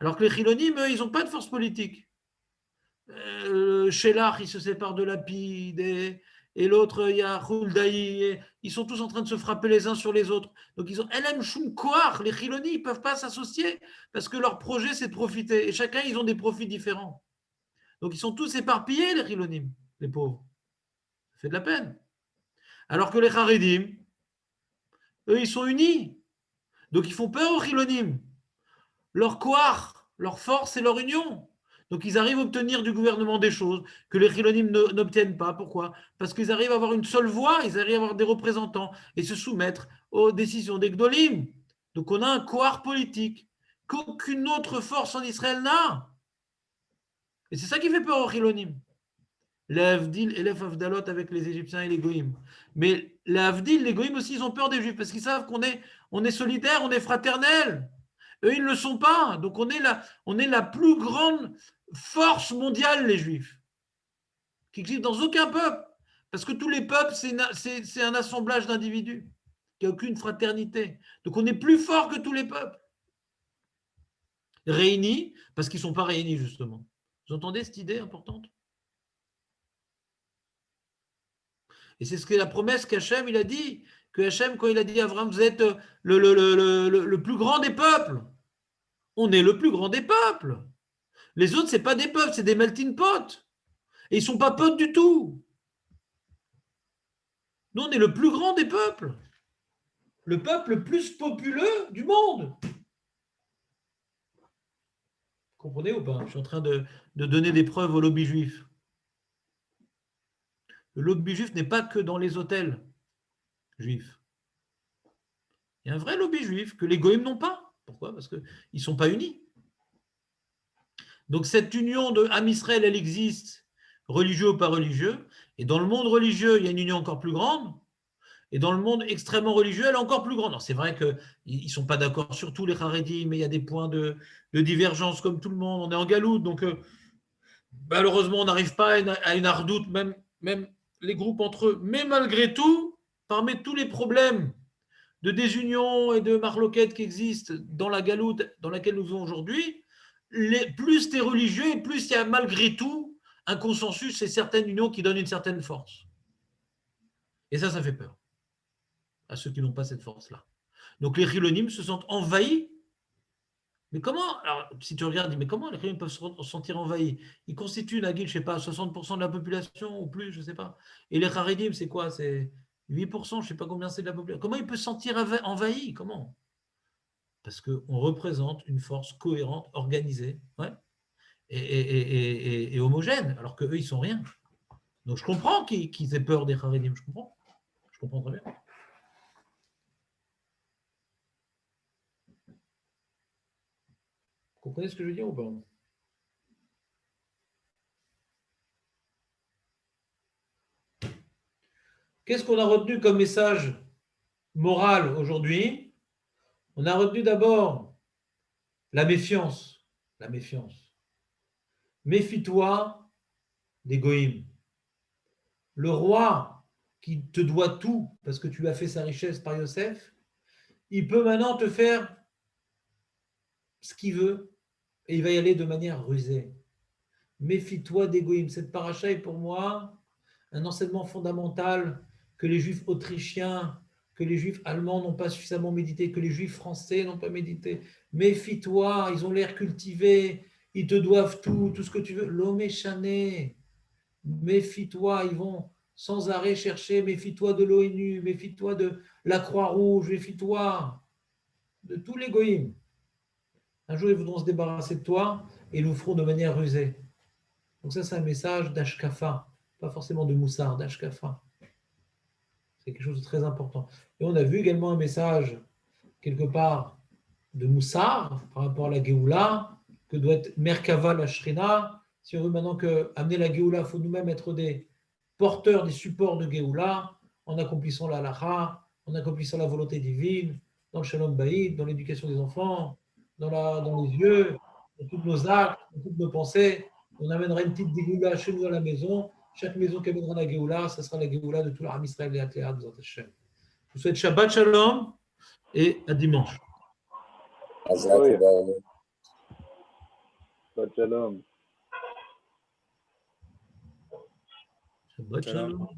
alors que les Chilonim, eux, ils n'ont pas de force politique. Shelach, il se sépare de Lapide, et l'autre, il y a Huldaï, ils sont tous en train de se frapper les uns sur les autres. Donc ils ont Elem Shum Koach, les Chiloni, ils ne peuvent pas s'associer parce que leur projet, c'est de profiter. Et chacun, ils ont des profits différents. Donc ils sont tous éparpillés, les Chilonim, les pauvres. Ça fait de la peine. Alors que les Haredim, eux, ils sont unis. Donc ils font peur aux Chilonim. Leur Koach, leur force et leur union. Donc, ils arrivent à obtenir du gouvernement des choses que les Chilonim n'obtiennent pas. Pourquoi? Parce qu'ils arrivent à avoir une seule voix, ils arrivent à avoir des représentants et se soumettre aux décisions des Gdolim. Donc, on a un couard politique qu'aucune autre force en Israël n'a. Et c'est ça qui fait peur aux Chilonim. Les Havdil et les Havdalot avec les Égyptiens et les Goïms. Mais les Havdil, les Goïms aussi, ils ont peur des Juifs parce qu'ils savent qu'on est solidaires, on est fraternels. Eux, ils ne le sont pas. Donc, on est la plus grande force mondiale, les Juifs, qui n'existe dans aucun peuple. Parce que tous les peuples, c'est un assemblage d'individus. Il n'y a aucune fraternité. Donc, on est plus fort que tous les peuples. Réunis, parce qu'ils ne sont pas réunis, justement. Vous entendez cette idée importante? Et c'est ce que la promesse qu'Hachem, il a dit. Que Hachem, quand il a dit à Abraham, vous êtes le plus grand des peuples. On est le plus grand des peuples. Les autres, ce n'est pas des peuples, c'est des melting pot. Et ils ne sont pas potes du tout. Nous, on est le plus grand des peuples. Le peuple le plus populeux du monde. Vous comprenez ou pas? Je suis en train de donner des preuves au lobby juif. Le lobby juif n'est pas que dans les hôtels juifs. Il y a un vrai lobby juif que les goïms n'ont pas. Pourquoi? Parce qu'ils ne sont pas unis. Donc cette union de Am Israël, elle existe, religieux ou pas religieux. Et dans le monde religieux, il y a une union encore plus grande. Et dans le monde extrêmement religieux, elle est encore plus grande. Alors, c'est vrai qu'ils ne sont pas d'accord sur tous les Haredim, mais il y a des points de divergence comme tout le monde. On est en galoute, donc malheureusement, on n'arrive pas à une ardoute, même les groupes entre eux. Mais malgré tout, parmi tous les problèmes de désunion et de marloquette qui existent dans la galoute dans laquelle nous vivons aujourd'hui, plus tu es religieux et plus il y a malgré tout un consensus et certaines unions qui donnent une certaine force. Et ça fait peur à ceux qui n'ont pas cette force-là. Donc les Chilonim se sentent envahis. Mais comment? Alors, si tu regardes, mais comment les Chilonim peuvent se sentir envahis? Ils constituent, Nagil, je ne sais pas, 60% de la population ou plus, je ne sais pas. Et les Haredim, c'est quoi? C'est 8%, je ne sais pas combien c'est de la population. Comment ils peuvent se sentir envahis? Comment? Parce qu'on représente une force cohérente, organisée, ouais, et homogène, alors qu'eux, ils ne sont rien. Donc je comprends qu'ils aient peur des Haredim, je comprends. Je comprends très bien. Vous comprenez ce que je veux dire ou pas? Qu'est-ce qu'on a retenu comme message moral aujourd'hui? On a retenu d'abord la méfiance. La méfiance. Méfie-toi des goïms. Le roi qui te doit tout parce que tu lui as fait sa richesse par Yosef, il peut maintenant te faire ce qu'il veut et il va y aller de manière rusée. Méfie-toi des goïms. Cette paracha est pour moi un enseignement fondamental que les juifs autrichiens, que les juifs allemands n'ont pas suffisamment médité, que les juifs français n'ont pas médité. Méfie-toi, ils ont l'air cultivés, ils te doivent tout ce que tu veux. L'homme chané. Méfie-toi, ils vont sans arrêt chercher, méfie-toi de l'ONU, méfie-toi de la Croix-Rouge, méfie-toi de tous les goïms. Un jour, ils voudront se débarrasser de toi et ils le feront de manière rusée. Donc ça, c'est un message d'Ashkafa, pas forcément de Moussard, d'Ashkafa. C'est quelque chose de très important. Et on a vu également un message, quelque part, de Moussard par rapport à la Géoula, que doit être Merkava la Shrina. Si on veut maintenant amener la Géoula, il faut nous-mêmes être des porteurs, des supports de Géoula, en accomplissant la halakha, en accomplissant la volonté divine, dans le Shalom Baïd, dans l'éducation des enfants, dans les yeux, dans tous nos actes, dans toutes nos pensées. On amènera une petite Géoula chez nous à la maison. Chaque maison qui amènera la Géoula, ça sera la Géoula de tout l'Aram Israël et Atléa. Je vous souhaite Shabbat Shalom et à dimanche. Hazak, Shabbat shalom. Shabbat Shalom.